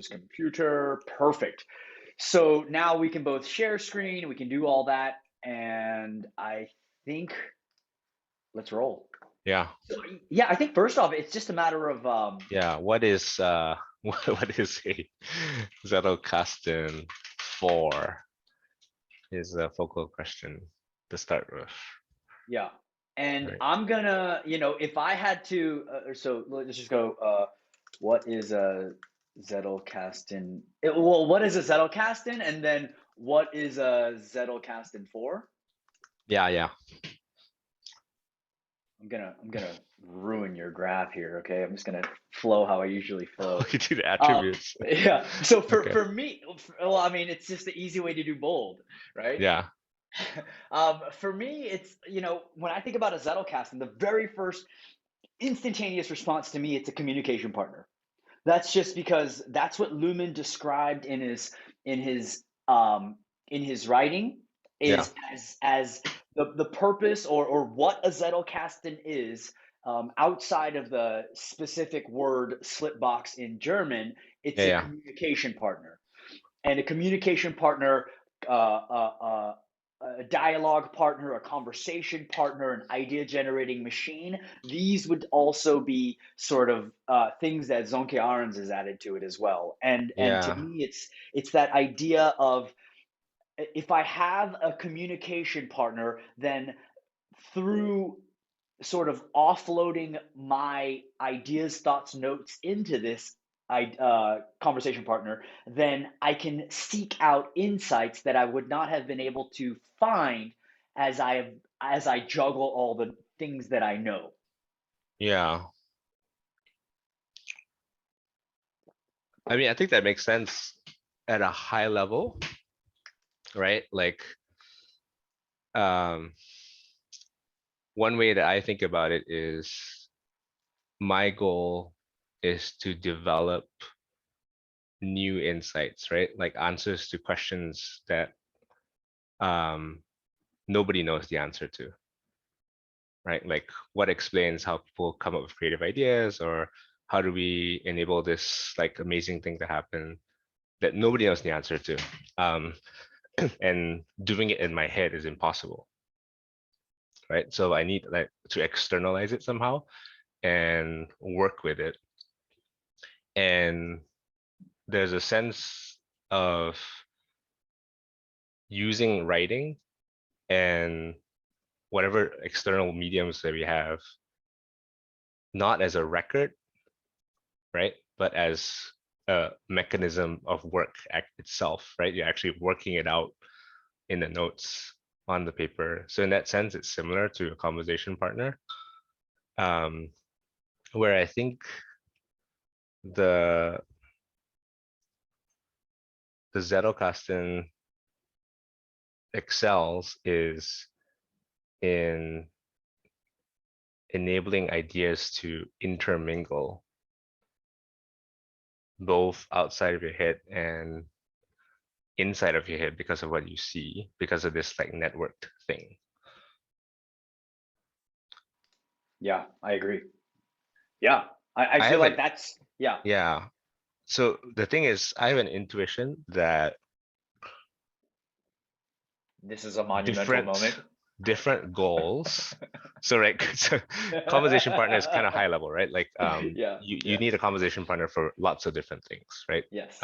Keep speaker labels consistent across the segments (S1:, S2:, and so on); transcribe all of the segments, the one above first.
S1: computer. Perfect. So now we can both share screen, we can do all that, and I think let's roll.
S2: Yeah.
S1: So, yeah, I think first off, it's just a matter of
S2: Yeah. What is what is a Zettelkasten for? Is a focal question to start with.
S1: yeah. And
S2: Right.
S1: I'm gonna, if I had to, so let's just go. What is a Zettelkasten? Well, what is a Zettelkasten, and then what is a Zettelkasten for?
S2: Yeah, yeah.
S1: I'm gonna ruin your graph here. Okay, I'm just gonna flow how I usually flow.
S2: We do the
S1: Um,
S2: attributes.
S1: yeah. So for
S2: Okay.
S1: for me, well, I mean, it's just the easy way to do bold, right?
S2: Yeah.
S1: For me, it's when I think about a Zettelkasten, the very first instantaneous response to me, it's a communication partner. That's just because that's what Luhmann described in his um, in his writing
S2: Yeah.
S1: is as the purpose or what a Zettelkasten is outside of the specific word slipbox in German.
S2: Yeah.
S1: It's a
S2: Yeah.
S1: communication partner, and a communication partner, uh, uh, uh, a dialogue partner, a conversation partner, an idea generating machine. These would also be sort of things that Zonke Arens has added to it as well. And to
S2: Yeah.
S1: me, it's that idea of if I have a communication partner, then through sort of offloading my ideas, thoughts, notes into this conversation partner, then I can seek out insights that I would not have been able to find as I juggle all the things that I know.
S2: Yeah. I mean, I think that makes sense at a high level, right? Like, um, one way that I think about it is my goal is to develop new insights, right? Like answers to questions that nobody knows the answer to, right? Like what explains how people come up with creative ideas, or how do we enable this like amazing thing to happen that nobody knows the answer to? And doing it in my head is impossible, right? So I need like to externalize it somehow and work with it. And there's a sense of using writing and whatever external mediums that we have, not as a record, right? But as a mechanism of work itself, right? You're actually working it out in the notes on the paper. So in that sense, it's similar to a conversation partner, where I think the Zettelkasten excels is in enabling ideas to intermingle both outside of your head and inside of your head because of what you see, because of this like networked thing.
S1: Yeah, I agree. Yeah, I
S2: I
S1: feel like
S2: haven't,
S1: that's, yeah.
S2: yeah. So the thing is, I have an intuition that
S1: This is a monumental
S2: different
S1: moment.
S2: different goals. So right, so conversation partner is kind of high level, right? Like
S1: Yeah,
S2: you
S1: yeah,
S2: need a conversation partner for lots of different things, right?
S1: yes.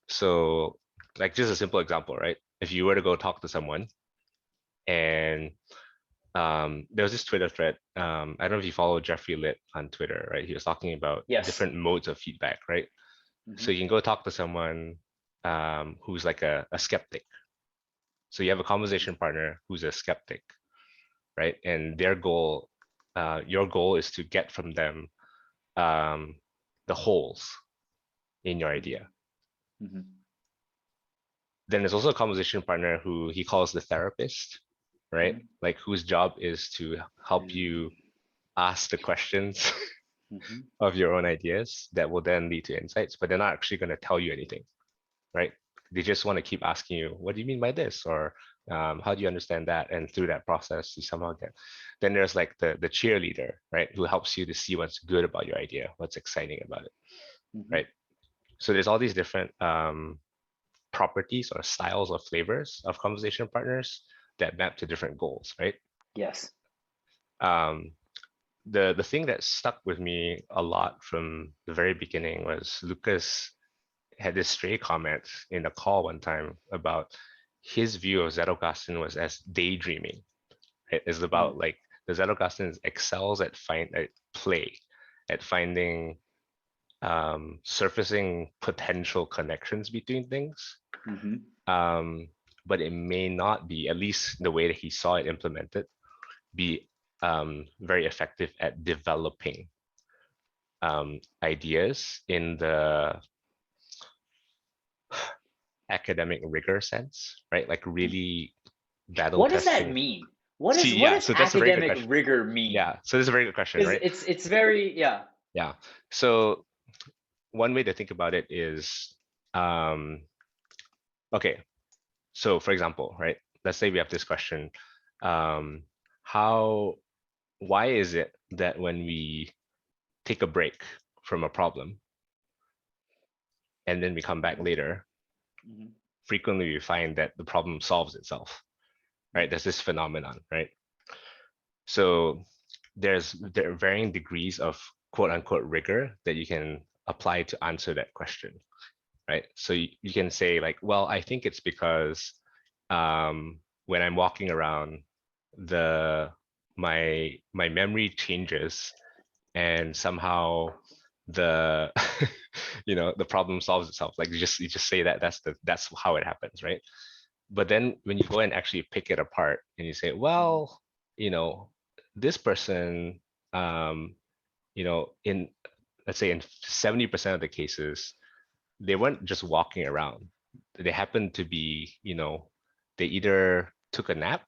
S2: So like just a simple example, right? If you were to go talk to someone and there was this Twitter thread. I don't know if you follow Jeffrey Litt on Twitter, right? He was talking about
S1: Yes.
S2: different modes of feedback, right? So
S1: Hmm.
S2: you can go talk to someone who's like a skeptic. So you have a conversation partner who's a skeptic, right? And their goal, your goal is to get from them um, the holes in your idea.
S1: Hmm.
S2: Then there's also a conversation partner who he calls the therapist, right?
S1: Hmm.
S2: Like whose job is to help you ask the questions
S1: Hmm.
S2: of your own ideas that will then lead to insights, but they're not actually going to tell you anything, right? They just want to keep asking you, what do you mean by this? Or how do you understand that? And through that process, you somehow get. Then there's like the cheerleader, right? Who helps you to see what's good about your idea, what's exciting about it,
S1: Hmm.
S2: right? So there's all these different properties or styles or flavors of conversation partners that map to different goals, right?
S1: Yes.
S2: Um, the thing that stuck with me a lot from the very beginning was Lucas had this stray comment in a call one time about his view of Zettelkasten was as daydreaming. It's
S1: Mm.
S2: about like the Zettelkasten excels at play, at finding surfacing potential connections between things.
S1: Mm-hmm.
S2: Um, but it may not be, at least the way that he saw it implemented, be very effective at developing ideas in the academic rigor sense, right? Like really battle
S1: What does that
S2: testing.
S1: mean? What
S2: See,
S1: is what
S2: yeah,
S1: does
S2: so that's a very good
S1: academic
S2: question.
S1: rigor mean?
S2: Yeah, so this is a very good question,
S1: Because
S2: right?
S1: it's very, yeah.
S2: Yeah. So one way to think about it is, um, okay, so for example, right? Let's say we have this question, um, how, why is it that when we take a break from a problem and then we come back later,
S1: Mm-hmm.
S2: frequently we find that the problem solves itself, right? There's this phenomenon, right? So there are varying degrees of quote unquote rigor that you can apply to answer that question, right? So you can say like, well, I think it's because when I'm walking around, the my memory changes and somehow the the problem solves itself. Like you just say that that's how it happens, right? But then when you go and actually pick it apart and you say,
S1: Mm-hmm.
S2: well, you know, this person, um, in let's say in 70% of the cases, they weren't just walking around. They happened to be, they either took a nap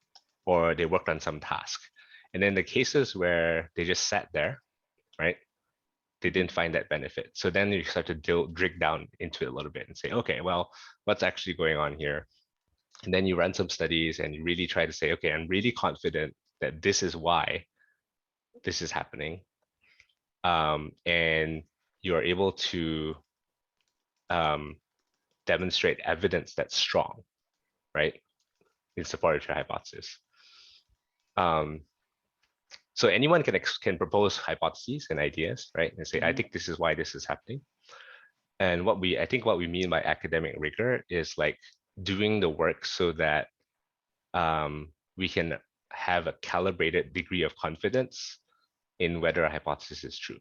S2: or they worked on some task. And then the cases where they just sat there, right? They didn't find that benefit. So then you start to dig down into it a little bit and say, okay, well, what's actually going on here? And then you run some studies and you really try to say, okay, I'm really confident that this is why this is happening. And you're able to um, demonstrate evidence that's strong, right, in support of your hypothesis. Um, so anyone can propose hypotheses and ideas, right, and say, I
S1: Mm-hmm.
S2: think this is why this is happening. And I think what we mean by academic rigor is like doing the work so that we can have a calibrated degree of confidence in whether a hypothesis is true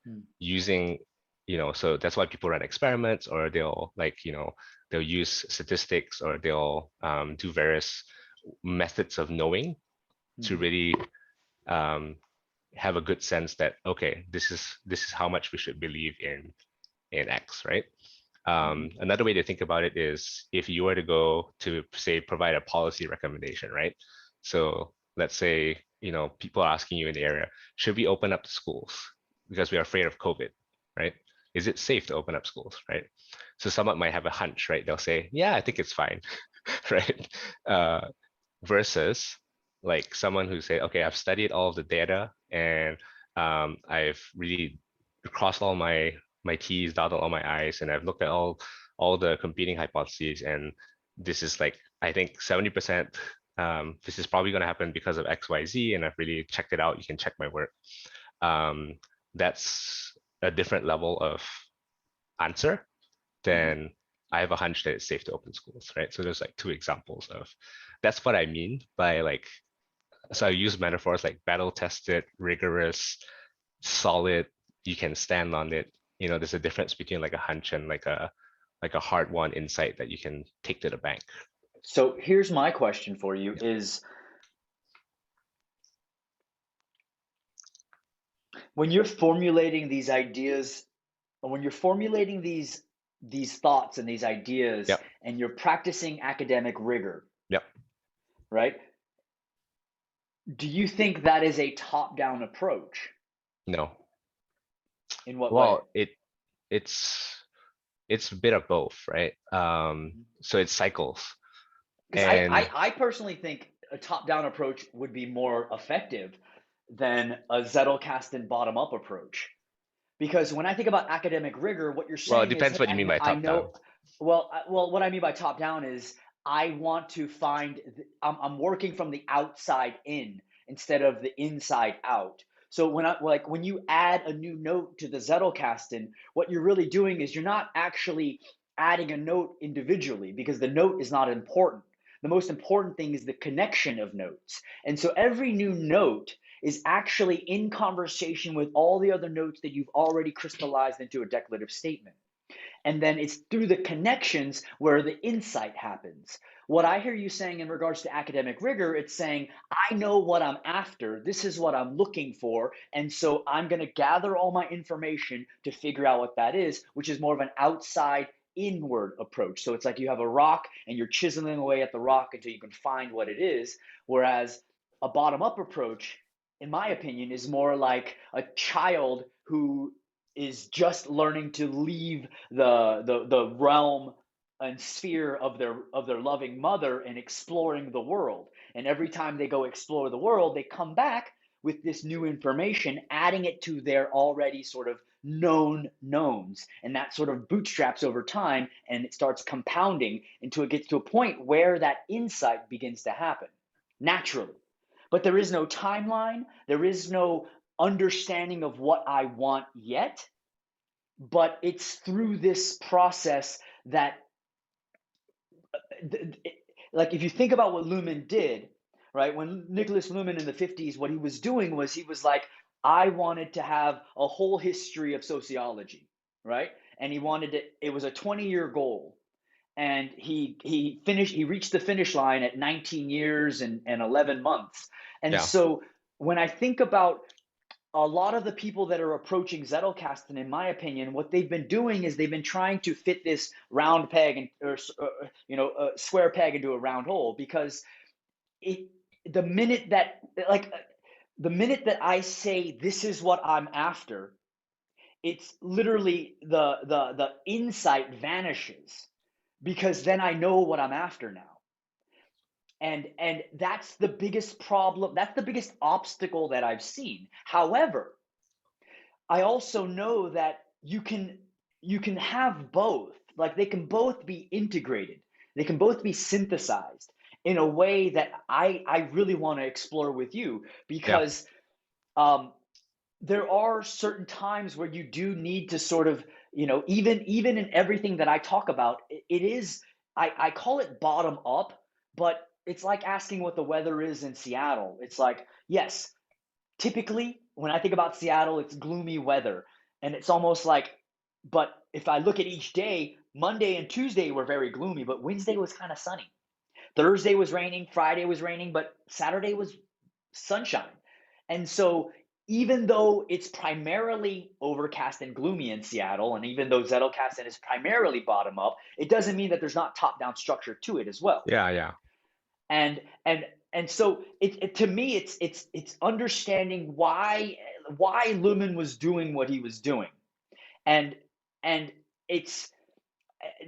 S1: Mm-hmm.
S2: using, so that's why people run experiments, or they'll use statistics, or they'll do various methods of knowing to
S1: Mm-hmm.
S2: really um, have a good sense that, okay, this is how much we should believe in X, right?
S1: Mm-hmm.
S2: Another way to think about it is if you were to go to say provide a policy recommendation, right? So let's say people are asking you in the area, should we open up the schools because we are afraid of COVID, right? Is it safe to open up schools, right? So someone might have a hunch, right? They'll say, yeah, I think it's fine, right? Uh, versus like someone who say, okay, I've studied all of the data and I've really crossed all my T's, dotted all my I's, and I've looked at all the competing hypotheses, and this is like I think 70%. This is probably going to happen because of X, Y, Z, and I've really checked it out. You can check my work. Um, that's a different level of answer
S1: Mm-hmm.
S2: than I have a hunch that it's safe to open schools, right? So there's like two examples of that's what I mean by like, so I use metaphors like battle tested, rigorous, solid, you can stand on it. There's a difference between like a hunch and like a hard won insight that you can take to the bank.
S1: So here's my question for you
S2: Yeah.
S1: is when you're formulating these ideas, when you're formulating these thoughts and these ideas
S2: Yep.
S1: and you're practicing academic rigor,
S2: Yep.
S1: right? Do you think that is a top-down approach?
S2: No.
S1: In what way?
S2: Well, it's a bit of both, right? So it cycles.
S1: Because
S2: And
S1: I personally think a top-down approach would be more effective than a Zettelkasten bottom-up approach. Because when I think about academic rigor, what you're
S2: Well, it
S1: saying is,
S2: depends
S1: hey,
S2: what you mean by
S1: I
S2: top down.
S1: know. Well, what I mean by top down is I want to find. I'm working from the outside in instead of the inside out. So when you add a new note to the Zettelkasten, what you're really doing is you're not actually adding a note individually because the note is not important. The most important thing is the connection of notes. And so every new note is actually in conversation with all the other notes that you've already crystallized into a declarative statement. And then it's through the connections where the insight happens. What I hear you saying in regards to academic rigor, it's saying, I know what I'm after. This is what I'm looking for. And so I'm going to gather all my information to figure out what that is, which is more of an outside inward approach. So it's like you have a rock and you're chiseling away at the rock until you can find what it is. Whereas a bottom up approach, in my opinion, is more like a child who is just learning to leave the realm and sphere of their loving mother and exploring the world. And every time they go explore the world, they come back with this new information, adding it to their already sort of known knowns. And that sort of bootstraps over time and it starts compounding until it gets to a point where that insight begins to happen naturally. But there is no timeline, there is no understanding of what I want yet, but it's through this process that, like, if you think about what Luhmann did, right? When Nicholas Luhmann in the 50s, what he was doing was he was like, I wanted to have a whole history of sociology, right? And he wanted it was a 20-year goal. And he reached the finish line at 19 years and 11 months. And
S2: Yeah.
S1: so when I think about a lot of the people that are approaching Zettelkasten, in my opinion, what they've been doing is they've been trying to fit this round peg and or a square peg into a round hole because it the minute that like the minute that I say this is what I'm after, it's literally the insight vanishes because then I know what I'm after now. And that's the biggest problem, that's the biggest obstacle that I've seen. However, I also know that you can have both. Like they can both be integrated. They can both be synthesized in a way that I really want to explore with you
S2: Yeah.
S1: because um, there are certain times where you do need to sort of, even in everything that I talk about, it is I call it bottom up, but it's like asking what the weather is in Seattle. It's like, yes, typically when I think about Seattle, it's gloomy weather. And it's almost like, but if I look at each day, Monday and Tuesday were very gloomy, but Wednesday was kind of sunny. Thursday was raining, Friday was raining, but Saturday was sunshine. And so even though it's primarily overcast and gloomy in Seattle, and even though Zettelkasten is primarily bottom up, it doesn't mean that there's not top down structure to it as well.
S2: Yeah. Yeah.
S1: and and and so to me it's understanding why Luhmann was doing what he was doing, and and it's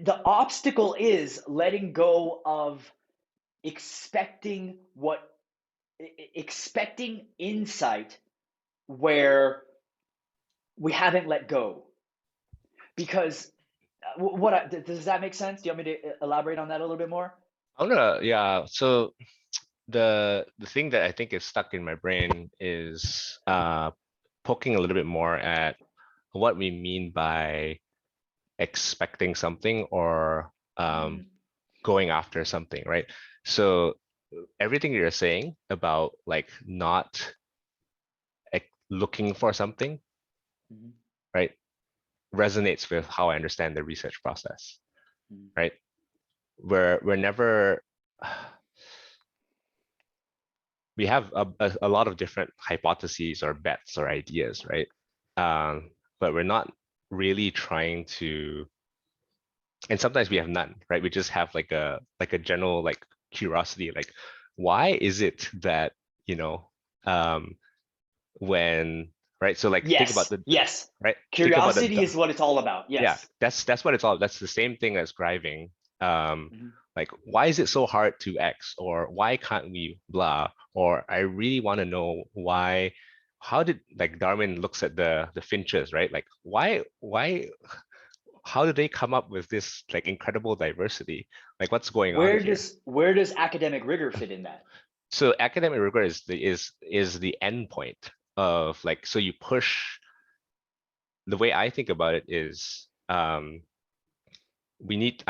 S1: the obstacle is letting go of expecting what expecting insight where we haven't let go because does that make sense? Do you want me to elaborate on that a little bit more?
S2: Yeah. So the thing that I think is stuck in my brain is poking a little bit more at what we mean by expecting something or
S1: Mm,
S2: going after something, right? So everything you're saying about like not looking for something,
S1: mhm,
S2: right, resonates with how I understand the research process,
S1: mhm,
S2: right? We're never we have a lot of different hypotheses or bets or ideas, right? But we're not really trying to, and sometimes we have none, right? We just have like a general like curiosity, like why is it that you know um, when right? So like think about
S1: yes, yes,
S2: right. Think about
S1: curiosity is what it's all about.
S2: yeah.
S1: Yes.
S2: That's what it's all. That's the same thing as driving.
S1: Mhm.
S2: Like why is it so hard to X or why can't we blah? Or I really want to know why how did like Darwin looks at the finches, right? Like why how did they come up with this like incredible diversity? Like what's going on here?
S1: Where does academic rigor fit in that?
S2: So academic rigor is the end point of like, so you push. The way I think about it is I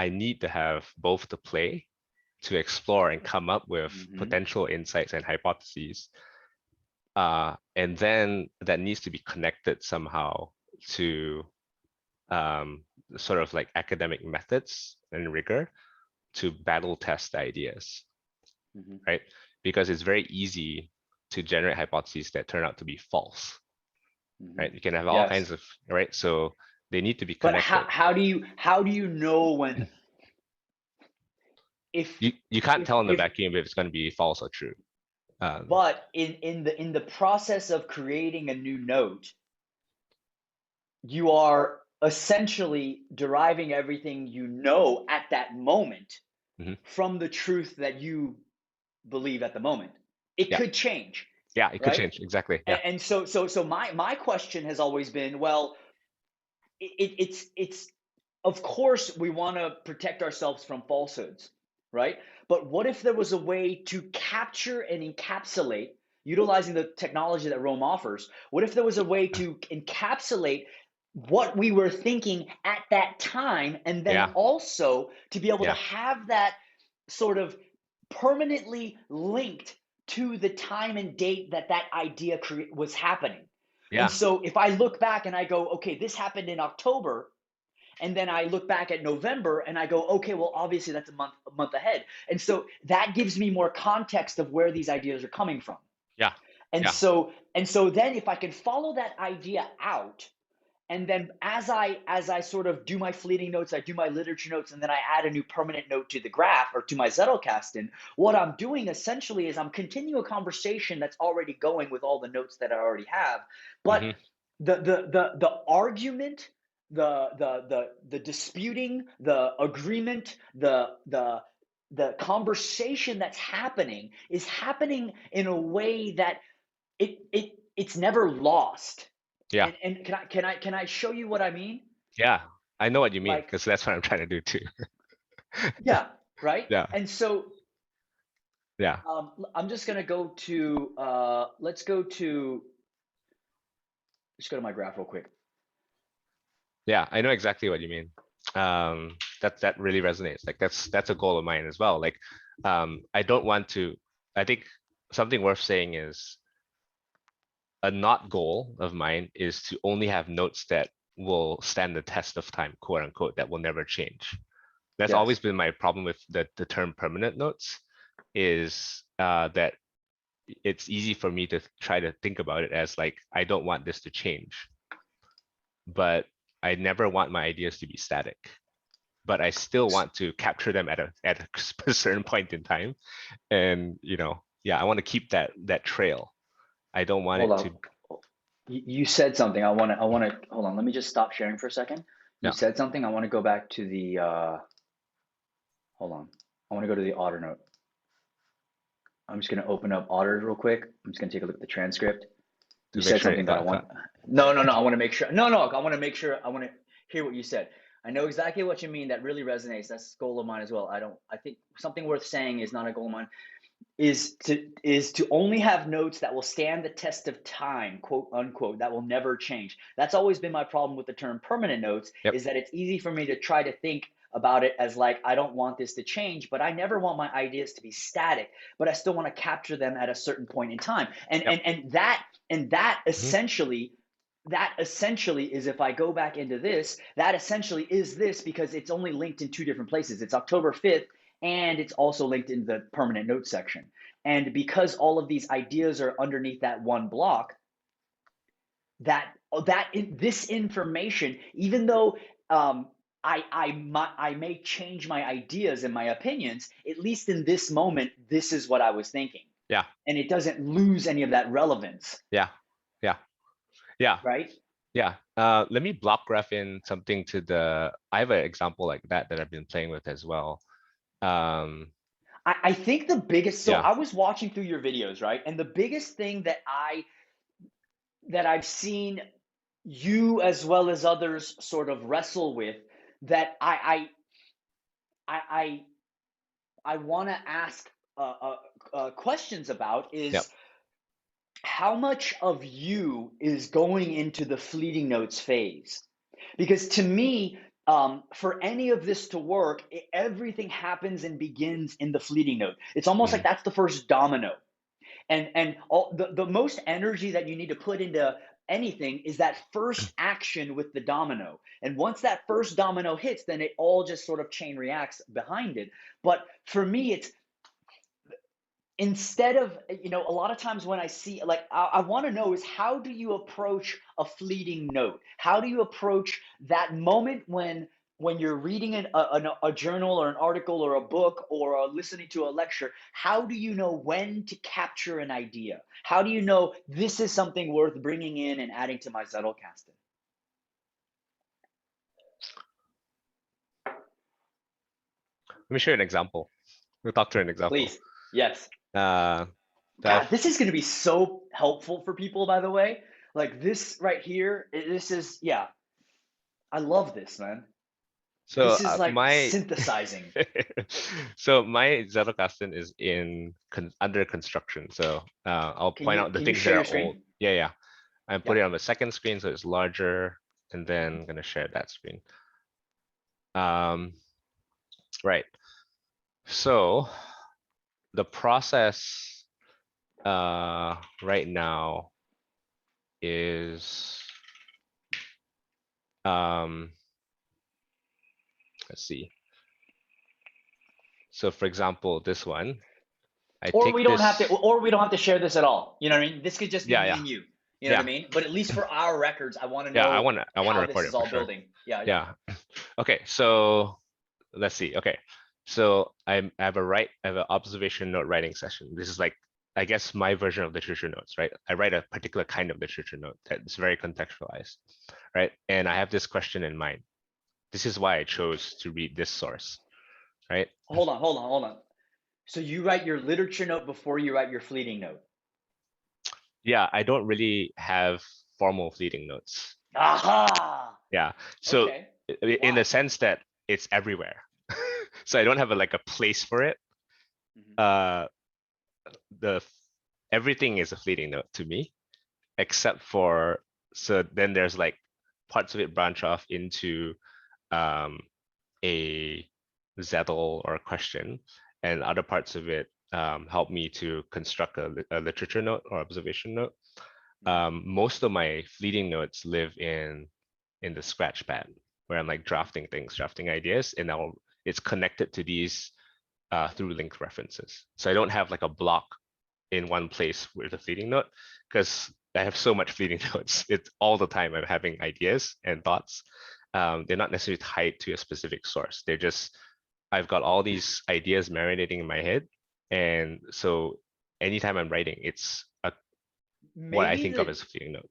S2: need to have both the play to explore and come up with
S1: Hmm.
S2: potential insights and hypotheses. And then that needs to be connected somehow to sort of like academic methods and rigor to battle test ideas,
S1: Hmm.
S2: right? Because it's very easy to generate hypotheses that turn out to be false,
S1: Hmm.
S2: right? You can have all
S1: Yes,
S2: kinds of, right? So they need to be
S1: but
S2: connected.
S1: how do you know when if
S2: You can't tell in the
S1: if
S2: vacuum if it's going to be false or true.
S1: but in the process of creating a new note, you are essentially deriving everything you know at that moment
S2: Mhm.
S1: from the truth that you believe at the moment. It
S2: Yeah,
S1: could change,
S2: yeah, it could
S1: right?
S2: change. Exactly. Yeah.
S1: And so my question has always been, well, it's of course we want to protect ourselves from falsehoods, right? But what if there was a way to capture and encapsulate, utilizing the technology that Rome offers? What if there was a way to encapsulate what we were thinking at that time, and then
S2: Yeah.
S1: also to be able to
S2: Yeah.
S1: have that sort of permanently linked to the time and date that that idea was happening? And
S2: Yeah.
S1: so if I look back and I go, okay, this happened in October, and then I look back at November and I go, okay, well, obviously that's a month ahead. And so that gives me more context of where these ideas are coming from.
S2: Yeah.
S1: And
S2: Yeah.
S1: so then if I can follow that idea out, and then as I sort of do my fleeting notes, I do my literature notes, and then I add a new permanent note to the graph or to my Zettelkasten, what I'm doing essentially is I'm continuing a conversation that's already going with all the notes that I already have. But
S2: Hmm.
S1: the argument, the disputing, the agreement, the conversation that's happening is happening in a way that it's never lost.
S2: Yeah.
S1: And can I show you what I mean?
S2: Yeah. I know what you mean
S1: Like,
S2: because that's what I'm trying to do too.
S1: yeah, right.
S2: Yeah.
S1: And so
S2: Yeah.
S1: I'm just gonna go to let's go to my graph real quick.
S2: Yeah. I know exactly what you mean. That really resonates. Like that's a goal of mine as well. Like, I don't want to. I think something worth saying is a not goal of mine is to only have notes that will stand the test of time, quote unquote, that will never change. That's always
S1: Yes.
S2: been my problem with the term permanent notes, is that it's easy for me to try to think about it as like, I don't want this to change, but I never want my ideas to be static. But I still want to capture them at a certain point in time. And yeah, I want to keep that trail. I don't want
S1: Hold
S2: it
S1: on.
S2: to.
S1: You said something. I want to hold on. Let me just stop sharing for a second. You
S2: Yeah.
S1: said something. I want to go back to the hold on. I want to go to the otter note. I'm just going to open up otter real quick. I'm just going to take a look at the transcript. You
S2: To make
S1: said
S2: sure
S1: something
S2: it
S1: that I
S2: got
S1: want. No, no, no. I want to make sure. No, no. I want to make sure. I want to hear what you said. I know exactly what you mean. That really resonates. That's a goal of mine as well. I think something worth saying is not a goal of mine. Is to only have notes that will stand the test of time, quote unquote, that will never change. That's always been my problem with the term permanent notes,
S2: Yep.
S1: is that it's easy for me to try to think about it as like, I don't want this to change, but I never want my ideas to be static, but I still want to capture them at a certain point in time. And
S2: Yep.
S1: that
S2: Mhm.
S1: essentially is, if I go back into this, that essentially is this, because it's only linked in two different places. It's October 5th, and it's also linked in the permanent note section. And because all of these ideas are underneath that one block, this information, even though I may change my ideas and my opinions, at least in this moment, this is what I was thinking,
S2: Yeah.
S1: and it doesn't lose any of that relevance,
S2: Yeah. Yeah. Yeah.
S1: right?
S2: Yeah. Let me block graph in something to the. I have an example like that I've been playing with as well. Um,
S1: I think the biggest, so
S2: yeah.
S1: I was watching through your videos, right? And the biggest thing that that I've seen you as well as others sort of wrestle with, that I want to ask questions about,
S2: Yep.
S1: is how much of you is going into the fleeting notes phase? Because to me, for any of this to work, everything happens and begins in the fleeting note. It's almost like
S2: Mhm.
S1: that's the first domino. And all the most energy that you need to put into anything is that first action with the domino. And once that first domino hits, then it all just sort of chain reacts behind it. But for me, it's instead of, a lot of times when I see, like, I want to know is, how do you approach a fleeting note? How do you approach that moment when you're reading a journal or an article or a book or listening to a lecture? How do you know when to capture an idea? How do you know this is something worth bringing in and adding to my Zettelkasten?
S2: Let me show you an example. We'll talk through an example.
S1: Please. Yes.
S2: Uh, so
S1: God, this is going to be so helpful for people, by the way. Like this right here, this is, yeah, I love this, man.
S2: so
S1: This is like
S2: my
S1: synthesizing.
S2: so my Zettelkasten is under construction. So I'll
S1: Can
S2: point
S1: you
S2: out the
S1: can you
S2: things that
S1: share your
S2: are old.
S1: screen?
S2: Yeah, yeah. I'm
S1: Yeah.
S2: putting it on the second screen so it's larger, and then I'm gonna share that screen. Right. So the process right now is let's see. So for example, this one, I
S1: Or we
S2: take
S1: don't have to,
S2: this.
S1: or we don't have to share this at all. You know what I mean? This could just be
S2: Yeah,
S1: me
S2: yeah,
S1: and you. You know what I
S2: yeah,
S1: mean? But at least for our records, I want to
S2: yeah. I
S1: know
S2: wanna I wanna
S1: how this
S2: record
S1: is
S2: it for
S1: all
S2: sure.
S1: building. Yeah, yeah.
S2: Yeah. Okay, so let's see. Okay, so I have an observation note writing session. This is like, I guess, my version of literature notes, right? I write a particular kind of literature note that's very contextualized, right? And I have this question in mind. This is why I chose to read this source, right?
S1: Hold on. So you write your literature note before you write your fleeting note.
S2: Yeah, I don't really have formal fleeting notes.
S1: Aha!
S2: Yeah, so
S1: Okay.
S2: in the
S1: Why?
S2: sense that it's everywhere. So I don't have like a place for it.
S1: Mhm.
S2: Uh, the everything is a fleeting note to me, except for, so then there's like parts of it branch off into a zettel or a question, and other parts of it help me to construct a literature note or observation note.
S1: Mhm.
S2: Most of my fleeting notes live in the scratch pad, where I'm like drafting things, drafting ideas, and now it's connected to these through linked references. So I don't have like a block in one place with a fleeting note, because I have so much fleeting notes. It's all the time I'm having ideas and thoughts. They're not necessarily tied to a specific source. They're just, I've got all these ideas marinating in my head. And so anytime I'm writing, it's what I
S1: Maybe
S2: think of
S1: the
S2: as a fleeting note.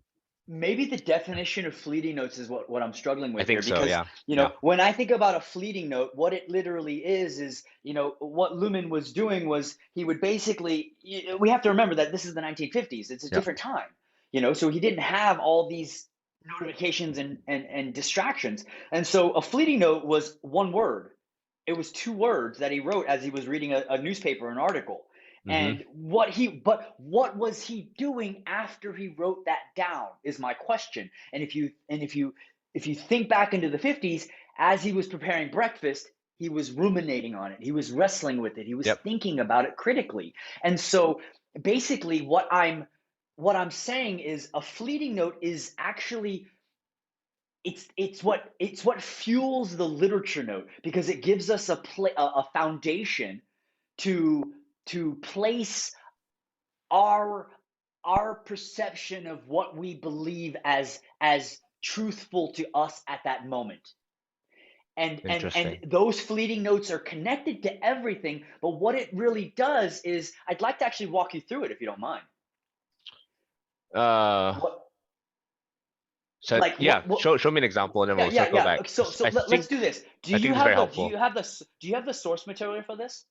S1: maybe the definition of fleeting notes is what I'm struggling
S2: I
S1: with here,
S2: think so.
S1: because
S2: Yeah. Yeah.
S1: when I think about a fleeting note, what it literally is what Luhmann was doing was, he would basically, we have to remember that this is the 1950s. It's a
S2: Yeah.
S1: different time, so he didn't have all these notifications and distractions. And so a fleeting note was one word. It was two words that he wrote as he was reading a newspaper, an article.
S2: Hmm.
S1: And what was he doing after he wrote that down is my question. And if you think back into the 50s, as he was preparing breakfast, he was ruminating on it. He was wrestling with it. He was
S2: Yep.
S1: thinking about it critically. And so basically what I'm saying is, a fleeting note is actually, it's what fuels the literature note, because it gives us a foundation to place our perception of what we believe as truthful to us at that moment. And
S2: Interesting.
S1: those fleeting notes are connected to everything, but what it really does is, I'd like to actually walk you through it, if you don't mind.
S2: Uh,
S1: What
S2: so
S1: like
S2: yeah,
S1: what
S2: show me an example and then
S1: Yeah,
S2: we'll
S1: yeah,
S2: circle
S1: yeah.
S2: back.
S1: So
S2: I
S1: let's
S2: think
S1: do this. Do
S2: I
S1: you
S2: think this is very
S1: have the do
S2: helpful.
S1: you have the do you have the source material for this?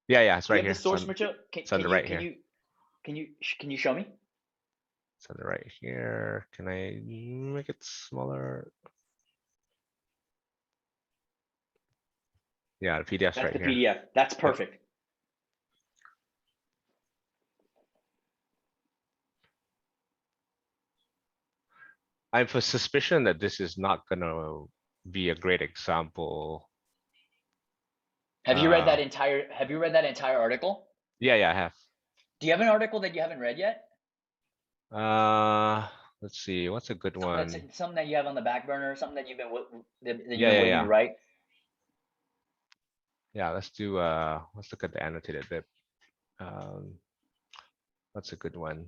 S2: Yeah, yeah, it's
S1: Do you
S2: right
S1: have the
S2: here.
S1: source material? Can,
S2: It's on
S1: can
S2: the
S1: you
S2: right
S1: can
S2: here.
S1: you can you can you show me?
S2: It's on the right here. Can I make it smaller? Yeah, the PDF's
S1: That's
S2: right
S1: the
S2: here.
S1: PDF. That's
S2: Yep.
S1: perfect.
S2: I have a suspicion that this is not gonna be a great example.
S1: Have you read that entire article?
S2: Yeah, I have.
S1: Do you have an article that you haven't read yet?
S2: Uh, let's see, what's a good
S1: Something
S2: one?
S1: that's something that you have on the back burner, something that you've
S2: Yeah,
S1: been
S2: yeah,
S1: waiting to
S2: yeah.
S1: write.
S2: Yeah, let's look at the annotated bit. Um, what's a good one?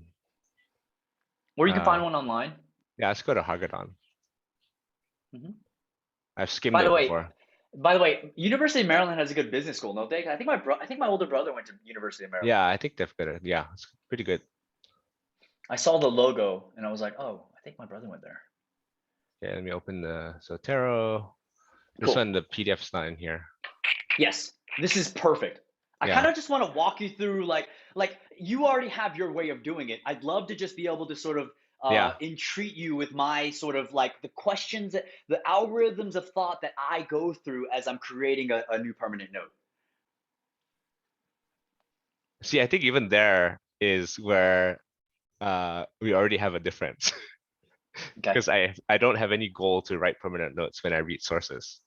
S1: Or you can find
S2: Uh,
S1: one online.
S2: yeah, let's go to Hagedon.
S1: Hmm.
S2: I've skimmed
S1: By the
S2: it
S1: way,
S2: before.
S1: University of Maryland has a good business school, don't they? I think my older brother went to University of Maryland.
S2: Yeah, I think they've got it. Yeah, it's pretty good.
S1: I saw the logo and I was like, oh, I think my brother went there.
S2: Yeah, let me open the Zotero. This
S1: Cool.
S2: one, the PDF's not in here.
S1: Yes, this is perfect. I kind
S2: Yeah,
S1: of just want to walk you through like you already have your way of doing it. I'd love to just be able to sort of
S2: yeah.
S1: entreat you with my sort of like the questions, the algorithms of thought that I go through as I'm creating a new permanent node.
S2: See, I think even there is where we already have a difference
S1: Okay.
S2: because I don't have any goal to write permanent notes when I read sources.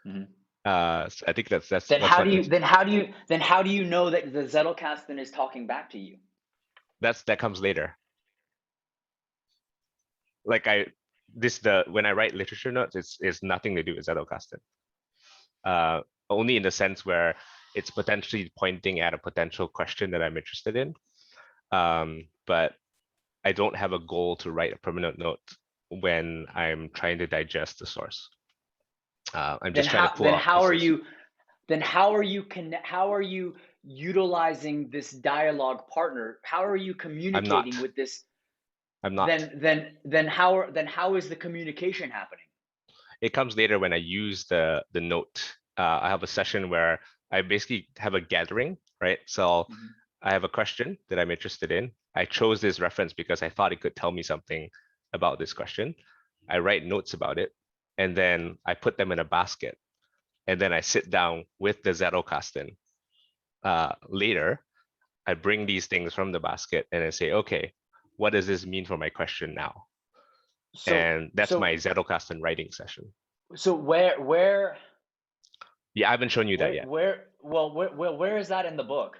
S1: Mhm.
S2: So I think that's
S1: Then
S2: that's
S1: how
S2: what
S1: do you
S2: this
S1: then how do you then how do you know that the Zettelkasten is talking back to you?
S2: that comes later. Like when I write literature notes, it's nothing to do with Zettelkasten. Only in the sense where it's potentially pointing at a potential question that I'm interested in. But I don't have a goal to write a permanent note when I'm trying to digest the source. I'm
S1: Then
S2: just trying to
S1: how
S2: pull
S1: then
S2: out
S1: how are
S2: pieces.
S1: you how are you utilizing this dialogue partner? How are you
S2: I'm
S1: communicating
S2: not.
S1: with this?
S2: I'm not.
S1: Then how is the communication happening?
S2: It comes later when I use the note. I have a session where I basically have a gathering, right? So
S1: Mhm.
S2: I have a question that I'm interested in. I chose this reference because I thought it could tell me something about this question. I write notes about it, and then I put them in a basket. And then I sit down with the Zettelkasten. Later, I bring these things from the basket and I say, okay, what does this mean for my question now?
S1: So
S2: And that's
S1: so
S2: my Zettelkasten writing session.
S1: so
S2: Yeah, I haven't shown you that yet.
S1: where is that in the book?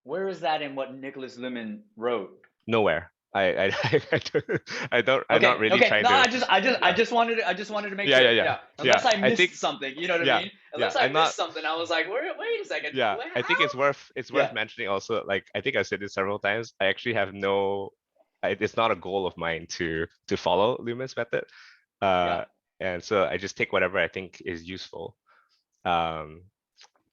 S1: Where is that in what Nicholas Luhmann wrote?
S2: Nowhere. I'm not
S1: Okay,
S2: really
S1: okay.
S2: trying
S1: No,
S2: to.
S1: I
S2: Yeah,
S1: just wanted to make
S2: yeah,
S1: sure.
S2: yeah, yeah,
S1: Yeah.
S2: yeah.
S1: Unless I
S2: I think,
S1: missed something, you know what I
S2: yeah,
S1: mean?
S2: yeah.
S1: Unless I
S2: I'm not.
S1: missed something, I was like, wait a second.
S2: Yeah, I think
S1: How?
S2: it's worth
S1: Yeah.
S2: mentioning also. Like I think I've said this several times. I actually have no. It's not a goal of mine to follow Lumen's method.
S1: Yeah.
S2: Uh, and so I just take whatever I think is useful. Um,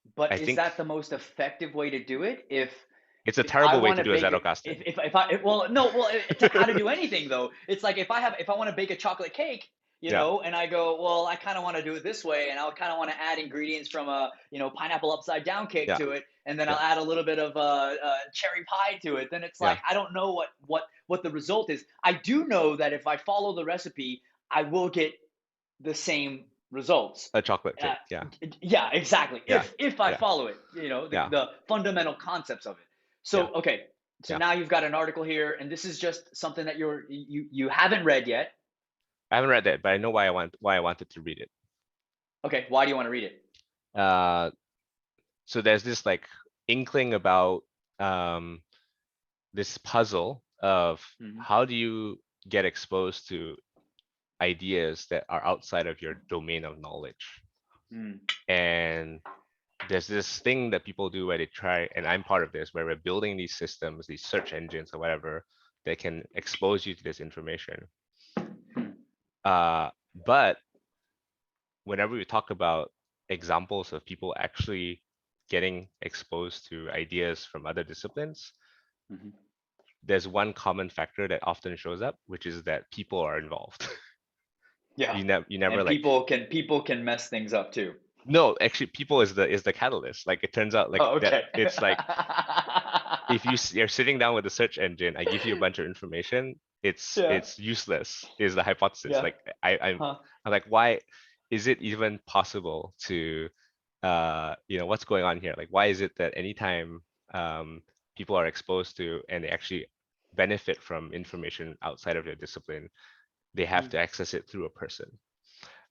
S2: I
S1: But is
S2: think
S1: that the most effective way to do it?
S2: it's a
S1: If I
S2: terrible way
S1: want
S2: to
S1: to
S2: do a
S1: bake,
S2: Zettelkasten.
S1: if I, well, no, well, to how to do anything though, it's like if I want to bake a chocolate cake,
S2: Yeah,
S1: and I go, well, I kind of want to do it this way, and I kind of want to add ingredients from a, pineapple upside down cake
S2: yeah,
S1: to it, and then
S2: yeah,
S1: I'll add a little bit of cherry pie to it. Then it's
S2: yeah.
S1: like I don't know what the result is. I do know that if I follow the recipe, I will get the same results.
S2: A chocolate
S1: Uh,
S2: cake. Yeah,
S1: yeah, exactly.
S2: yeah,
S1: If I
S2: yeah,
S1: follow it,
S2: yeah,
S1: the fundamental concepts of it.
S2: yeah,
S1: So okay, so
S2: yeah.
S1: now you've got an article here, and this is just something that you haven't read yet.
S2: I haven't read that, but I know why I wanted to read it.
S1: Okay, why do you want to read it?
S2: Uh, so there's this like inkling about um this puzzle of
S1: Hmm.
S2: how do you get exposed to ideas that are outside of your domain of knowledge.
S1: Mm.
S2: And there's this thing that people do where they try, and I'm part of this, where we're building these systems, these search engines or whatever, that can expose you to this information. But whenever we talk about examples of people actually getting exposed to ideas from other disciplines,
S1: Hmm.
S2: there's one common factor that often shows up, which is that people are involved.
S1: Yeah,
S2: You never
S1: and
S2: like.
S1: people can mess things up too.
S2: No, actually, people is the catalyst. Like it turns out like
S1: Oh,
S2: that
S1: okay.
S2: it's like if you're sitting down with a search engine, I give you a bunch of information,
S1: Yeah.
S2: it's useless, is the hypothesis.
S1: Yeah.
S2: Like
S1: Huh.
S2: I'm like, why is it even possible to what's going on here? Like, why is it that anytime people are exposed to and they actually benefit from information outside of their discipline, they have
S1: Mm,
S2: to access it through a person?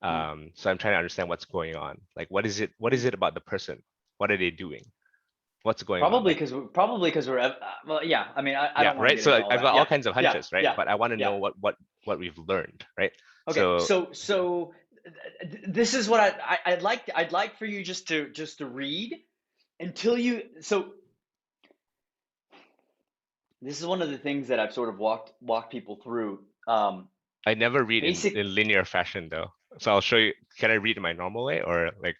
S1: mm,
S2: So I'm trying to understand what's going on. Like, what is
S1: mm.
S2: it about the person? What are they doing? What's going on?
S1: Probably
S2: Like,
S1: because we're well, yeah. I mean, I
S2: yeah,
S1: don't want to
S2: right.
S1: get
S2: So
S1: into
S2: like,
S1: all
S2: I've
S1: that.
S2: got all
S1: Yeah.
S2: kinds of
S1: Yeah.
S2: hunches, right?
S1: Yeah.
S2: But I want to
S1: Yeah.
S2: know what we've learned, right?
S1: Okay.
S2: So
S1: So this is what I'd like for you just to read until you. So this is one of the things that I've sort of walked people through.
S2: I never read
S1: Basic
S2: in linear fashion though. So I'll show you. Can I read in my normal way or like?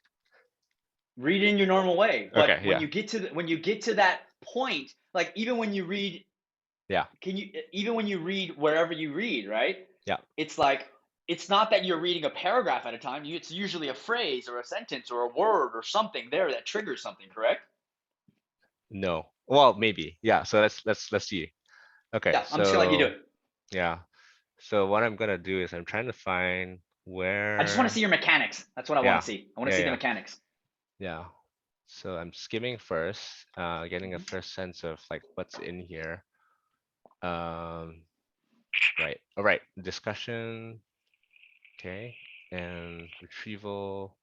S1: Read in your normal way,
S2: Okay,
S1: but when
S2: yeah,
S1: you get to when you get to that point, like even when you read,
S2: yeah,
S1: even when you read wherever you read, right?
S2: yeah.
S1: It's like it's not that you're reading a paragraph at a time. It's usually a phrase or a sentence or a word or something there that triggers something, correct?
S2: No. Well, maybe. Yeah. So let's see. Okay.
S1: Yeah, I'm just gonna let you do
S2: So
S1: it.
S2: yeah. So what I'm gonna do is I'm trying to find
S1: I just want to see
S2: where.
S1: your mechanics. That's what I want
S2: Yeah.
S1: to see. I want to
S2: Yeah.
S1: see the
S2: Yeah.
S1: mechanics.
S2: Yeah. So I'm skimming first, getting a
S1: Mhm.
S2: first sense of like what's in here. Um, right. All right. Discussion. Okay. And retrieval.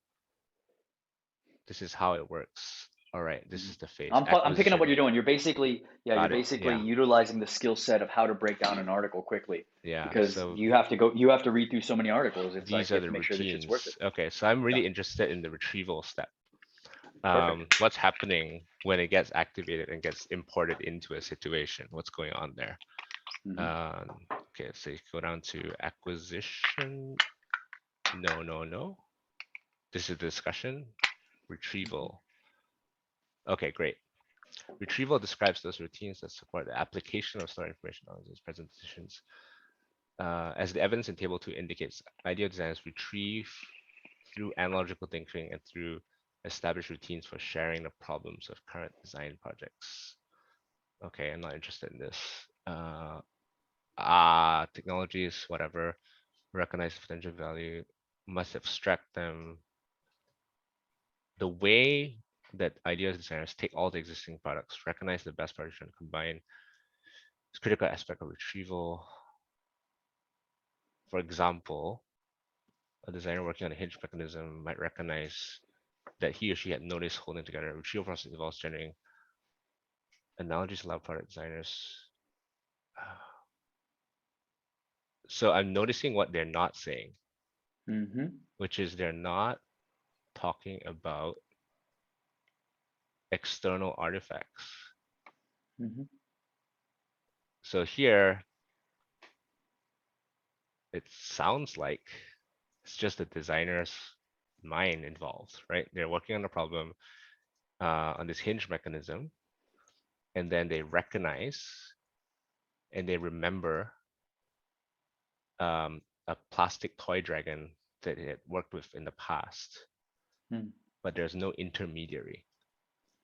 S2: This is how it works. All right. This
S1: Mhm.
S2: is the phase.
S1: I'm picking up what you're
S2: Acquisition.
S1: doing. You're basically, yeah, you're
S2: Got it.
S1: basically
S2: Yeah.
S1: utilizing the skill set of how to break down an article quickly
S2: Yeah.
S1: because
S2: So
S1: you have to read through so many articles. It's like
S2: these
S1: you
S2: are
S1: have to
S2: the
S1: make sure this shit's worth it.
S2: routines. Okay. So I'm
S1: Yeah,
S2: really interested in the retrieval step.
S1: perfect.
S2: What's happening when it gets activated and gets imported into a situation? What's going on there?
S1: Hmm.
S2: Um, okay, so you go down to acquisition. No, no, no. This is the discussion. Retrieval. Okay, great. Retrieval describes those routines that support the application of stored information on these presentations. As the evidence in table 2 indicates, ideal designers retrieve through analogical thinking and through established routines for sharing the problems of current design projects. Okay, I'm not interested in this. Technologies, whatever, recognize the potential value, must abstract them. The way that ideas designers take all the existing products, recognize the best practice and combine is critical aspect of retrieval. For example, a designer working on a hinge mechanism might recognize that he or she had noticed holding together. A retrieval process involves generating analogies allow product designers. So I'm noticing what they're not saying,
S1: Hmm.
S2: which is they're not talking about external artifacts.
S1: Hmm.
S2: So here, it sounds like it's just the designer's mind involved, right? They're working on a problem on this hinge mechanism, and then they recognize and they remember a plastic toy dragon that it had worked with in the past,
S1: Hmm.
S2: but there's no intermediary.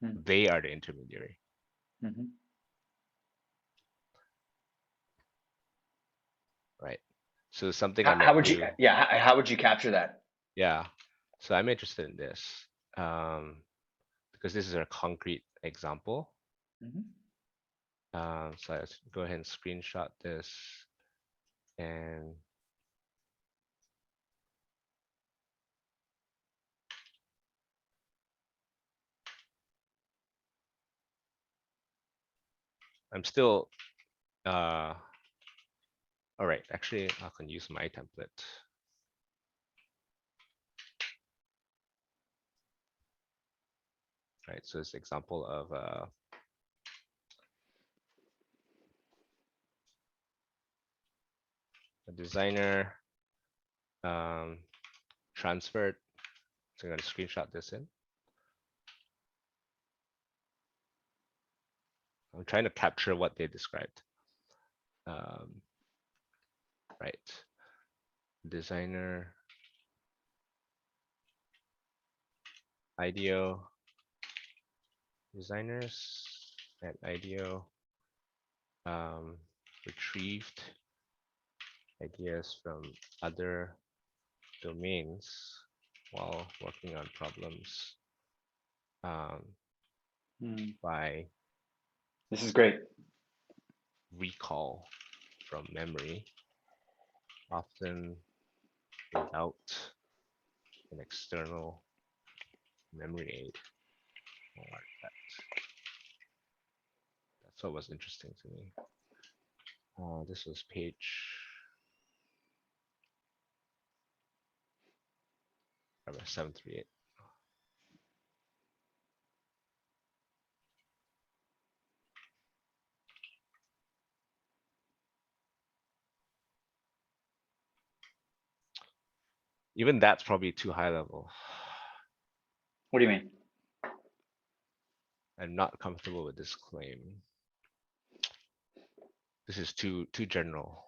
S1: Hmm.
S2: They are the intermediary,
S1: Hmm.
S2: right? So something I might
S1: How would you,
S2: do,
S1: yeah, how would you capture that?
S2: yeah. So I'm interested in this because this is a concrete example.
S1: Hmm.
S2: So let's go ahead and screenshot this and I'm still, all right, actually I can use my template. Right, so it's example of a designer transferred. So I'm gonna screenshot this in. I'm trying to capture what they described. Right, designer, IDEO, designers. at IDEO. Retrieved ideas from other domains while working on problems by
S1: This is great.
S2: recall from memory, often without an external memory aid or artifact. That's what was interesting to me. This was page 738. Even that's probably too high level.
S1: What do you mean?
S2: I'm not comfortable with this claim. This is too general.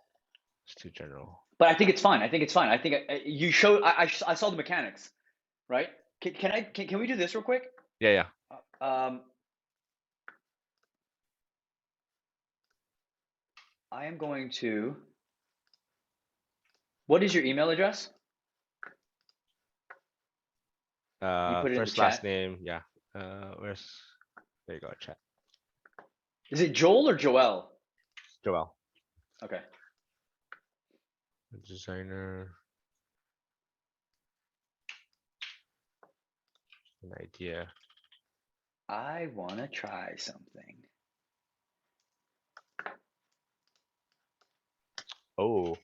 S2: It's too general.
S1: But I think it's fine. I think it's fine. I think you showed. I saw the mechanics, right? Can we do this real quick?
S2: Yeah.
S1: I am going to. What is your email address? You put it in the
S2: First, last
S1: chat.
S2: name. Yeah. Where's? There you go. Chat.
S1: Is it Joel or Joel?
S2: Joel.
S1: Okay.
S2: Designer. An idea.
S1: I want to try something.
S2: Oh.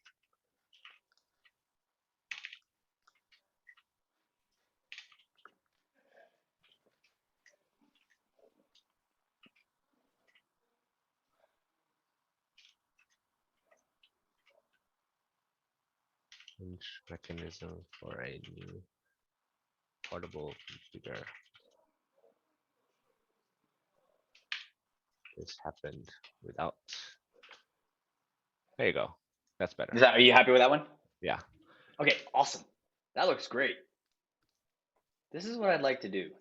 S2: Mechanism for a new portable computer. This happened without. There you go. That's better.
S1: Are you happy with that one?
S2: Yeah.
S1: Okay, awesome. That looks great. This is what I'd like to do.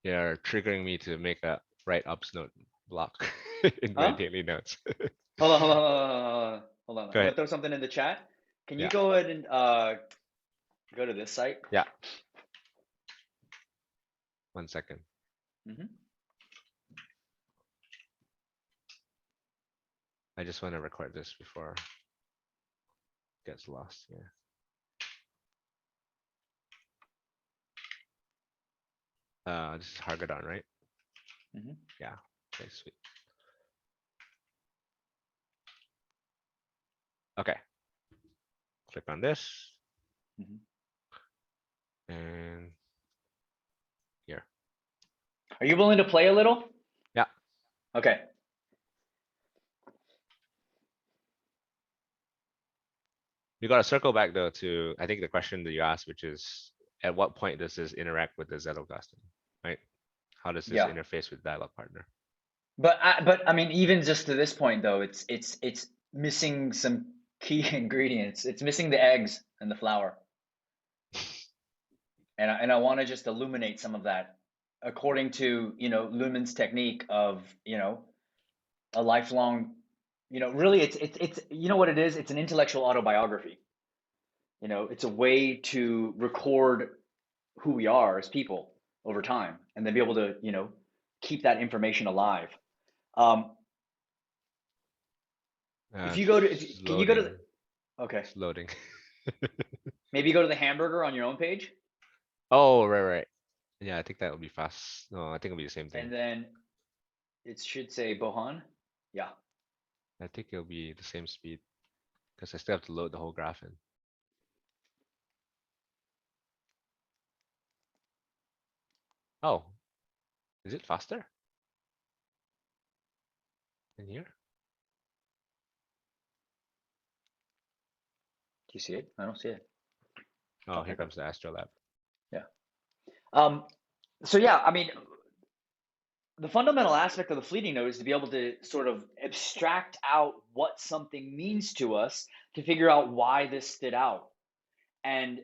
S2: You're triggering me to make a write ups note block in my
S1: Huh?
S2: daily notes.
S1: Hold on.
S2: Go
S1: I'm gonna
S2: ahead.
S1: throw something in the chat. Can you
S2: Yeah.
S1: go ahead and go to this site?
S2: Yeah. 1 second. I just want to record this before it gets lost here. This is Hargadon, right? Yeah. Okay, sweet. Okay. Click on this. And here.
S1: Are you willing to play a little?
S2: Yeah.
S1: Okay.
S2: You got to circle back though to, I think the question that you asked, which is at what point does this interact with the Zettelkasten, right? How does this interface with dialog partner?
S1: But I mean, even just to this point though, it's missing some key ingredients. It's missing the eggs and the flour. And I want to just illuminate some of that according to, Luhmann's technique of, a lifelong, really it's you know what it is? It's an intellectual autobiography. It's a way to record who we are as people over time and then be able to, keep that information alive. If you go to, can you go to okay.
S2: It's loading.
S1: Maybe go to the hamburger on your own page.
S2: Oh, right. Yeah, I think that will be fast. No, I think it'll be the same thing.
S1: And then it should say Bohan. Yeah.
S2: I think it'll be the same speed because I still have to load the whole graph in. Oh, is it faster? In here?
S1: Do you see it? I don't see it.
S2: Oh, here comes the Astrolab.
S1: Yeah. So yeah, I mean, the fundamental aspect of the fleeting node is to be able to sort of abstract out what something means to us to figure out why this stood out. And,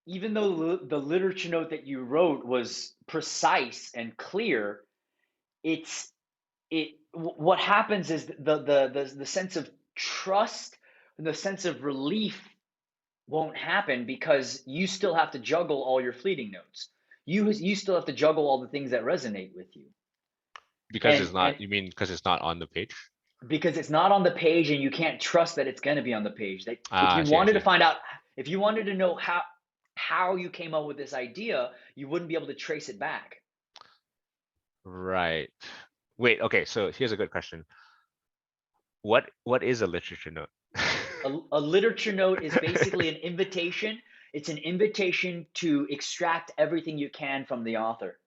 S1: even though the literature note that you wrote was precise and clear, it's what happens is the sense of trust and the sense of relief won't happen because you still have to juggle all your fleeting notes. You still have to juggle all the things that resonate with you.
S2: Because it's
S1: And
S2: not, you mean because it's not on the page?
S1: because it's not on the page and you can't trust that it's going to be on the page. That if
S2: Ah,
S1: you
S2: I
S1: wanted to
S2: see.
S1: find out, if you wanted to know how you came up with this idea, you wouldn't be able to trace it back.
S2: Right. Wait, okay, so here's a good question. What is a literature note?
S1: A literature note is basically an invitation. It's an invitation to extract everything you can from the author.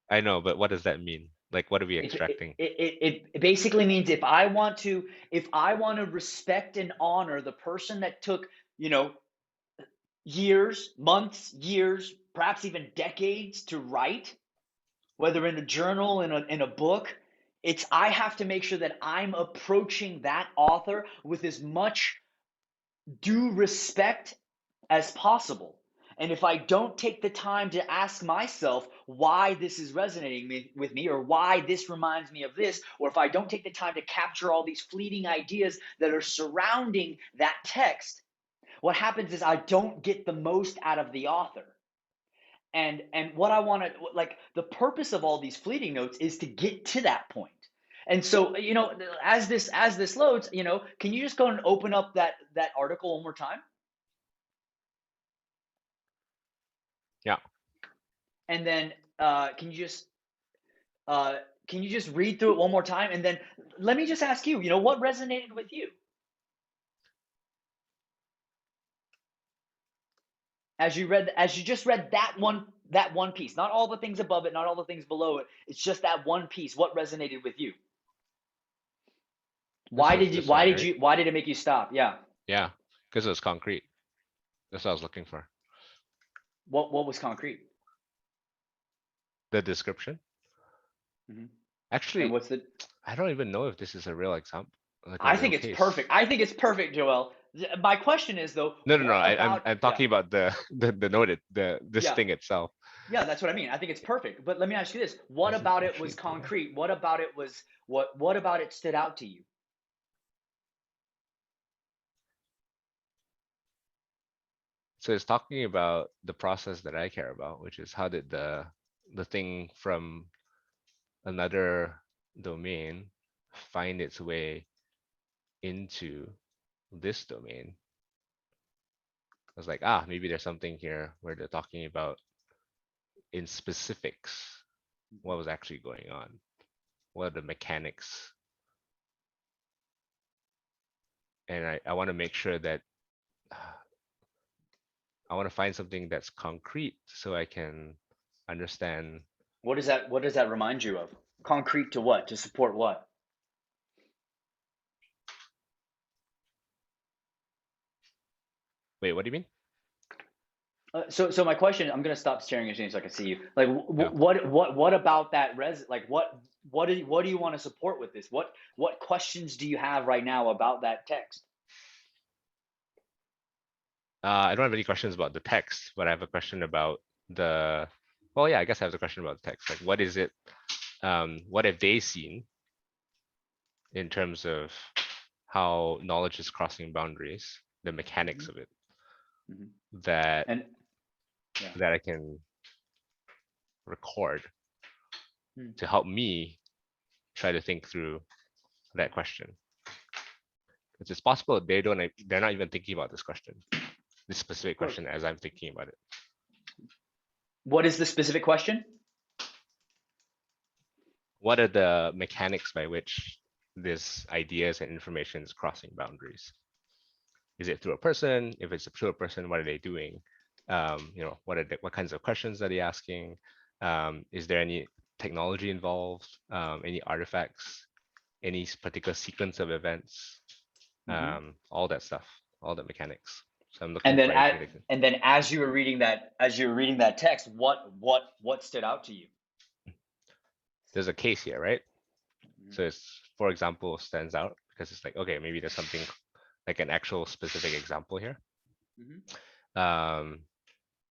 S2: I know, but what does that mean? Like, what are we
S1: It,
S2: extracting?
S1: it basically means if I want to respect and honor the person that took, years, months, years, perhaps even decades to write, whether in a journal, in a book, I have to make sure that I'm approaching that author with as much due respect as possible. And if I don't take the time to ask myself why this is resonating with me, or why this reminds me of this, or if I don't take the time to capture all these fleeting ideas that are surrounding that text, what happens is I don't get the most out of the author. And what I want to, like, the purpose of all these fleeting notes is to get to that point. And so, as this loads, can you just go and open up that article one more time?
S2: Yeah.
S1: And then can you just read through it one more time? And then let me just ask you, what resonated with you as you just read that one piece, not all the things above it, not all the things below it. It's just that one piece. What resonated with you?
S2: This
S1: Why
S2: was
S1: did you
S2: this
S1: why
S2: one,
S1: did
S2: right?
S1: you why did it make you stop? Yeah.
S2: Yeah, because it was concrete. That's what I was looking for.
S1: What was concrete?
S2: The description.
S1: Hmm. And
S2: Actually,
S1: what's the
S2: I don't even know if this is a real example, like a
S1: I
S2: real
S1: think it's
S2: case.
S1: perfect. I think it's perfect, Joel. My question is though,
S2: No, no, no.
S1: what
S2: I'm
S1: about
S2: I'm
S1: yeah.
S2: talking about the noted this
S1: Yeah.
S2: thing itself.
S1: Yeah, that's what I mean. I think it's perfect. But let me ask you this. What
S2: Is it
S1: about it
S2: actually
S1: was
S2: there?
S1: concrete? What about it was what about it stood out to you?
S2: So it's talking about the process that I care about, which is how did the thing from another domain find its way into this domain. I was like, maybe there's something here where they're talking about in specifics what was actually going on, what are the mechanics. And I want to make sure that I want to find something that's concrete so I can understand.
S1: What does that remind you of? Concrete to what? To support what?
S2: Wait, what do you mean?
S1: So my question, I'm gonna stop staring at you so I can see you. Like,
S2: Yeah.
S1: what about that like what do you want to support with this? What questions do you have right now about that text?
S2: I don't have any questions about the text, but I have a question about the, well, yeah, I guess I have a question about the text. Like, what is it? What have they seen in terms of how knowledge is crossing boundaries, the mechanics
S1: Hmm.
S2: of it,
S1: Hmm.
S2: that
S1: And yeah.
S2: that I can record
S1: Hmm.
S2: to help me try to think through that question. Because it's possible they're not even thinking about this question, this specific
S1: Well,
S2: question as I'm thinking about it.
S1: what is the specific question?
S2: What are the mechanics by which this ideas and information is crossing boundaries? Is it through a person? If it's through a person, what are they doing? What kinds of questions are they asking? Is there any technology involved? Any artifacts? Any particular sequence of events?
S1: Hmm.
S2: All that stuff, all the mechanics. So I'm
S1: And
S2: looking
S1: then
S2: for anything
S1: at
S2: that can.
S1: and then as you were reading that text, what stood out to you?
S2: There's a case here, right?
S1: Mhm.
S2: So it's, for example, stands out because it's like, okay, maybe there's something like an actual specific example here.
S1: Mhm.
S2: And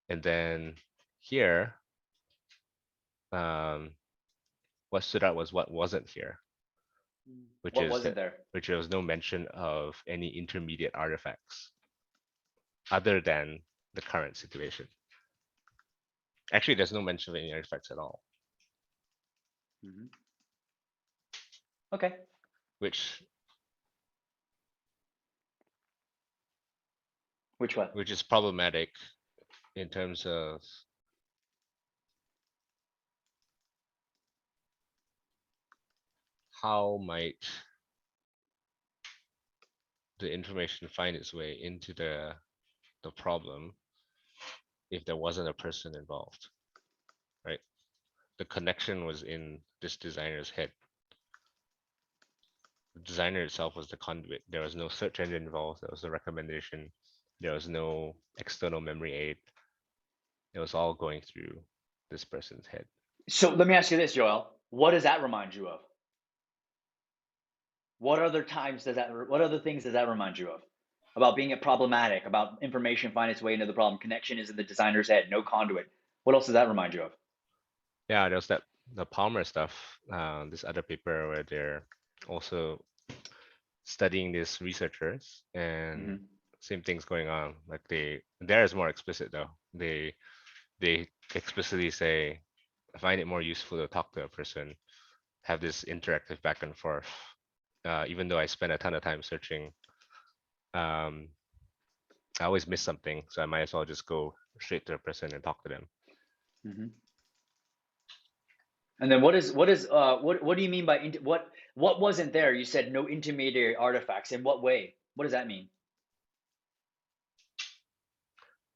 S2: then here, what stood out was what wasn't here, which
S1: What
S2: is
S1: wasn't
S2: that
S1: there?
S2: which there was no mention of any intermediate artifacts other than the current situation. Actually, there's no mention of any artifacts at all,
S1: Okay.
S2: which
S1: Which one?
S2: which is problematic in terms of how might the information find its way into the problem if there wasn't a person involved, right? The connection was in this designer's head. The designer itself was the conduit. There was no search engine involved. There was no recommendation. There was no external memory aid. It was all going through this person's head.
S1: So let me ask you this, Joel. What does that remind you of? What other times does that? What other things does that remind you of? About being problematic, about information finding its way into the problem. Connection is in the designer's head, no conduit. What else does that remind you of?
S2: Yeah, there's that the Palmer stuff. This other paper where they're also studying these researchers and same things going on. Like there is more explicit though. They explicitly say, I find it more useful to talk to a person, have this interactive back and forth. Even though I spend a ton of time searching, I always miss something, so I might as well just go straight to a person and talk to them.
S1: And then what do you mean by what wasn't there? You said no intermediary artifacts. In what way? What does that mean?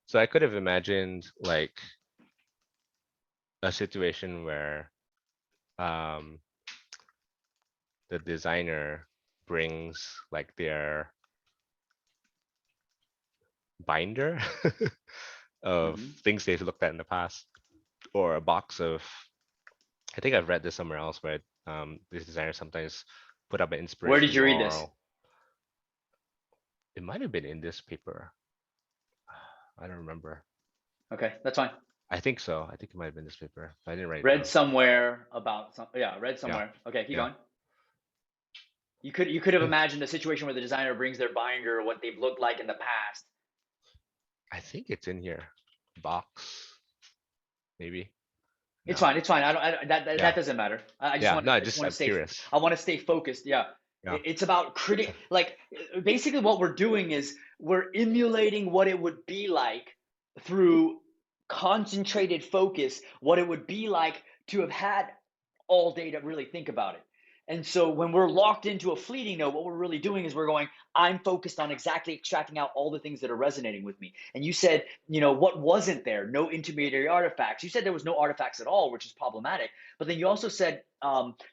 S2: So I could have imagined like a situation where the designer brings like their binder of things they've looked at in the past, or a box of, I think I've read this somewhere else where this designer sometimes put up an
S1: Where did
S2: inspiration
S1: you read this?
S2: wall. It might have been in this paper. I don't remember.
S1: Okay, that's fine.
S2: I think so. I think it might have been this paper. I didn't write it
S1: Read
S2: down.
S1: somewhere about some. Yeah, read
S2: Yeah.
S1: somewhere. Okay, keep
S2: Yeah.
S1: going. You could have imagined a situation where the designer brings their binder, what they've looked like in the past.
S2: I think it's in here. Box, maybe.
S1: It's
S2: No.
S1: fine. It's fine. That
S2: Yeah.
S1: doesn't matter. I just
S2: Yeah.
S1: want
S2: No,
S1: to.
S2: I
S1: I just
S2: just
S1: want to
S2: I'm
S1: stay.
S2: curious.
S1: I want to stay focused. Yeah.
S2: Yeah.
S1: It's about like basically what we're doing is we're emulating what it would be like through concentrated focus, what it would be like to have had all day to really think about it. And so when we're locked into a fleeting note, what we're really doing is we're going, I'm focused on exactly extracting out all the things that are resonating with me. And you said, what wasn't there? No intermediary artifacts. You said there was no artifacts at all, which is problematic. But then you also said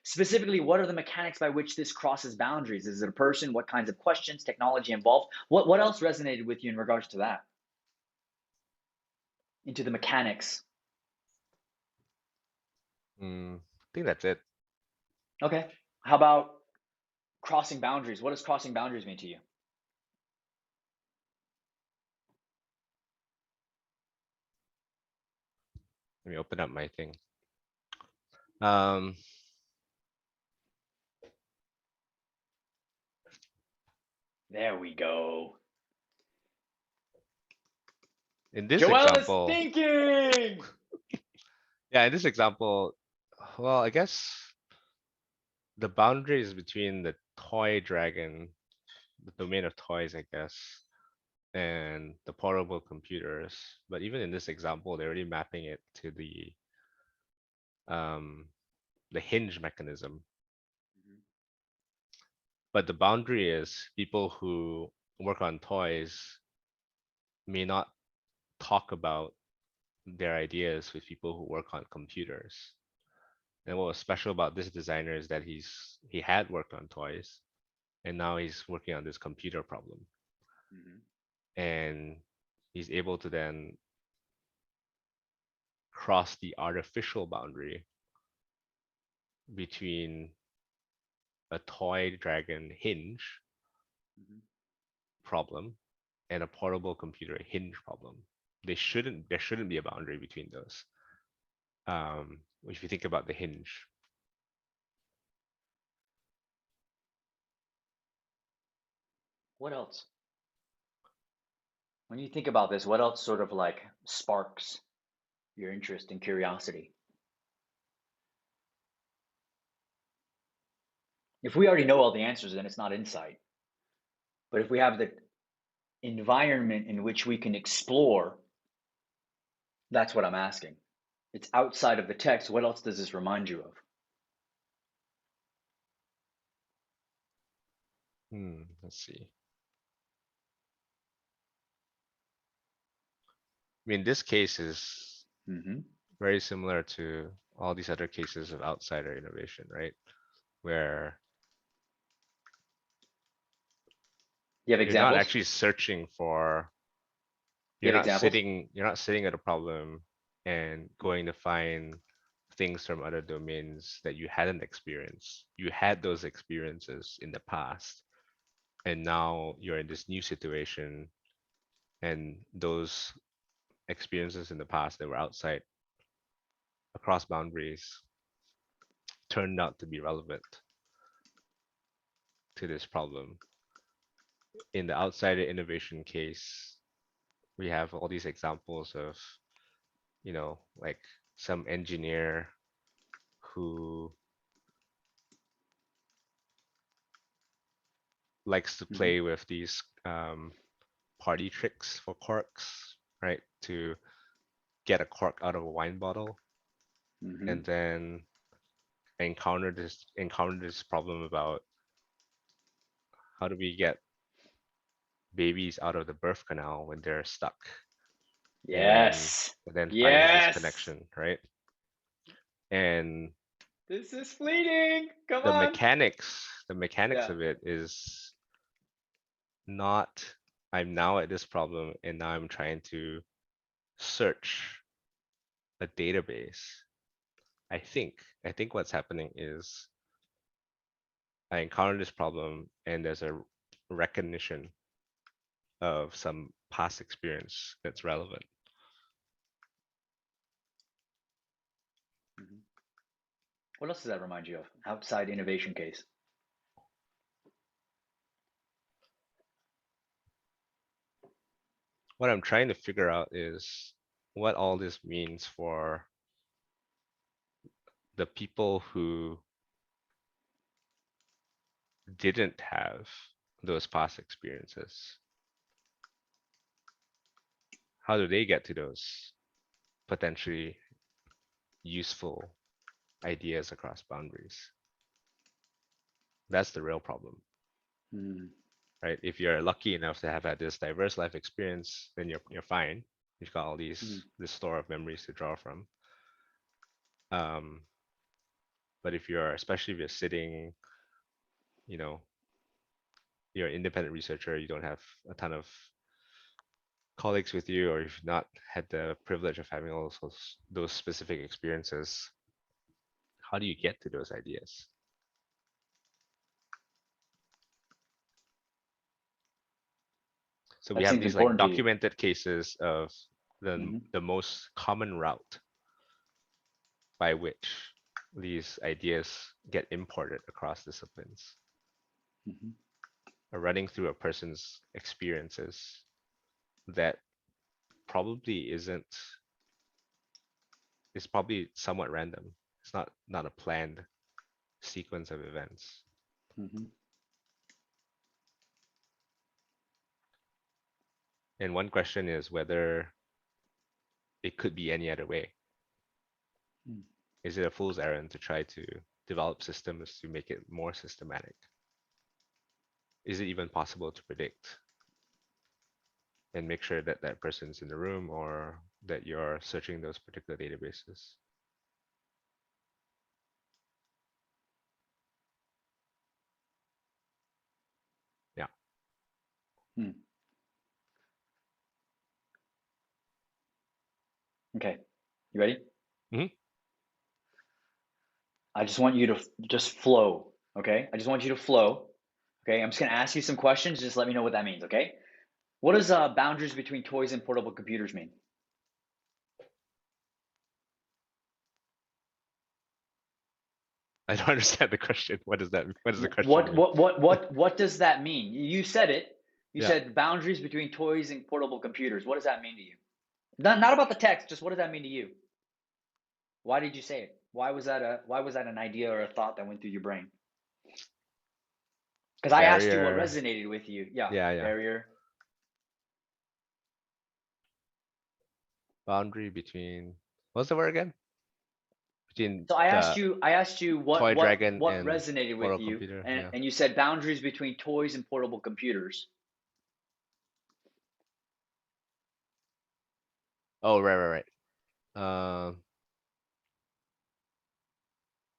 S1: specifically, what are the mechanics by which this crosses boundaries? Is it a person? What kinds of questions, technology involved? What else resonated with you in regards to that? Into the mechanics.
S2: I think that's it.
S1: Okay. How about crossing boundaries? What does crossing boundaries mean to you?
S2: Let me open up my thing.
S1: There we go.
S2: In this
S1: Joel
S2: example,
S1: is thinking.
S2: yeah, in this example, well, I guess the boundaries between the toy dragon, the domain of toys, I guess, and the portable computers. But even in this example, they're already mapping it to the hinge mechanism. But the boundary is people who work on toys may not talk about their ideas with people who work on computers. And what was special about this designer is that he had worked on toys, and now he's working on this computer problem. And he's able to then cross the artificial boundary between a toy dragon hinge problem and a portable computer a hinge problem. There shouldn't be a boundary between those. If you think about the hinge.
S1: What else? When you think about this, what else sort of like sparks your interest and curiosity? If we already know all the answers, then it's not insight. But if we have the environment in which we can explore, that's what I'm asking. It's outside of the text. What else does this remind you of?
S2: Let's see. I mean, this case is
S1: Mm-hmm.
S2: very similar to all these other cases of outsider innovation, right? Where
S1: You have
S2: you're not
S1: examples?
S2: actually searching for,
S1: You have examples?
S2: you're not sitting at a problem and going to find things from other domains that you hadn't experienced. You had those experiences in the past, and now you're in this new situation, and those experiences in the past that were outside, across boundaries, turned out to be relevant to this problem. In the outsider innovation case, we have all these examples of, like some engineer who likes to
S1: Mm-hmm.
S2: play with these party tricks for corks, right? To get a cork out of a wine bottle,
S1: Mm-hmm.
S2: and then encountered this problem about how do we get babies out of the birth canal when they're stuck, and
S1: Yes.
S2: then finds this
S1: Yes.
S2: connection, right? And
S1: This is fleeting. Come
S2: the
S1: on.
S2: mechanics
S1: Yeah.
S2: of it is not, I'm now at this problem and now I'm trying to search a database. I think what's happening is I encountered this problem and there's a recognition of some past experience that's relevant.
S1: Mm-hmm. What else does that remind you of? Outside innovation case.
S2: What I'm trying to figure out is what all this means for the people who didn't have those past experiences. How do they get to those potentially useful ideas across boundaries? That's the real problem,
S1: Mm.
S2: right? If you're lucky enough to have had this diverse life experience, then you're fine. You've got all
S1: Mm.
S2: this store of memories to draw from. Um, but especially if you're sitting, you know, you're an independent researcher, you don't have a ton of colleagues with you, or you've not had the privilege of having all those specific experiences, how do you get to those ideas? So we
S1: That
S2: have
S1: seems
S2: these like
S1: important to you.
S2: documented cases of
S1: Mm-hmm.
S2: the most common route by which these ideas get imported across disciplines,
S1: Mm-hmm.
S2: running through a person's experiences that probably isn't is probably somewhat random. It's not a planned sequence of events.
S1: Mm-hmm.
S2: And one question is whether it could be any other way.
S1: Mm.
S2: Is it a fool's errand to try to develop systems to make it more systematic? Is it even possible to predict and make sure that that person's in the room or that you're searching those particular databases? Yeah.
S1: Mm. Okay. You ready?
S2: Hmm.
S1: I just want you to just flow. Okay. I just want you to flow. Okay. I'm just going to ask you some questions. Just let me know what that means. Okay. What does boundaries between toys and portable computers mean?
S2: I don't understand the question. What does that? What does the question
S1: What
S2: mean?
S1: what does that mean? You said it. You
S2: Yeah.
S1: said boundaries between toys and portable computers. What does that mean to you? Not about the text, just what does that mean to you? Why did you say it? Why was that an idea or a thought that went through your brain? Because I asked you what
S2: Barrier.
S1: resonated with you. Yeah,
S2: Yeah, yeah.
S1: barrier.
S2: Boundary between. What's the word again? Between
S1: So
S2: the
S1: I asked you
S2: toy dragon
S1: what
S2: and
S1: resonated with
S2: portal
S1: you,
S2: computer.
S1: and,
S2: Yeah.
S1: and you said boundaries between toys and portable computers.
S2: Oh, right.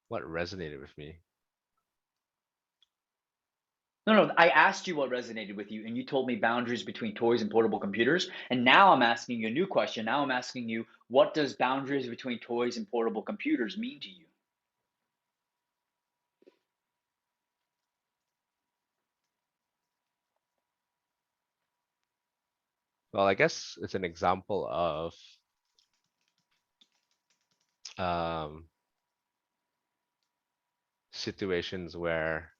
S2: What resonated with me?
S1: No, I asked you what resonated with you, and you told me boundaries between toys and portable computers. And now I'm asking you a new question. Now I'm asking you, what does boundaries between toys and portable computers mean to you?
S2: Well, I guess it's an example of um, situations where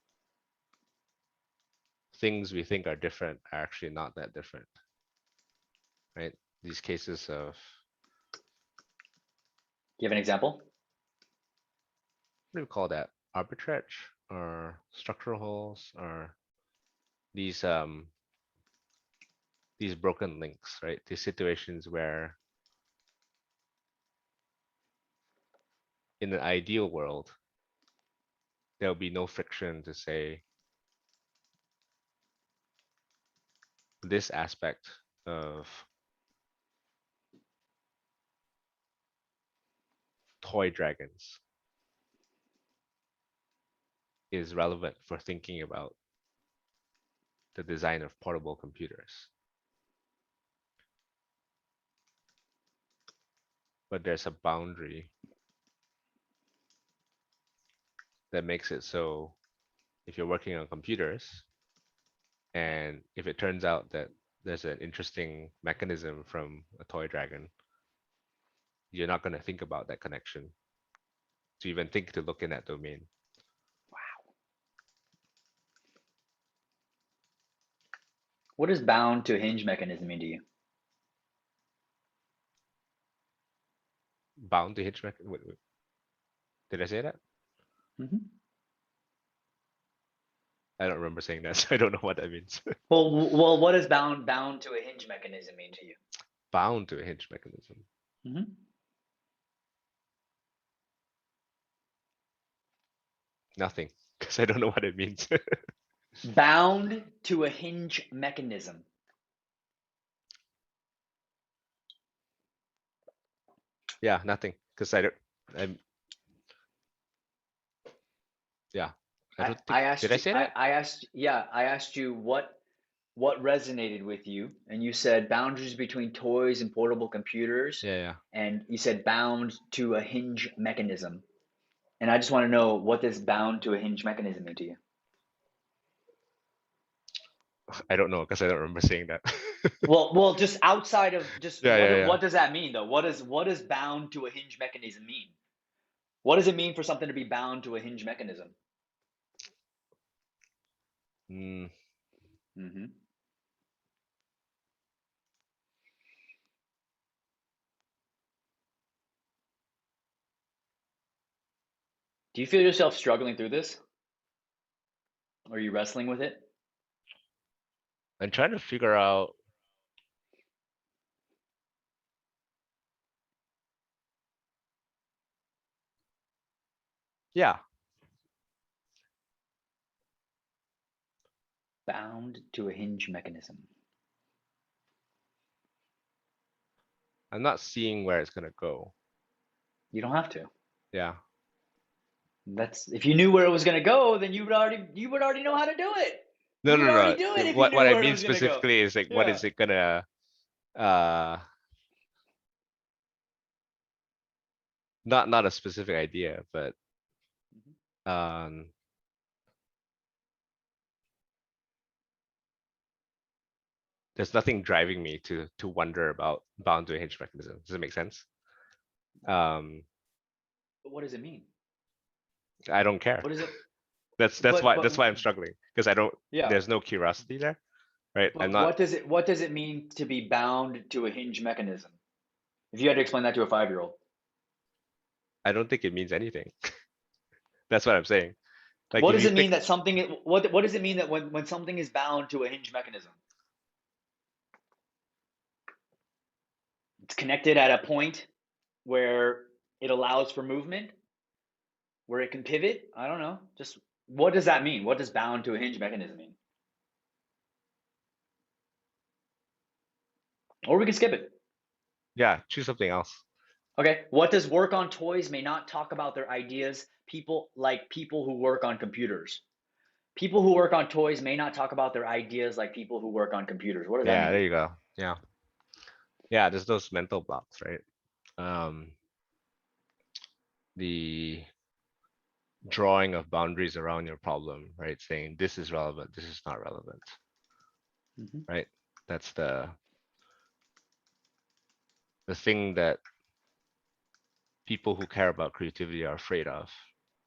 S2: things we think are different are actually not that different, right? These cases of,
S1: Do you have an example?
S2: what do we call that? Arbitrage or structural holes or these broken links, right? These situations where in an ideal world, there'll be no friction to say this aspect of toy dragons is relevant for thinking about the design of portable computers. But there's a boundary that makes it so if you're working on computers and if it turns out that there's an interesting mechanism from a toy dragon, you're not going to think about that connection to even think to look in that domain.
S1: Wow. What does bound to a hinge mechanism mean to you?
S2: Bound to hinge mechanism. Wait. Did I say that?
S1: Mm-hmm.
S2: I don't remember saying that, so I don't know what that means.
S1: Well, what does bound to a hinge mechanism mean to you?
S2: Bound to a hinge mechanism.
S1: Mm-hmm.
S2: Nothing, because I don't know what it means.
S1: Bound to a hinge mechanism.
S2: Yeah, nothing, because I don't. I'm. Yeah, I don't think.
S1: I
S2: Did
S1: asked
S2: I
S1: you
S2: say that?
S1: I asked you what resonated with you, and you said boundaries between toys and portable computers,
S2: Yeah.
S1: and you said bound to a hinge mechanism. And I just want to know, what does bound to a hinge mechanism mean to you?
S2: I don't know because I don't remember saying that.
S1: Well, just outside of just
S2: Yeah.
S1: what does that mean though? What does bound to a hinge mechanism mean? What does it mean for something to be bound to a hinge mechanism?
S2: Mm,
S1: Hmm. Do you feel yourself struggling through this? Are you wrestling with it?
S2: I'm trying to figure out. Yeah,
S1: Bound to a hinge mechanism.
S2: I'm not seeing where it's gonna go.
S1: You don't have to.
S2: Yeah.
S1: That's if you knew where it was going to go, then you would already know how to do it.
S2: No,
S1: You would
S2: no,
S1: already
S2: no.
S1: do it if you
S2: What
S1: knew
S2: I
S1: where it
S2: mean
S1: was going to go.
S2: specifically is like, what
S1: Yeah.
S2: is it gonna? Uh, not a specific idea, but um, there's nothing driving me to wonder about bound to a hinge mechanism. Does it make sense?
S1: But what does it mean?
S2: I don't care.
S1: What is it?
S2: That's
S1: But
S2: that's why I'm struggling, because I don't,
S1: yeah.
S2: there's no curiosity there, right? I'm
S1: But
S2: not,
S1: what does it mean to be bound to a hinge mechanism? If you had to explain that to a 5-year-old.
S2: I don't think it means anything. That's what I'm saying. Like
S1: What
S2: if
S1: does
S2: you
S1: it
S2: think,
S1: mean that something what does it mean that when something is bound to a hinge mechanism? It's connected at a point where it allows for movement, where it can pivot. I don't know. Just what does that mean? What does bound to a hinge mechanism mean? Or we can skip it.
S2: yeah, choose something else.
S1: Okay. What does work on toys may not talk about their ideas? People who work on computers. People who work on toys may not talk about their ideas like people who work on computers. What does that
S2: Yeah,
S1: mean to
S2: there
S1: you?
S2: you go. Yeah. Yeah, there's those mental blocks, right? Um, the drawing of boundaries around your problem, right? Saying this is relevant, this is not relevant,
S1: Mm-hmm.
S2: right? That's the thing that people who care about creativity are afraid of,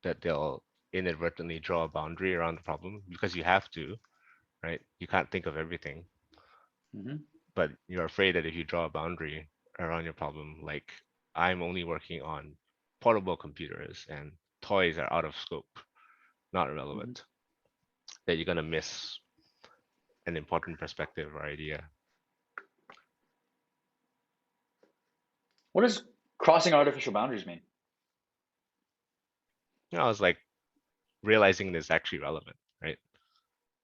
S2: that they'll inadvertently draw a boundary around the problem because you have to, right? You can't think of everything,
S1: Mm-hmm.
S2: but you're afraid that if you draw a boundary around your problem, like I'm only working on portable computers and toys are out of scope, not
S1: Mm-hmm.
S2: relevant, that you're gonna miss an important perspective or idea.
S1: What does crossing artificial boundaries mean?
S2: You know, I was like realizing this actually relevant, right?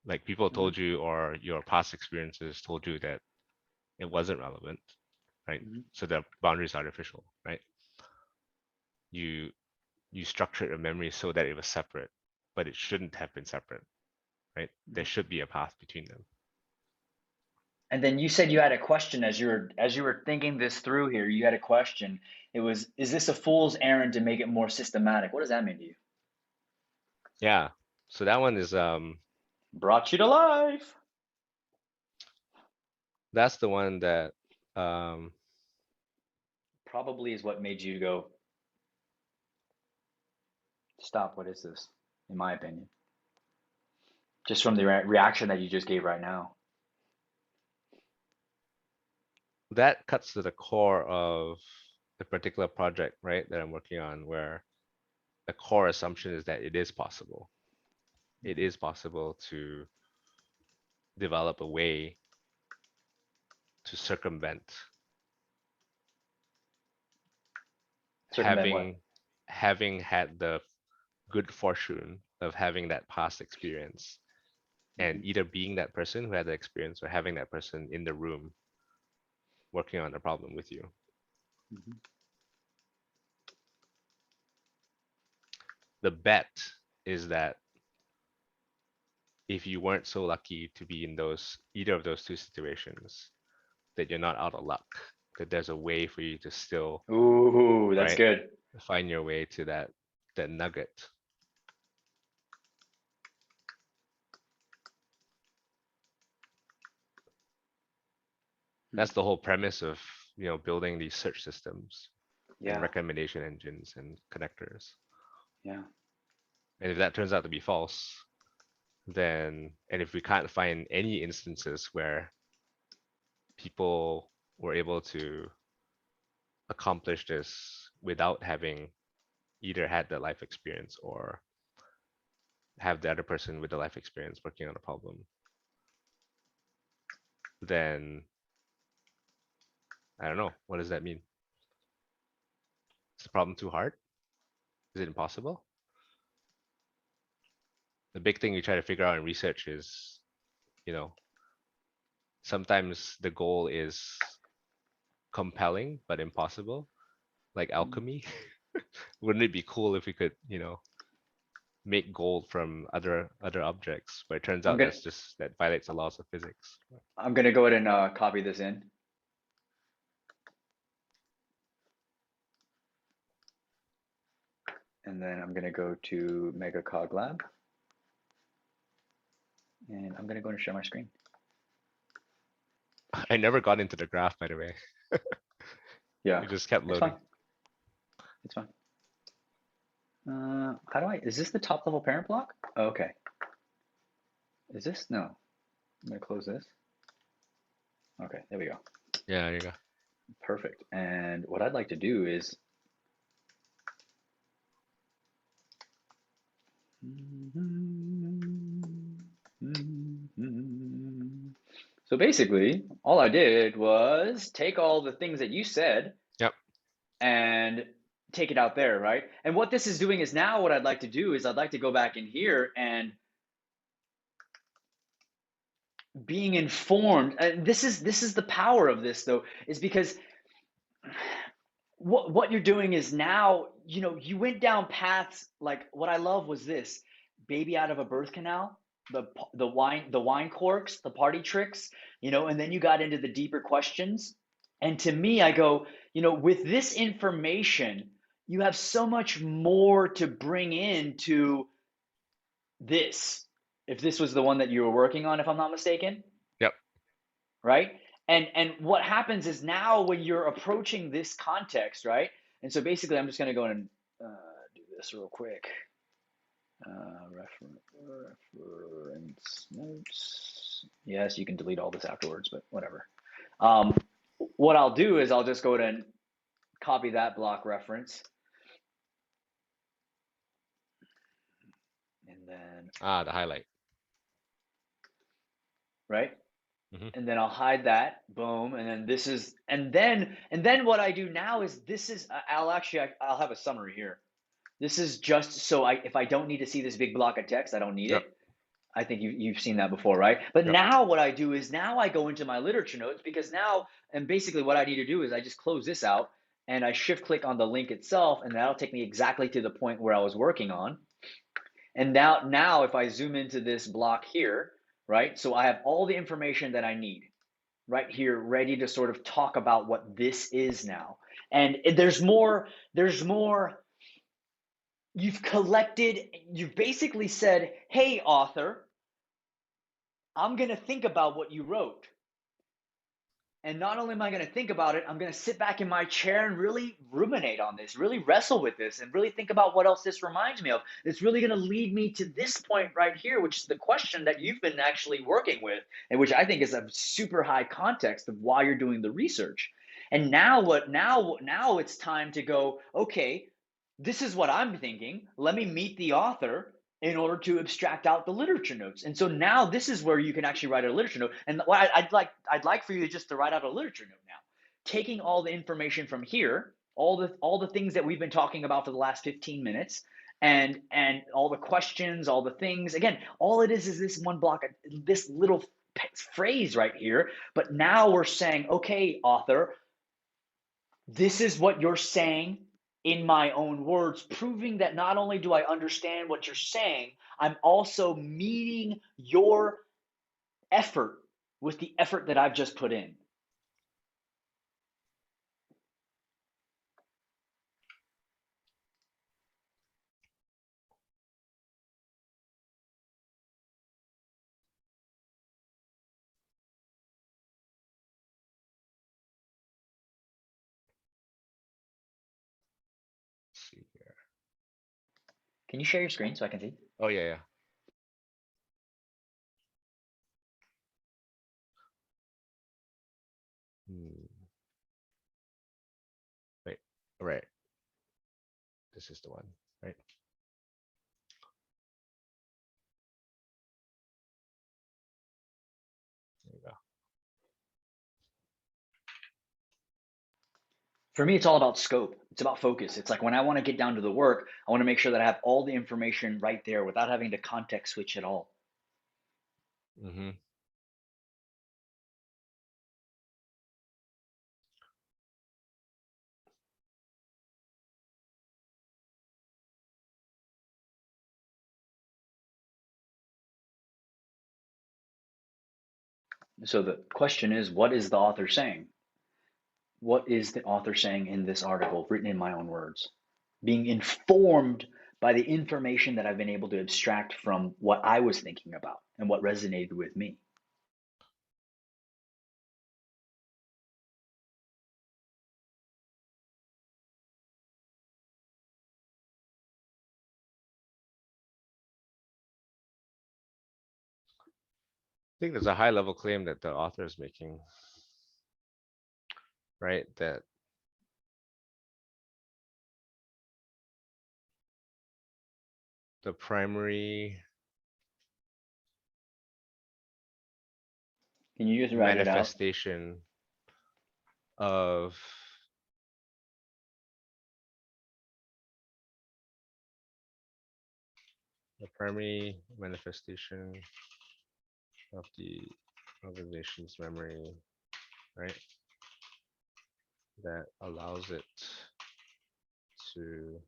S2: Like people
S1: Mm-hmm.
S2: told you or your past experiences told you that it wasn't relevant, right?
S1: Mm-hmm.
S2: So the boundary is artificial, right? You you structured your memory so that it was separate, but it shouldn't have been separate, right? There
S1: Mm-hmm.
S2: should be a path between them.
S1: And then you said you had a question as you were thinking this through here. You had a question. It was, is this a fool's errand to make it more systematic? What does that mean to you?
S2: Yeah. So that one is
S1: Brought you to life.
S2: that's the one that um
S1: Probably is what made you go, stop. What is this? In my opinion, just from the reaction that you just gave right now.
S2: that cuts to the core of the particular project, right, that I'm working on, where the core assumption is that it is possible. It is possible to develop a way to circumvent
S1: Circumvent what?
S2: having had the good fortune of having that past experience and
S1: Mm-hmm.
S2: either being that person who had the experience or having that person in the room working on the problem with you.
S1: Mm-hmm.
S2: The bet is that if you weren't so lucky to be in those either of those two situations, that you're not out of luck, that there's a way for you to still,
S1: Ooh, that's
S2: right,
S1: good.
S2: find your way to that nugget.
S1: Hmm.
S2: That's the whole premise of, you know, building these search systems and
S1: Yeah,
S2: recommendation engines and connectors.
S1: yeah.
S2: And if that turns out to be false, then, and if we can't find any instances where people were able to accomplish this without having either had the life experience or have the other person with the life experience working on a problem, then I don't know. What does that mean? Is the problem too hard? Is it impossible? The big thing we try to figure out in research is, you know, sometimes the goal is compelling but impossible, like
S1: Mm.
S2: alchemy. Wouldn't it be cool if we could, you know, make gold from other objects? But it turns
S1: I'm
S2: out
S1: gonna
S2: that violates the laws of physics.
S1: I'm gonna go ahead and copy this in, and then I'm gonna go to Megacog Lab, and I'm gonna go and share my screen.
S2: I never got into the graph, by the way.
S1: Yeah,
S2: It just kept
S1: it's
S2: loading.
S1: fine. It's fine. How do I, is this the top level parent block? Oh, okay. Is this? No. I'm gonna close this. Okay, there we go.
S2: Yeah, there you go.
S1: Perfect. And what I'd like to do is so basically, all I did was take all the things that you said
S2: Yep.
S1: and take it out there, right? And what this is doing is now what I'd like to do is I'd like to go back in here and being informed. And this is the power of this though, is because what you're doing is now, you went down paths like what I love was this baby out of a birth canal, the wine corks, the party tricks, and then you got into the deeper questions. And to me, I go, with this information, you have so much more to bring into this. If this was the one that you were working on, if I'm not mistaken,
S2: Yep.
S1: right? And what happens is now when you're approaching this context, right? And so basically, I'm just going to go and do this real quick. Reference notes. Yes, you can delete all this afterwards, but whatever. What I'll do is I'll just go ahead and copy that block reference. And then,
S2: the highlight.
S1: right?
S2: Mhm.
S1: And then I'll hide that, boom, and then this is, and then what I do now is I'll have a summary here. This is just so if I don't need to see this big block of text, I don't need
S2: Yep.
S1: it. I think you've seen that before, right? But
S2: Yep.
S1: now what I do is now I go into my literature notes because now, and basically what I need to do is I just close this out and I shift click on the link itself, and that'll take me exactly to the point where I was working on. And now if I zoom into this block here, right? So I have all the information that I need right here, ready to sort of talk about what this is now. And there's more, you've basically said, hey, author, I'm going to think about what you wrote. And not only am I going to think about it, I'm going to sit back in my chair and really ruminate on this, really wrestle with this, and really think about what else this reminds me of. It's really going to lead me to this point right here, which is the question that you've been actually working with, and which I think is a super high context of why you're doing the research. And now now it's time to go, okay, this is what I'm thinking. Let me meet the author in order to abstract out the literature notes. And so now this is where you can actually write a literature note. And what I'd like for you just to write out a literature note now, taking all the information from here, all the things that we've been talking about for the last 15 minutes, and all the questions, all the things. Again, all it is this one block, this little phrase right here. But now we're saying, okay, author, this is what you're saying in my own words, proving that not only do I understand what you're saying, I'm also meeting your effort with the effort that I've just put in.
S2: Let's see here.
S1: Can you share your screen so I can see?
S2: Oh yeah, yeah. Wait, right. This is the one, right? There you go.
S1: For me, it's all about scope. It's about focus. It's like when I want to get down to the work, I want to make sure that I have all the information right there without having to context switch at all.
S2: Mm-hmm.
S1: So the question is, what is the author saying? What is the author saying in this article, written in my own words? Being informed by the information that I've been able to abstract from what I was thinking about and what resonated with me.
S2: think there's a high level claim that the author is making. Right, that the primary
S1: Can you just write it out?
S2: manifestation of the primary manifestation of the organization's memory, right? That allows it to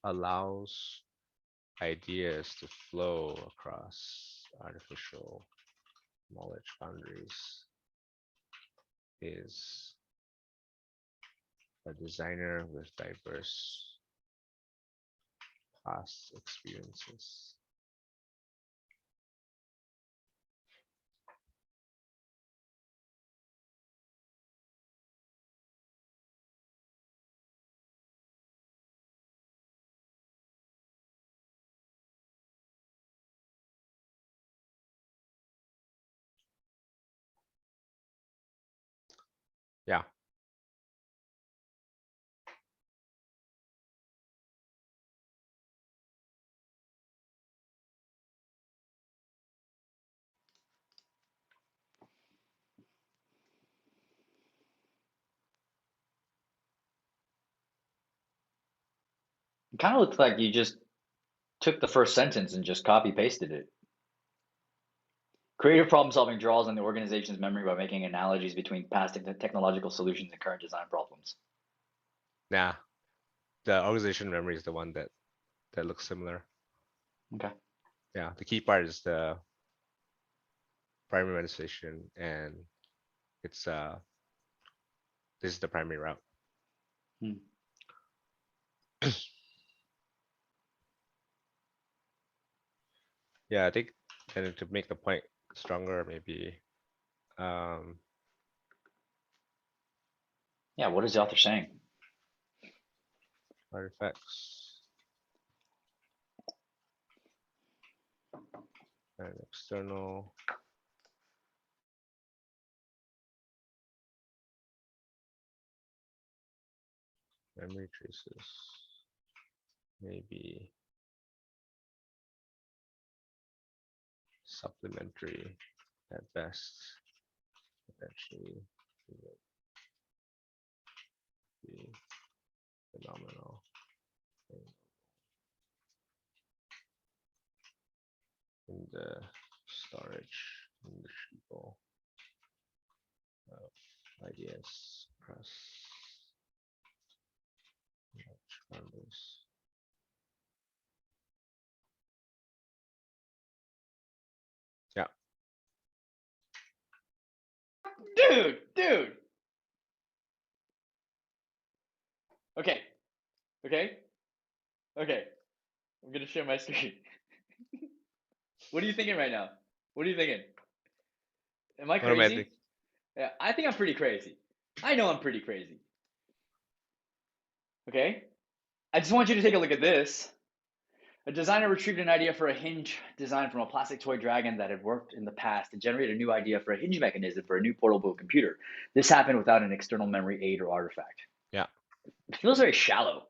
S2: allows ideas to flow across artificial knowledge boundaries is a designer with diverse past experiences. Yeah.
S1: It kind of looks like you just took the first sentence and just copy pasted it. Creative problem solving draws on the organization's memory by making analogies between past technological solutions and current design problems.
S2: Nah. The organization memory is the one that looks similar.
S1: Okay.
S2: Yeah, the key part is the primary manifestation, and it's this is the primary route. Yeah, I think, and to make the point stronger, maybe
S1: Yeah, what is the author saying?
S2: artifacts and external memory traces may be supplementary at best, eventually be phenomenal in the storage and retrieval of ideas across large boundaries. Yeah.
S1: Dude. Okay. I'm gonna share my screen. What are you thinking right now? What are you thinking? Am I
S2: What am I
S1: crazy?
S2: thinking?
S1: Yeah, I think I'm pretty crazy. I know I'm pretty crazy. Okay? I just want you to take a look at this. A designer retrieved an idea for a hinge design from a plastic toy dragon that had worked in the past and generated a new idea for a hinge mechanism for a new portable computer. This happened without an external memory aid or artifact.
S2: Yeah.
S1: It feels very shallow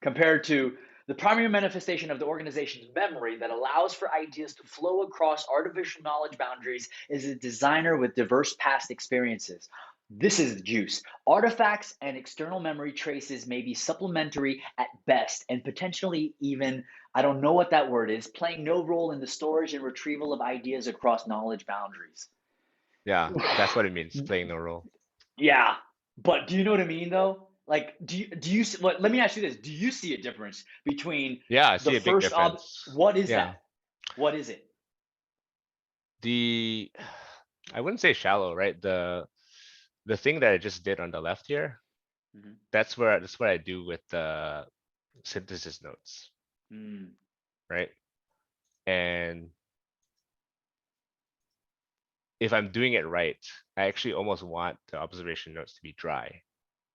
S1: compared to the primary manifestation of the organization's memory that allows for ideas to flow across artificial knowledge boundaries is a designer with diverse past experiences. This is the juice. Artifacts and external memory traces may be supplementary at best and potentially even, I don't know what that word is, playing no role in the storage and retrieval of ideas across knowledge boundaries.
S2: Yeah, that's what it means, playing no role.
S1: Yeah, but do you know what I mean though? Like, do you let me ask you this: do you see a difference between
S2: Yeah, I
S1: the
S2: see a big
S1: first
S2: difference.
S1: what is
S2: Yeah.
S1: that? What is it?
S2: I wouldn't say shallow, right? The thing that I just did on the left here, that's what I do with the synthesis notes, right? And if I'm doing it right, I actually almost want the observation notes to be dry,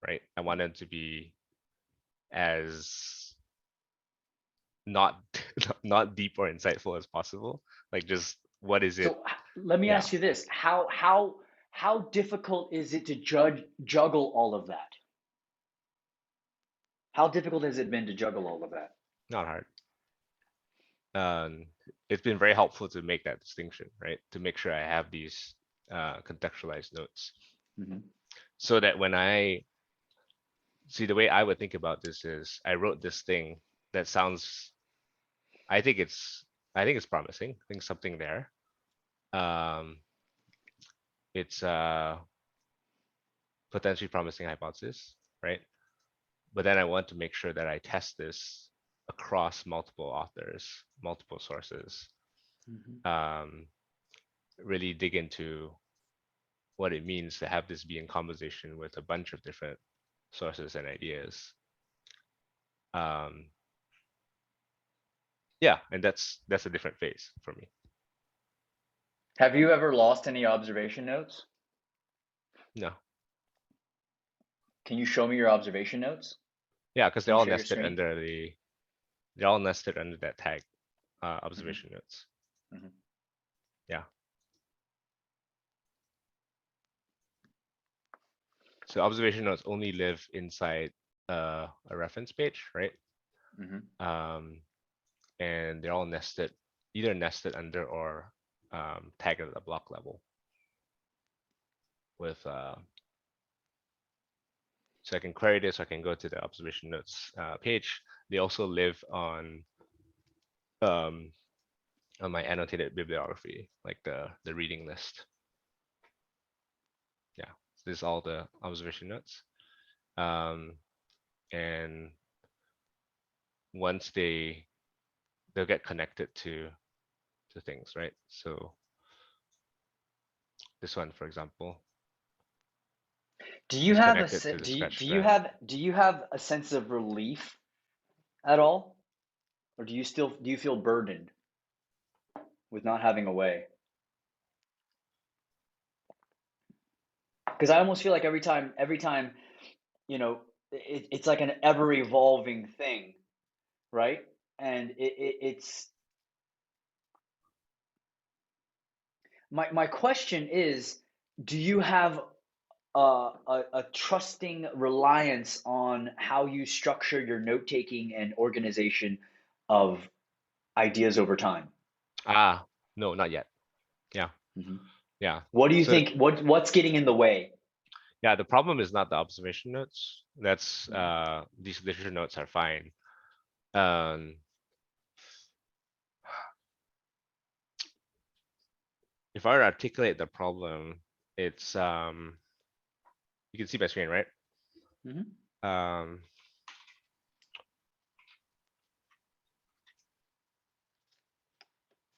S2: right? I want them to be as not not deep or insightful as possible. Like just what is it?
S1: So let me
S2: Yeah,
S1: ask you this: how difficult is it to juggle all of that? How difficult has it been to juggle all of that?
S2: not hard. Um, it's been very helpful to make that distinction, right? To make sure I have these contextualized notes,
S1: Mhm.
S2: so that when I see, the way I would think about this is I wrote this thing that sounds, I think it's I think it's promising. I think something there. Um, it's potentially promising hypothesis, right? But then I want to make sure that I test this across multiple authors, multiple sources,
S1: Mhm.
S2: um, really dig into what it means to have this be in conversation with a bunch of different sources and ideas. Um, yeah, and that's a different phase for me.
S3: Have you ever lost any observation notes?
S2: No,
S3: Can you show me your observation notes?
S2: yeah, because
S3: Can you share your screen?
S2: they're all nested under that tag,
S3: Mhm.
S2: observation notes.
S3: Mhm.
S2: Yeah. So observation notes only live inside a reference page, right?
S3: Mhm.
S2: And they're all nested, either nested under or tagged at the block level with so I can query this, I can go to the observation notes page. They also live um, on my annotated bibliography, like the reading list. Yeah, so this is all the observation notes. And once they'll get connected to things, right? So this one, for example,
S1: Do you
S2: is
S1: have
S2: connected to the sketch thread.
S1: do you have a sense of relief at all, or do you feel burdened with not having a way? Because I almost feel like every time, it's like an ever evolving thing, right? And it's my question is, do you have a trusting reliance on how you structure your note taking and organization of ideas over time?
S2: Ah, no, not yet. Yeah,
S1: Mhm.
S2: yeah.
S1: What do you
S2: So
S1: think? What's getting in the way?
S2: yeah, the problem is not the observation notes. That's
S1: Mhm.
S2: these literature notes are fine. Um, if I were to articulate the problem, it's you can see my screen, right?
S1: Mhm.
S2: Um,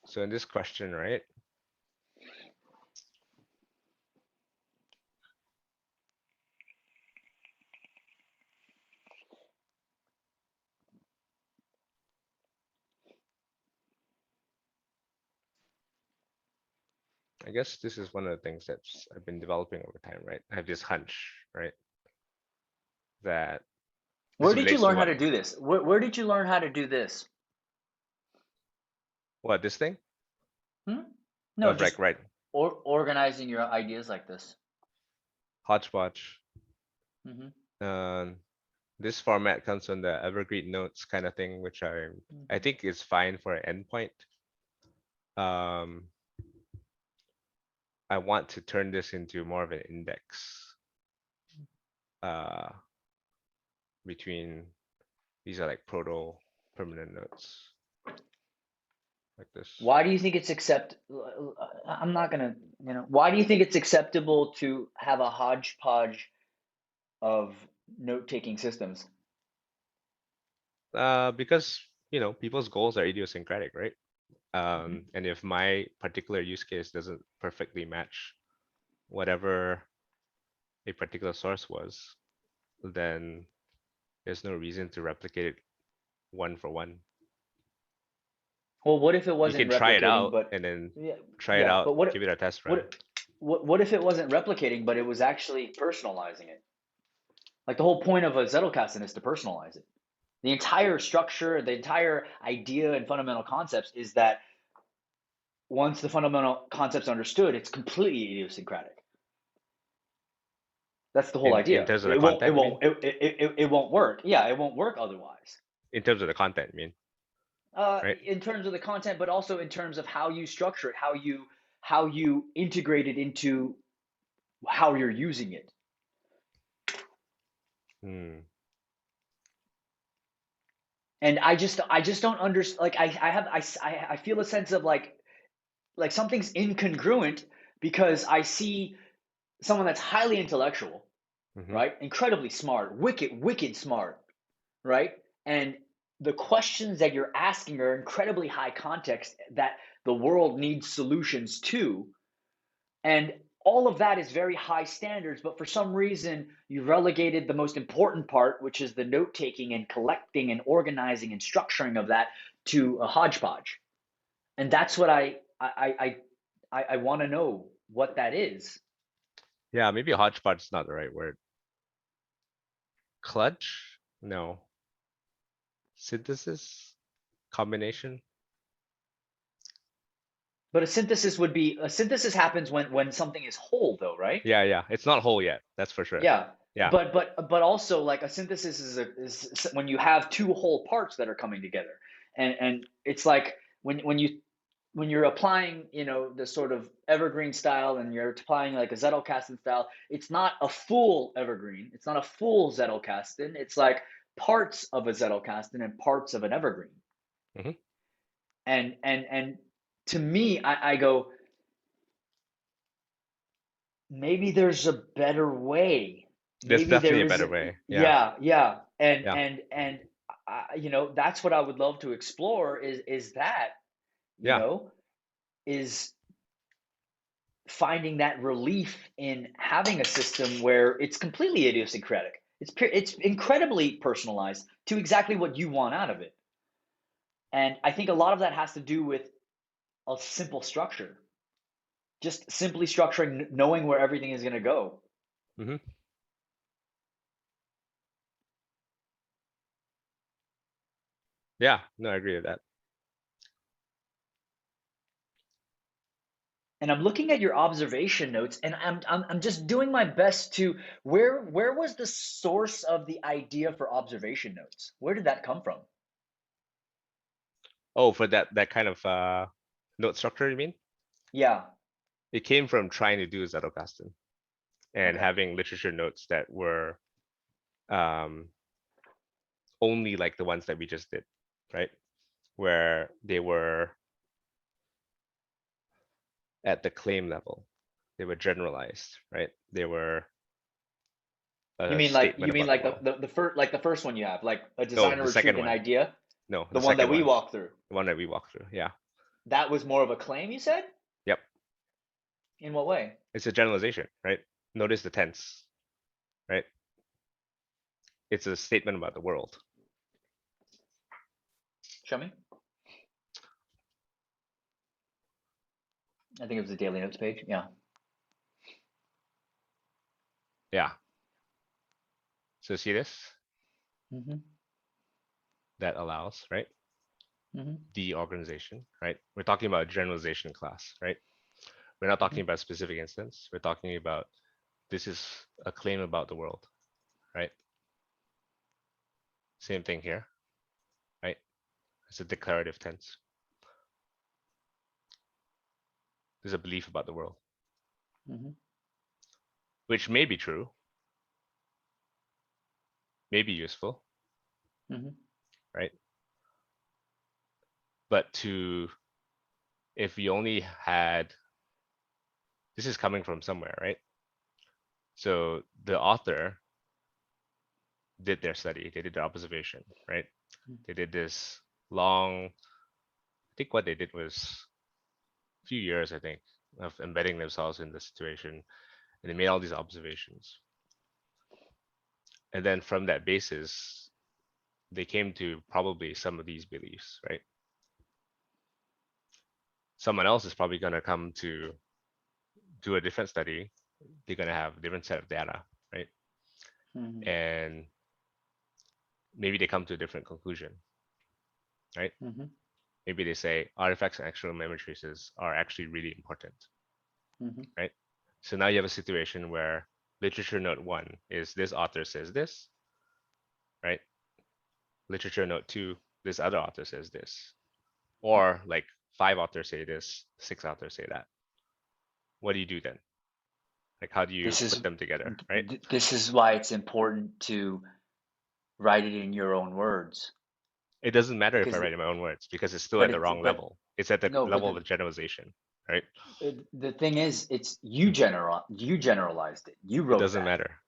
S2: so in this question, right? I guess this is one of the things that's I've been developing over time, right? I have this hunch, right? That this
S1: Where did you
S2: relates to
S1: learn how to do this? Where did you learn how to do this?
S2: what this thing
S1: Hmm? No,
S2: of
S1: just
S2: like, right,
S1: organizing your ideas like this.
S2: hodgepodge.
S1: Hmm.
S2: Um, this format comes from the evergreen notes kind of thing, which I
S1: Hmm.
S2: think is fine for an endpoint. Um, I want to turn this into more of an index uh, between these are like proto permanent notes like this.
S1: Why do you think it's I'm not gonna, why do you think it's acceptable to have a hodgepodge of note-taking systems?
S2: Because people's goals are idiosyncratic, right?
S1: Hmm.
S2: And if my particular use case doesn't perfectly match whatever a particular source was, then there's no reason to replicate it one for one.
S1: Well, what if it
S2: You
S1: wasn't
S2: can try it
S1: replicating,
S2: out
S1: but
S2: and then
S1: yeah,
S2: try it
S1: yeah,
S2: out,
S1: but
S2: give it a test run.
S1: what what if it wasn't replicating, but it was actually personalizing it? Like the whole point of a Zettelkasten is to personalize it. The entire structure, the entire idea and fundamental concepts is that once the fundamental concepts are understood, it's completely idiosyncratic. That's the whole
S2: In
S1: idea.
S2: terms of the content, you mean?
S1: It won't work. Yeah, it won't work otherwise.
S2: In terms of the content, you mean? Right?
S1: In terms of the content, but also in terms of how you structure it, how you integrate it into how you're using it.
S2: Hmm.
S1: And I just don't understand. Like I feel a sense of like something's incongruent because I see someone that's highly intellectual,
S2: Mhm.
S1: right? Incredibly smart, wicked smart, right? And the questions that you're asking are incredibly high context that the world needs solutions to. And all of that is very high standards, but for some reason, you relegated the most important part, which is the note taking and collecting and organizing and structuring of that, to a hodgepodge. And that's what I want to know what that is.
S2: Yeah, maybe hodgepodge is not the right word. Clutch? No. Synthesis? Combination?
S1: But a synthesis happens when something is whole, though, right?
S2: Yeah. It's not whole yet. That's for sure.
S1: Yeah.
S2: Yeah.
S1: But also like a synthesis is when you have two whole parts that are coming together. And it's like when you're applying, the sort of evergreen style and you're applying like a Zettelkasten style, it's not a full evergreen. It's not a full Zettelkasten. It's like parts of a Zettelkasten and parts of an evergreen.
S2: Mhm.
S1: And to me, I go, maybe there's a better way.
S2: There's
S1: Maybe
S2: definitely
S1: there
S2: a
S1: is
S2: better
S1: a,
S2: way. Yeah.
S1: yeah. And
S2: Yeah.
S1: that's what I would love to explore is that,
S2: Yeah.
S1: is finding that relief in having a system where it's completely idiosyncratic. It's incredibly personalized to exactly what you want out of it. And I think a lot of that has to do with a simple structure. Just simply structuring, knowing where everything is going to go.
S2: Hmm. Yeah. No, I agree with that.
S1: And I'm looking at your observation notes, and I'm just doing my best to where was the source of the idea for observation notes? Where did that come from?
S2: Oh, for that kind of note structure, you mean?
S1: Yeah.
S2: It came from trying to do Zettelkasten and
S1: Okay.
S2: having literature notes that were um only like the ones that we just did, right? Where they were at the claim level. They were generalized, right? They were a statement
S1: You mean
S2: about the
S1: like
S2: world.
S1: the first one you have, like a
S2: No,
S1: designer
S2: the
S1: retreat
S2: second
S1: and
S2: one.
S1: idea,
S2: No,
S1: the
S2: the
S1: one that
S2: second
S1: we
S2: one.
S1: walked through.
S2: The one that we walked through. Yeah.
S1: That was more of a claim, you said?
S2: Yep.
S1: In what way?
S2: It's a generalization, right? Notice the tense, right? It's a statement about the world.
S1: Show me. I think it was the daily notes page. Yeah.
S2: Yeah. So see this?
S1: Mm-hmm.
S2: That allows, right?
S1: Mm-hmm.
S2: The organization, right? We're talking about generalization class, right? We're not talking about specific instance. We're talking about this is a claim about the world, right? Same thing here, right? It's a declarative tense. There's a belief about the world,
S1: Mm-hmm.
S2: which may be true, may be useful,
S1: Mm-hmm.
S2: right? But if we only had, this is coming from somewhere, right? So the author did their study, they did their observation, right? They did this long, I think what they did was a few years, I think, of embedding themselves in the situation, and they made all these observations. And then from that basis, they came to probably some of these beliefs, right? Someone else is probably going to come to do a different study. They're going to have a different set of data, right?
S1: Mm-hmm.
S2: And maybe they come to a different conclusion, right?
S3: Mhm.
S2: Maybe they say artifacts and external memory traces are actually really important,
S3: Mhm.
S2: right? So now you have a situation where literature note 1 is this author says this, right? Literature note 2, this other author says this. Or like 5 authors say this, 6 authors say that. What do you do then? Like, how do you
S3: This is
S2: put them together, right?
S3: this is why it's important to write it in your own words.
S2: It doesn't matter if I
S3: Because
S2: write in my own words because it's still
S3: but
S2: at the wrong level. It's at the
S3: no, but
S2: level of generalization, right?
S3: the thing is, it's you generalized it. You
S2: It
S3: wrote
S2: doesn't
S3: that.
S2: matter.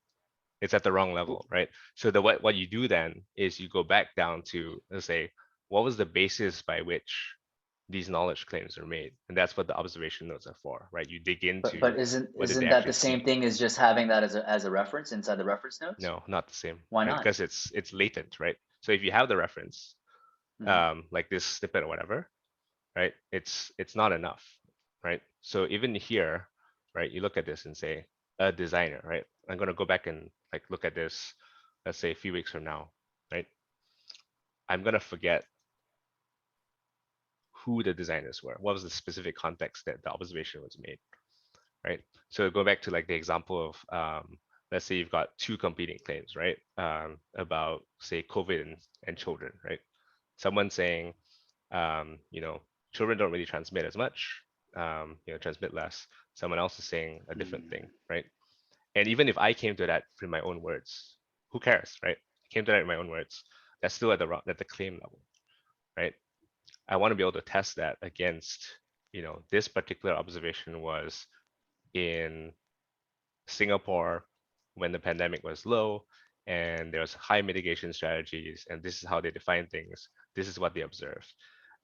S2: It's at the wrong level, right? So what you do then is you go back down to, let's say, what was the basis by which these knowledge claims are made? And that's what the observation notes are for, right? You dig into
S3: But isn't
S2: what did they
S3: that the
S2: actually
S3: same
S2: see.
S3: thing as just having that as a reference inside the reference notes?
S2: No, not the same,
S3: Why
S2: right?
S3: not?
S2: Because it's latent, right? So if you have the reference,
S3: Mhm.
S2: like this snippet or whatever, right? It's not enough, right? So even here, right? You look at this and say a designer, right? I'm gonna go back and like look at this, let's say a few weeks from now, right? I'm gonna forget who the designers were. What was the specific context that the observation was made, right? So go back to like the example of let's say you've got 2 competing claims, right? About say COVID and children, right? Someone saying, children don't really transmit as much, transmit less. Someone else is saying a different thing, right? And even if I came to that in my own words, who cares, right? Came to that in my own words, that's still at the claim level, right? I want to be able to test that against, this particular observation was in Singapore when the pandemic was low and there was high mitigation strategies, and this is how they define things. This is what they observed.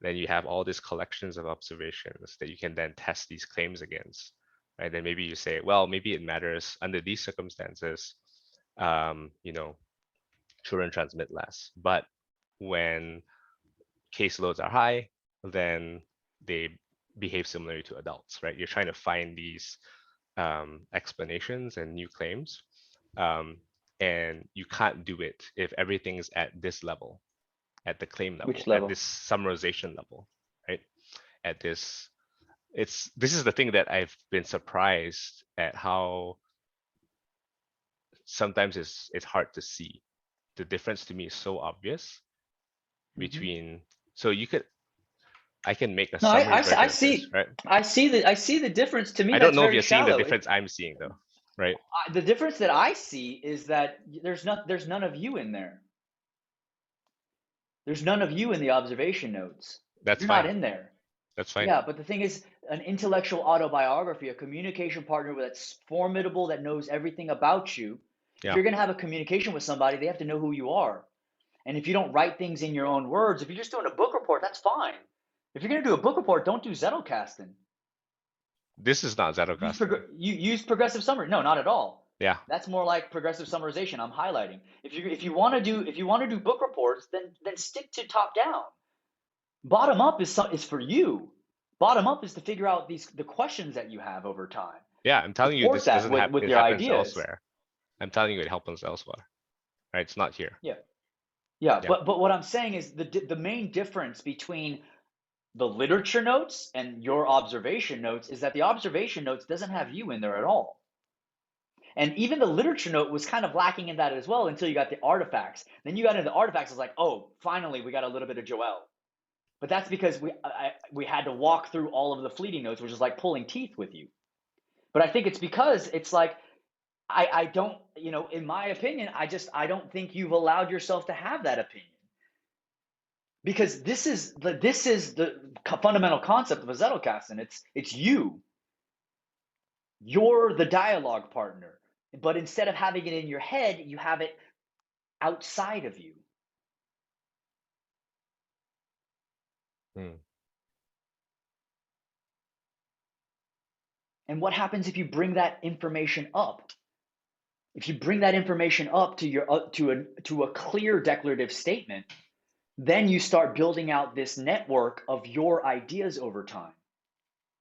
S2: Then you have all these collections of observations that you can then test these claims against, right? Then maybe you say, well, maybe it matters under these circumstances. Um, you know, children transmit less, but when caseloads are high, then they behave similarly to adults, right? You're trying to find these explanations and new claims. And you can't do it if everything's at this level, at the claim
S3: Which
S2: level, at
S3: level?
S2: this summarization level, right? At this, this is the thing that I've been surprised at how sometimes it's hard to see. The difference to me is so obvious
S3: Mhm.
S2: between, so I can make a
S3: No,
S2: summary version of this, right?
S3: I see the difference. To me,
S2: I don't
S3: that's
S2: know if
S3: very
S2: you're seeing the
S3: shallow.
S2: difference I'm seeing though, right?
S3: The difference that I see is that there's none of you in there. There's none of you in the observation notes.
S2: That's
S3: You're not
S2: fine.
S3: in there.
S2: That's fine.
S3: Yeah, but the thing is, an intellectual autobiography, a communication partner that's formidable, that knows everything about you. If
S2: Yeah.
S3: you're going to have a communication with somebody, they have to know who you are. And if you don't write things in your own words, if you're just doing a book report, that's fine. If you're going to do a book report, don't do Zettelkasten.
S2: This is not Zettelkasten.
S3: Use progressive summary. No, not at all.
S2: Yeah.
S3: That's more like progressive summarization. I'm highlighting. If you want to do book reports, then stick to top down. Bottom up is for you. Bottom up is to figure out the questions that you have over time.
S2: Yeah, I'm telling you,
S3: Support
S2: this
S3: that
S2: doesn't happen.
S3: with
S2: It
S3: your
S2: happens
S3: ideas.
S2: elsewhere. I'm telling you, it happens elsewhere. Right? It's not here.
S3: Yeah.
S2: Yeah.
S3: But what I'm saying is the main difference between the literature notes and your observation notes is that the observation notes doesn't have you in there at all. And even the literature note was kind of lacking in that as well until you got the artifacts. Then you got into the artifacts, it's like, oh, finally we got a little bit of Joel. But that's because we had to walk through all of the fleeting notes, which is like pulling teeth with you. But I think it's because it's like I don't, in my opinion, I don't think you've allowed yourself to have that opinion. Because this is the fundamental concept of a Zettelkasten. It's you. You're the dialogue partner. But instead of having it in your head, you have it outside of you. And what happens if you bring that information up? If you bring that information up to a clear declarative statement, then you start building out this network of your ideas over time.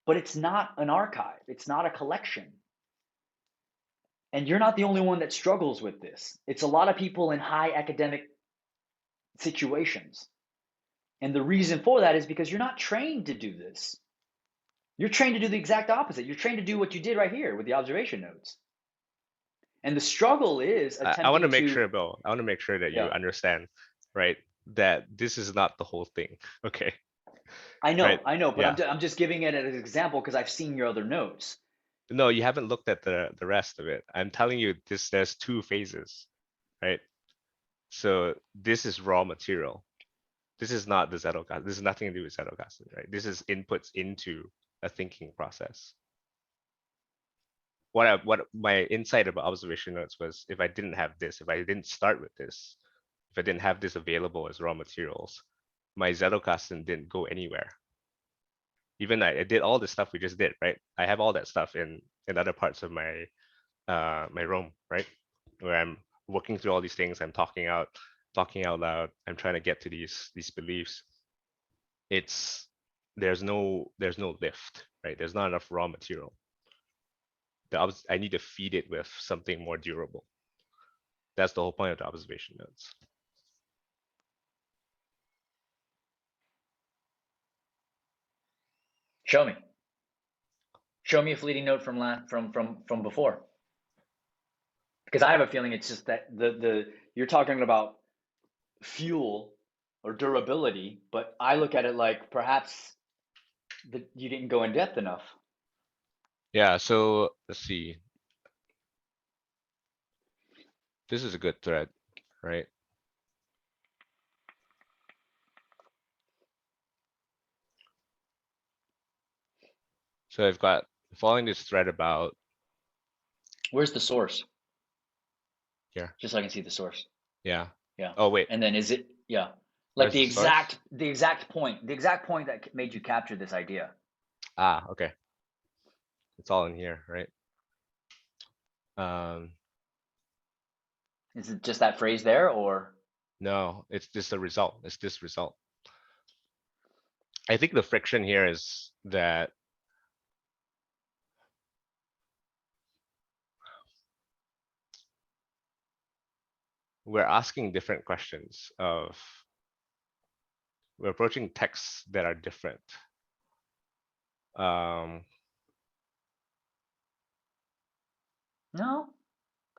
S3: But it's not an archive. It's not a collection. And you're not the only one that struggles with this. It's a lot of people in high academic
S1: situations. And the reason for that is because you're not trained to do this. You're trained to do the exact opposite. You're trained to do what you did right here with the observation notes. And the struggle is
S2: I want to
S1: attempting
S2: make
S1: to,
S2: sure, Bill, I want to make sure that you
S1: yeah,
S2: understand, right? That this is not the whole thing. Okay,
S1: I
S2: right?
S1: know, but
S2: Yeah.
S1: I'm just giving it as an example because I've seen your other notes.
S2: No, you haven't looked at the rest of it. I'm telling you this, there's two phases, right? So this is raw material. This is not the Zettelkasten. This is nothing to do with Zettelkasten, right? This is inputs into a thinking process. What my insight about observation notes was, if I didn't have this, if I didn't start with this, if I didn't have this available as raw materials, my Zettelkasten didn't go anywhere. Even I did all the stuff we just did, right? I have all that stuff in other parts of my my room, right? Where I'm working through all these things, I'm talking out loud, I'm trying to get to these beliefs. It's there's no lift, right? There's not enough raw material. I need to feed it with something more durable. That's the whole point of the observation notes.
S1: Show me. Show me a fleeting note from before. Because I have a feeling it's just that you're talking about fuel or durability, but I look at it like perhaps you didn't go in depth enough.
S2: Yeah, so let's see. This is a good thread, right? So I've got following this thread about
S1: Where's the source?
S2: here.
S1: Just so I can see the source.
S2: Yeah.
S1: Yeah.
S2: Oh wait,
S1: And then is it, yeah, like
S2: where's the source?
S1: the exact point that made you capture this idea.
S2: Ah, okay. It's all in here, right?
S1: Is it just that phrase there, or?
S2: No, it's just a result. It's this result. I think the friction here is that we're asking different questions of, we're approaching texts that are different.
S1: No,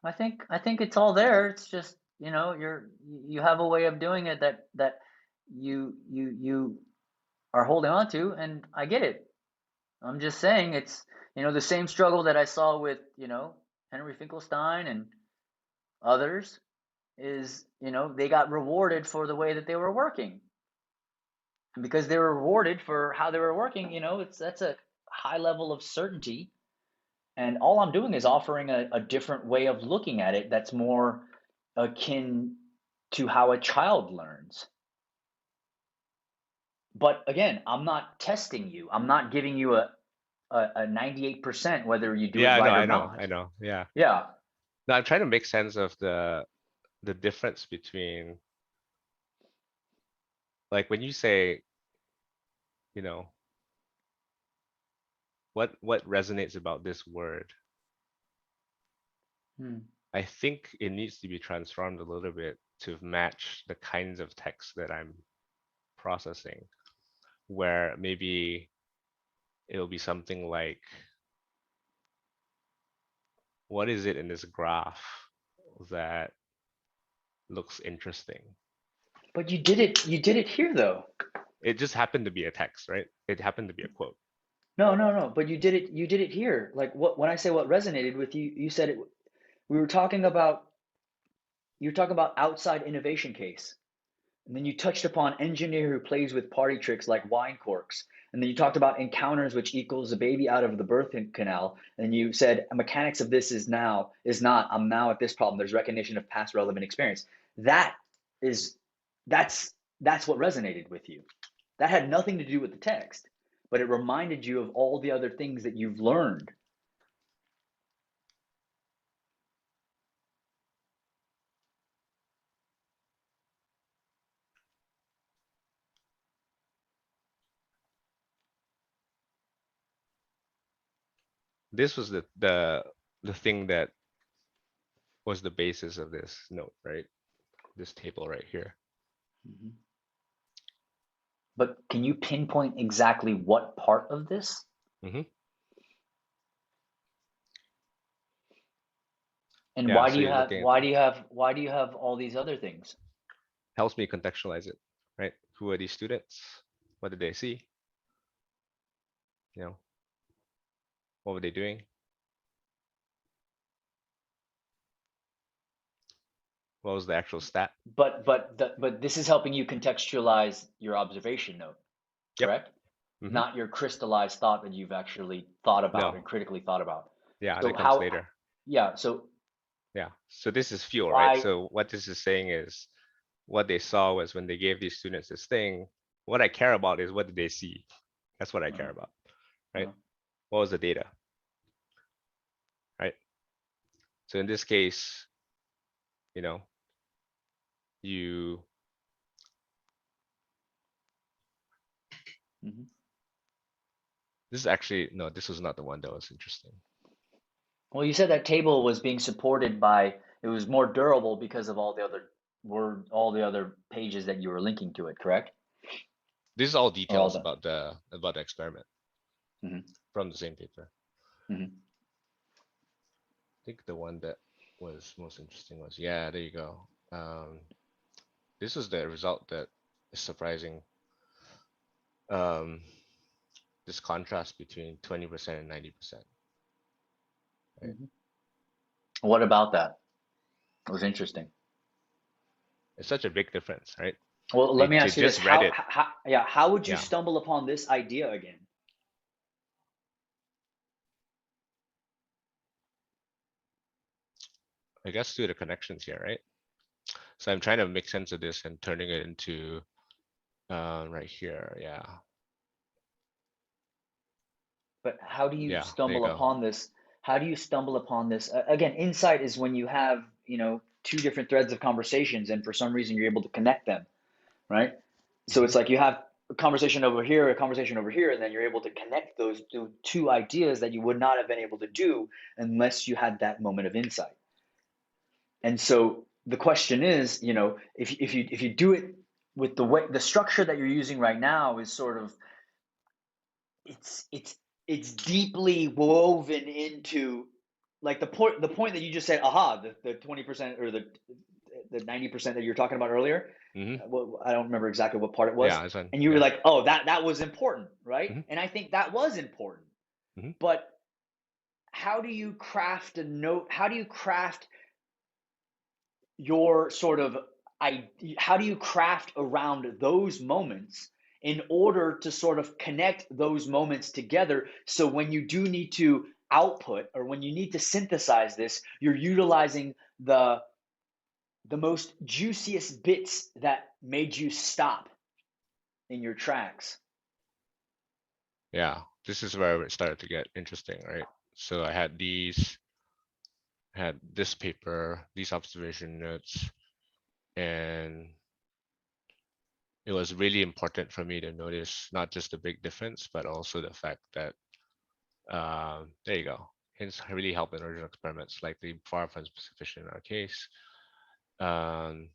S1: I think it's all there. It's just, you have a way of doing it that you are holding on to, and I get it. I'm just saying it's, the same struggle that I saw with, Henry Finkelstein and others is, they got rewarded for the way that they were working. And because they were rewarded for how they were working, that's a high level of certainty. And all I'm doing is offering a different way of looking at it that's more akin to how a child learns. But again, I'm not testing you. I'm not giving you a 98% whether you do it
S2: yeah,
S1: right or
S2: I know.
S1: not.
S2: Yeah.
S1: Yeah.
S2: Now I'm trying to make sense of the difference between, like, when you say, what resonates about this word. I think it needs to be transformed a little bit to match the kinds of text that I'm processing, where maybe it'll be something like, what is it in this graph that looks interesting?
S1: But you did it here though.
S2: It just happened to be a text, right? It happened to be a quote.
S1: No. But you did it here. Like when I say what resonated with you, you said it. We were talking about you're talking about outside innovation case. And then you touched upon engineer who plays with party tricks like wine corks. And then you talked about encounters, which equals a baby out of the birth canal. And you said mechanics of this is not, I'm now at this problem. There's recognition of past relevant experience. That's what resonated with you. That had nothing to do with the text, but it reminded you of all the other things that you've learned.
S2: This was the thing that was the basis of this note, right? This table right here.
S3: Mhm. But can you pinpoint exactly what part of this?
S2: Hmm.
S3: And
S2: Yeah,
S3: why do
S2: so
S3: you
S2: you're
S3: have
S2: looking at
S3: why do you have why do you have all these other things?
S2: helps me contextualize it, right? Who are these students? What did they see? You know, what were they doing? What was the actual stat?
S3: But this is helping you contextualize your observation note,
S2: Yep.
S3: correct?
S2: Hmm.
S3: Not your crystallized thought that you've actually thought about
S2: No.
S3: and critically thought about.
S2: Yeah,
S3: So
S2: that comes
S3: how,
S2: later.
S3: yeah, so
S2: Yeah. So this is fuel, right?
S3: why,
S2: So what this is saying is what they saw was when they gave these students this thing, what I care about is what did they see? That's what I care
S3: uh,
S2: about, right?
S3: uh,
S2: What was the data, right? So in this case, you know, you
S3: mhm.
S2: this is actually no, this was not the one that was interesting.
S3: Well, you said that table was being supported by, it was more durable because of all the other pages that you were linking to it, correct?
S2: This is all
S3: Or all
S2: details
S3: the,
S2: about the experiment
S3: mhm,
S2: from the same paper.
S3: mhm.
S2: I think the one that was most interesting was, yeah, there you go. This was the result that is surprising. Um, this contrast between 20% and 90%, right?
S3: Mhm. What about that? It was interesting.
S2: It's such a big difference, right?
S3: Well, let
S2: They,
S3: me
S2: they
S3: ask you this.
S2: just read it.
S3: How would you
S2: Yeah,
S3: stumble upon this idea again?
S2: I guess through the connections here, right? So I'm trying to make sense of this and turning it into right here. Yeah,
S3: But how do you
S2: yeah, there you
S3: stumble
S2: go.
S3: upon this? How do you stumble upon this? Again, insight is when you have, two different threads of conversations and for some reason you're able to connect them, right? So
S2: Hmm.
S3: it's like you have a conversation over here, a conversation over here, and then you're able to connect those two ideas that you would not have been able to do unless you had that moment of insight. And so the question is, if you do it with the structure that you're using right now is sort of it's deeply woven into like the point that you just said, aha, the 20% or the 90% that you're talking about earlier.
S2: Hmm.
S3: I don't remember exactly what part it was,
S2: Yeah, this one.
S3: and you were
S2: Yeah.
S3: like, oh, that was important, right?
S2: Hmm.
S3: And I think that was important.
S2: Hmm.
S3: But how do you craft a note? How do you craft your sort of how do you craft around those moments in order to sort of connect those moments together, so when you do need to output or when you need to synthesize this, you're utilizing the most juiciest bits that made you stop in your tracks.
S2: Yeah, this is where it started to get interesting, right? So I had had this paper, these observation notes, and it was really important for me to notice not just the big difference, but also the fact that there you go. Hints really help in original experiments, like the far from sufficient in our case. Um,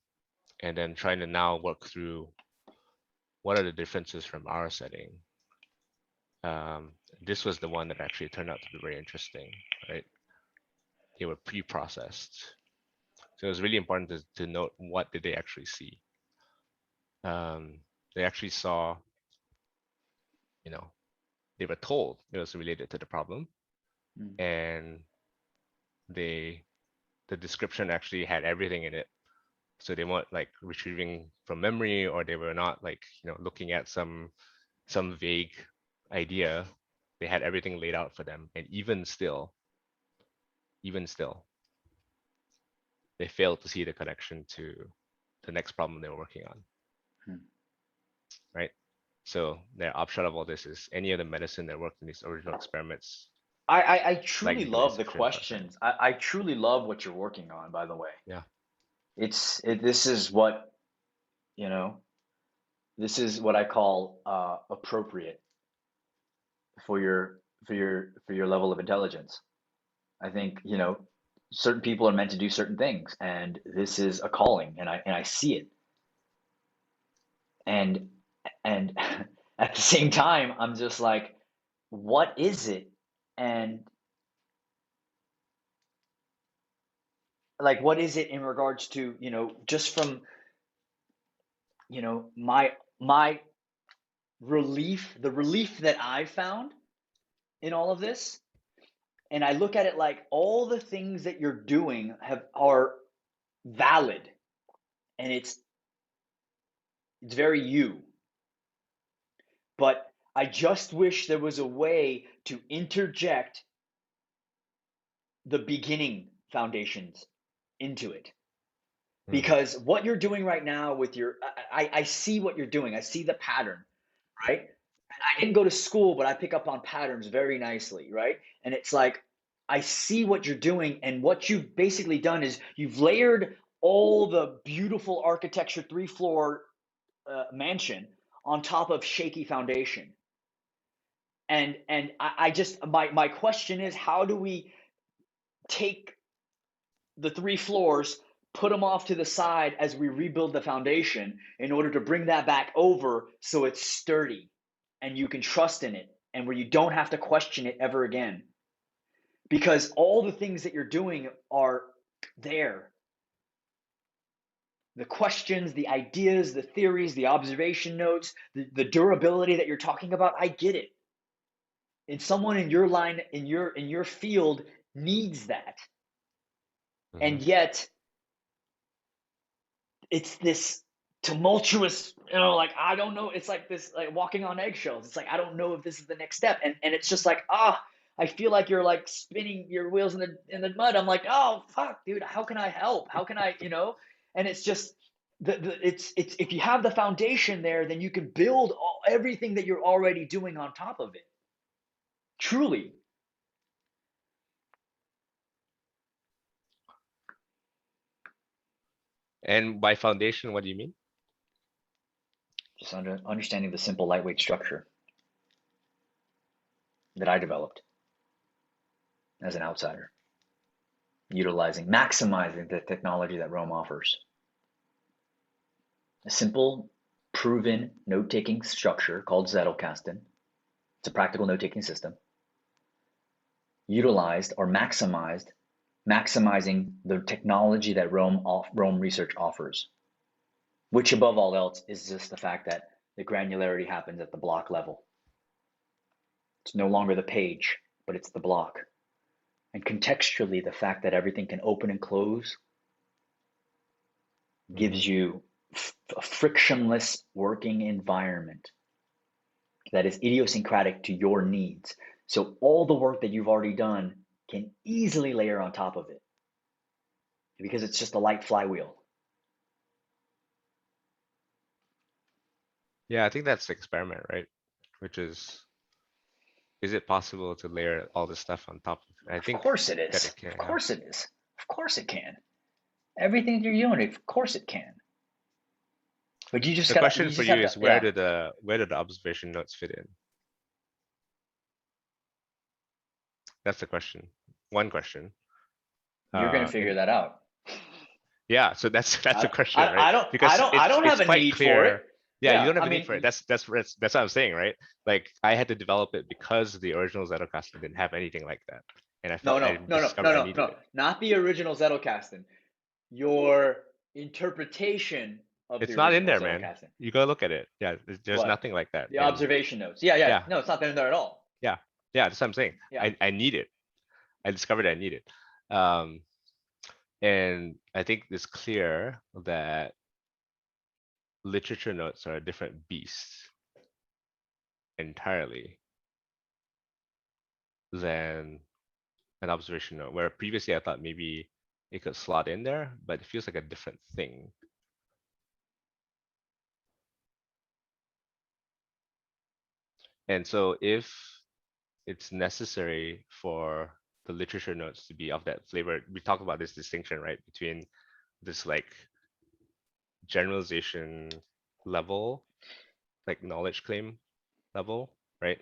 S2: and then trying to now work through what are the differences from our setting. Um, this was the one that actually turned out to be very interesting, right? They were pre-processed. So it was really important to note what did they actually see. Um, they actually saw, you know, they were told it was related to the problem,
S3: Mm.
S2: and they the description actually had everything in it. So they weren't like retrieving from memory, or they were not like looking at some vague idea. They had everything laid out for them, and even still, they failed to see the connection to the next problem they were working on,
S3: Hmm.
S2: right? So their upshot of all this is any other medicine that worked in these original experiments
S3: I truly
S2: likely to be
S3: love the
S2: insufficient for setting.
S3: questions. I truly love what you're working on, by the way.
S2: Yeah.
S3: This is what, you know, this is what I call appropriate for your level of intelligence. I think, certain people are meant to do certain things, and this is a calling, and I see it. And and at the same time, I'm just like, what is it? And like, what is it in regards to, just from, my relief, the relief that I found in all of this. And I look at it like all the things that you're doing are valid, and it's very you. But I just wish there was a way to interject the beginning foundations into it. Because what you're doing right now with I see what you're doing. I see the pattern, right? And I didn't go to school, but I pick up on patterns very nicely, right? And it's like, I see what you're doing, and what you've basically done is you've layered all the beautiful architecture, 3-floor mansion on top of shaky foundation. And I just, my question is, how do we take the 3 floors, put them off to the side as we rebuild the foundation in order to bring that back over so it's sturdy and you can trust in it, and where you don't have to question it ever again? Because all the things that you're doing are there. The questions, the ideas, the theories, the observation notes, the durability that you're talking about, I get it. And someone in your line, in your field, needs that. And yet it's this tumultuous, like, I don't know, it's like this, like walking on eggshells. It's like, I don't know if this is the next step. And it's just like, I feel like you're like spinning your wheels in the mud. I'm like, oh fuck, dude, how can I help? How can I, And it's just it's if you have the foundation there, then you can build everything that you're already doing on top of it. Truly.
S2: And by foundation, what do you mean?
S3: Just understanding the simple lightweight structure that I developed as an outsider, maximizing the technology that Roam offers. A simple, proven note-taking structure called Zettelkasten. It's a practical note-taking system. Utilized or maximizing the technology that Roam Research offers, which above all else is just the fact that the granularity happens at the block level. It's no longer the page, but it's the block. And contextually, the fact that everything can open and close gives you a frictionless working environment that is idiosyncratic to your needs. So all the work that you've already done can easily layer on top of it, because it's just a light flywheel.
S2: Yeah, I think that's the experiment, right? Which is it possible to layer all this stuff on top of it? I think
S3: Of course it
S2: that
S3: is.
S2: it can.
S3: Of course it is. Of course it can. Everything you're doing, of course it can. But you just
S2: The
S3: gotta.
S2: question for you is, where do the observation notes fit in? That's the question. One question.
S3: You're gonna figure that out.
S2: Yeah, so that's the question, right?
S3: I don't have a need for it.
S2: Yeah, you don't have a need for it. That's what I'm saying, right? Like, I had to develop it because the original Zettelkasten didn't have anything like that, and I felt I discovered I needed it.
S3: Not the original Zettelkasten. Your interpretation of
S2: It's
S3: the
S2: not in
S3: original
S2: there, man.
S3: Zettelkasten.
S2: You go look at it. Yeah, there's
S3: What?
S2: nothing like that.
S3: The
S2: And
S3: observation notes. Yeah. No, it's not in there at all.
S2: yeah, that's what I'm saying.
S3: Yeah.
S2: I need it. I discovered I need it. And I think it's clear that literature notes are a different beast entirely than an observation note, where previously I thought maybe it could slot in there, but it feels like a different thing. And so if it's necessary for the literature notes to be of that flavor, we talked about this distinction, right, between this like generalization level, like knowledge claim level, right,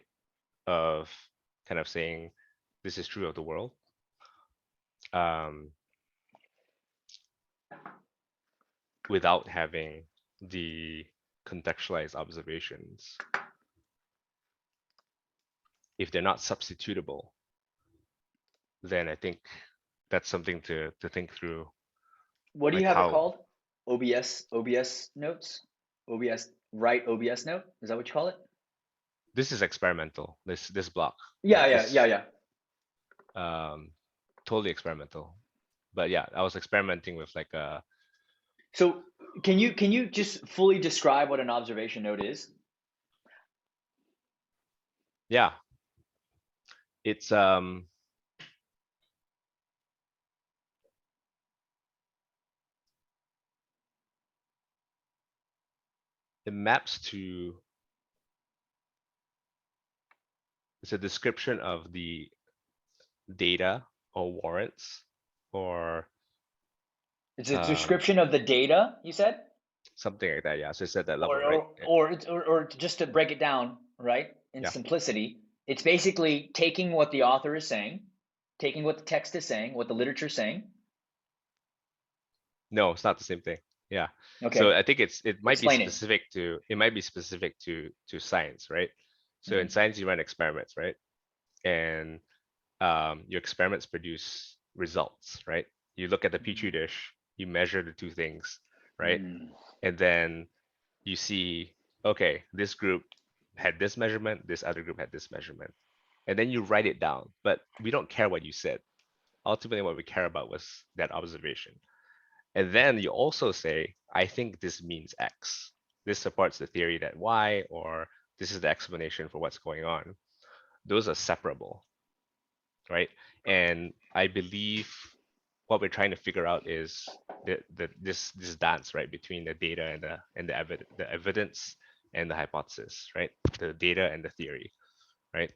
S2: of kind of saying this is true of the world, without having the contextualized observations, if they're not substitutable, then I think that's something to think through.
S3: What do you
S2: Like
S3: have it
S2: how
S3: called? OBS notes? OBS, write OBS note? Is that what you call it?
S2: this is experimental. This block.
S3: Yeah,
S2: like
S3: yeah,
S2: this,
S3: yeah, yeah.
S2: Totally experimental. But yeah, I was experimenting with like
S3: So can you just fully describe what an observation note is?
S2: yeah, it's it maps to, it's a description of the data or warrants or
S3: It's a
S2: um,
S3: description of the data, you said?
S2: something like that. Yeah, so it's at that level,
S3: Or
S2: right?
S3: or or it's or just to break it down, right? In
S2: Yeah.
S3: simplicity, it's basically taking what the author is saying, taking what the text is saying, what the literature is saying.
S2: No, it's not the same thing. Yeah. So
S3: Okay,
S2: I think it might be
S3: explain it.
S2: specific to science, right? So in
S3: Mhm.
S2: science you run experiments, right? And your experiments produce results, right? You look at the petri dish, you measure the two things, right?
S3: Mm.
S2: And then you see, okay, this group had this measurement, this other group had this measurement. And then you write it down, but we don't care what you said. Ultimately, what we care about was that observation. And then you also say, I think this means X. This supports the theory that Y, or this is the explanation for what's going on. Those are separable, right? And I believe what we're trying to figure out is this dance, right, between the data and the evidence and the hypothesis, right? The data and the theory, right?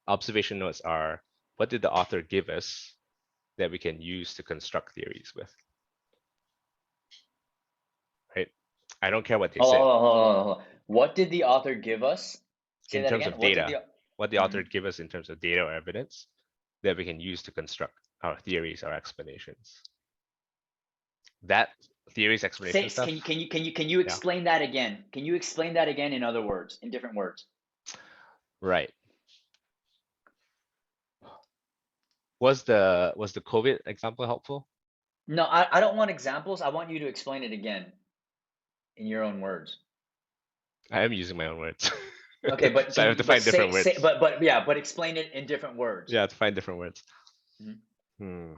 S2: Observation notes are, what did the author give us that we can use to construct theories with, right? I don't care what they
S3: Hold on,
S2: said
S3: hold on, hold on, hold on. What did the author give us? Say
S2: in
S3: that
S2: terms
S3: again.
S2: of
S3: What did
S2: data,
S3: the
S2: what the author
S3: Mhm.
S2: give us in terms of data or evidence that we can use to construct our theories, our explanations. That theories,
S3: Say,
S2: explanation stuff,
S3: can you
S2: yeah,
S3: explain that again? Can you explain that again in other words, in different words?
S2: right. Was the COVID example helpful?
S3: No, I don't want examples. I want you to explain it again in your own words.
S2: I am using my own words.
S3: Okay, but
S2: So I
S3: can
S2: have to
S3: you but
S2: find different
S3: say
S2: words.
S3: but yeah, but explain it in different words.
S2: Yeah, I have to find different words.
S3: Mhm.
S2: Hmm.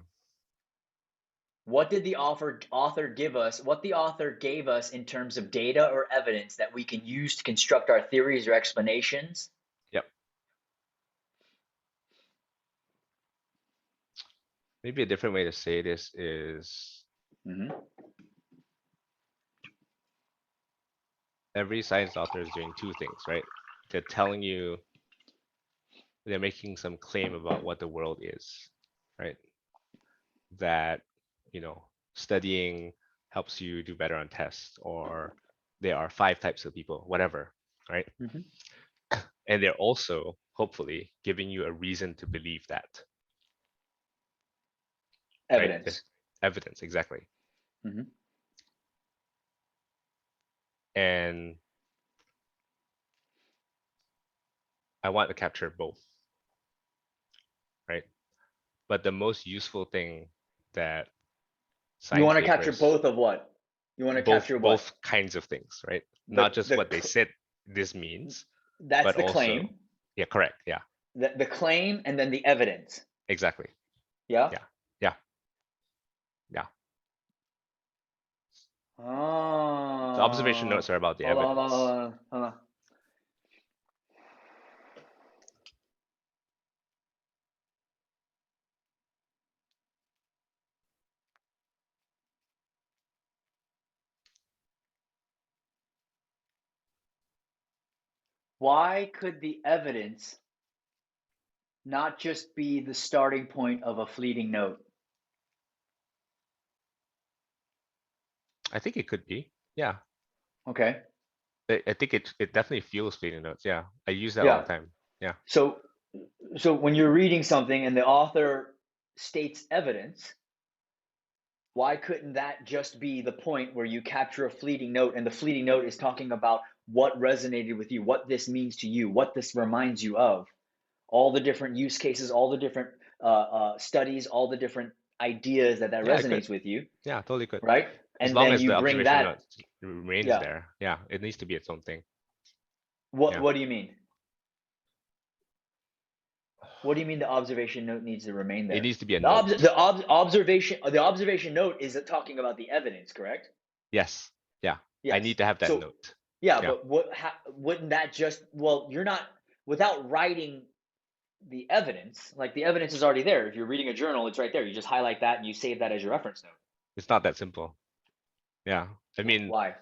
S3: What did the author give us? What the author gave us in terms of data or evidence that we can use to construct our theories or explanations?
S2: Yep. Maybe a different way to say this is
S3: Hmm.
S2: every science author is doing two things, right? They're telling you, they're making some claim about what the world is, right? That, you know, studying helps you do better on tests, or there are 5 types of people, whatever, right?
S3: Hmm.
S2: And they're also hopefully giving you a reason to believe that, right? There's
S3: Evidence.
S2: evidence, exactly.
S3: Hmm.
S2: And I want to capture both, right? But the most useful thing that
S3: You
S2: science
S3: want to capture
S2: papers,
S3: both of what? You want to capture what?
S2: both kinds of things, right?
S3: The
S2: Not just
S3: the
S2: what they said this means,
S3: that's
S2: but
S3: the
S2: also,
S3: claim.
S2: yeah, correct. Yeah,
S3: The claim and then the evidence.
S2: exactly.
S3: Yeah?
S2: Yeah, yeah, yeah. The observation
S3: Oh,
S2: notes are about the
S3: hold on, hold on, hold
S2: evidence.
S3: on, hold on. Why could the evidence not just be the starting point of a fleeting note?
S2: I think it could be. Yeah,
S3: Okay.
S2: I think it definitely fuels fleeting notes. Yeah, I use that all the
S3: Yeah.
S2: time. Yeah,
S3: So so when you're reading something and the author states evidence,
S1: why couldn't that just be the point where you capture a fleeting note and the fleeting note is talking about what resonated with you, what this means to you, what this reminds you of, all the different use cases, all the different studies, all the different ideas that
S2: Yeah, I could.
S1: resonates with you,
S2: Yeah, totally could.
S1: right?
S2: As
S1: And
S2: long
S1: then
S2: as
S1: you
S2: the
S1: bring
S2: observation
S1: that.
S2: note remains
S1: Yeah.
S2: there. Yeah, it needs to be its own thing.
S1: What
S2: Yeah.
S1: What do you mean? What do you mean the observation note needs to remain there?
S2: It needs to be a
S1: The,
S2: note.
S1: observation note is talking about the evidence, correct?
S2: Yes. Yeah. I
S1: Yes.
S2: need to have that
S1: So
S2: note.
S1: yeah,
S2: Yeah.
S1: but wouldn't that just, well, you're not, without writing the evidence, like the evidence is already there. If you're reading a journal, it's right there. You just highlight that and you save that as your reference note.
S2: It's not that simple. Yeah. I mean,
S1: Why?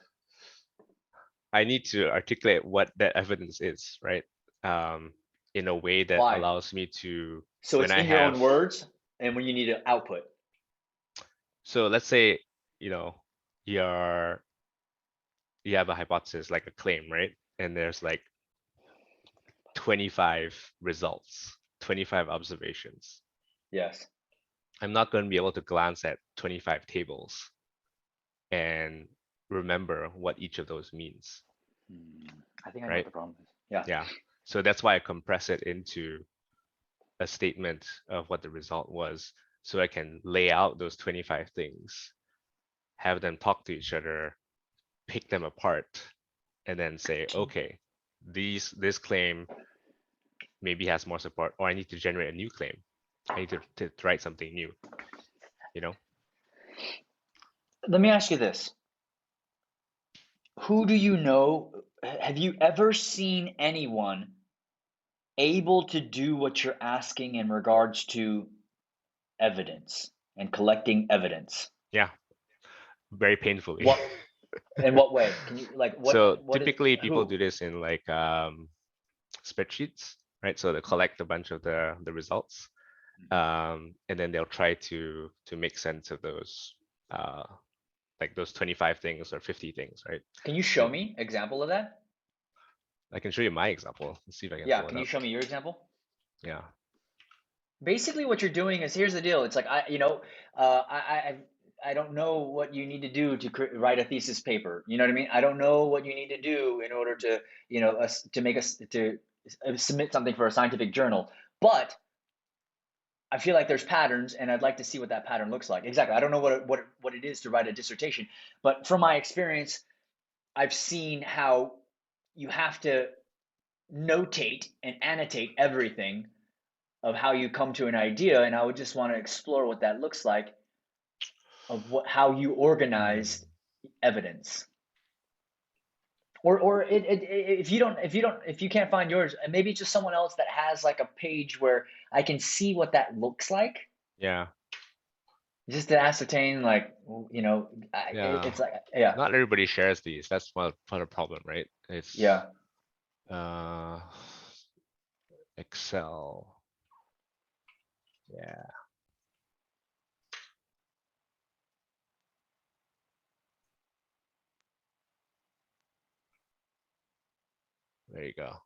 S2: I need to articulate what that evidence is, right? In a way that
S1: Why?
S2: allows me to,
S1: So
S2: when
S1: it's
S2: I
S1: in your
S2: have,
S1: own words and when you need to output.
S2: so let's say, you're, you have a hypothesis, like a claim, right? And there's like 25 results, 25 observations.
S1: Yes.
S2: I'm not going to be able to glance at 25 tables and remember what each of those means,
S1: I think I know what
S2: right?
S1: the problem is. Yeah.
S2: Yeah. So that's why I compress it into a statement of what the result was, so I can lay out those 25 things, have them talk to each other, pick them apart, and then say, okay, this claim maybe has more support, or I need to generate a new claim. I need to write something new, you know?
S1: Let me ask you this. Who do you know? Have you ever seen anyone able to do what you're asking in regards to evidence and collecting evidence?
S2: Yeah, very painfully.
S1: What, in what way? Can you, like,
S2: So
S1: what is,
S2: typically people
S1: who?
S2: do this in like spreadsheets, right? So they collect a bunch of the results, and then they'll try to make sense of those, like those 25 things or 50 things, right?
S1: Can you show me example of that?
S2: I can show you my example. Let's see if I can
S1: Yeah,
S2: pull it
S1: can you
S2: up.
S1: show me your example?
S2: Yeah.
S1: Basically, what you're doing is, here's the deal. It's like, I don't know what you need to do to write a thesis paper. You know what I mean? I don't know what you need to do in order to, to make us to submit something for a scientific journal. But I feel like there's patterns, and I'd like to see what that pattern looks like. Exactly. I don't know what it is to write a dissertation, but from my experience, I've seen how you have to notate and annotate everything of how you come to an idea, and I would just want to explore what that looks like, of how you organize evidence. Or if you can't find yours, maybe just someone else that has like a page where I can see what that looks like,
S2: Yeah.
S1: just to ascertain, like,
S2: Yeah.
S1: it's like, yeah,
S2: Not everybody shares these. That's part of the problem, right? It's
S1: yeah.
S2: Excel. Yeah. There you go.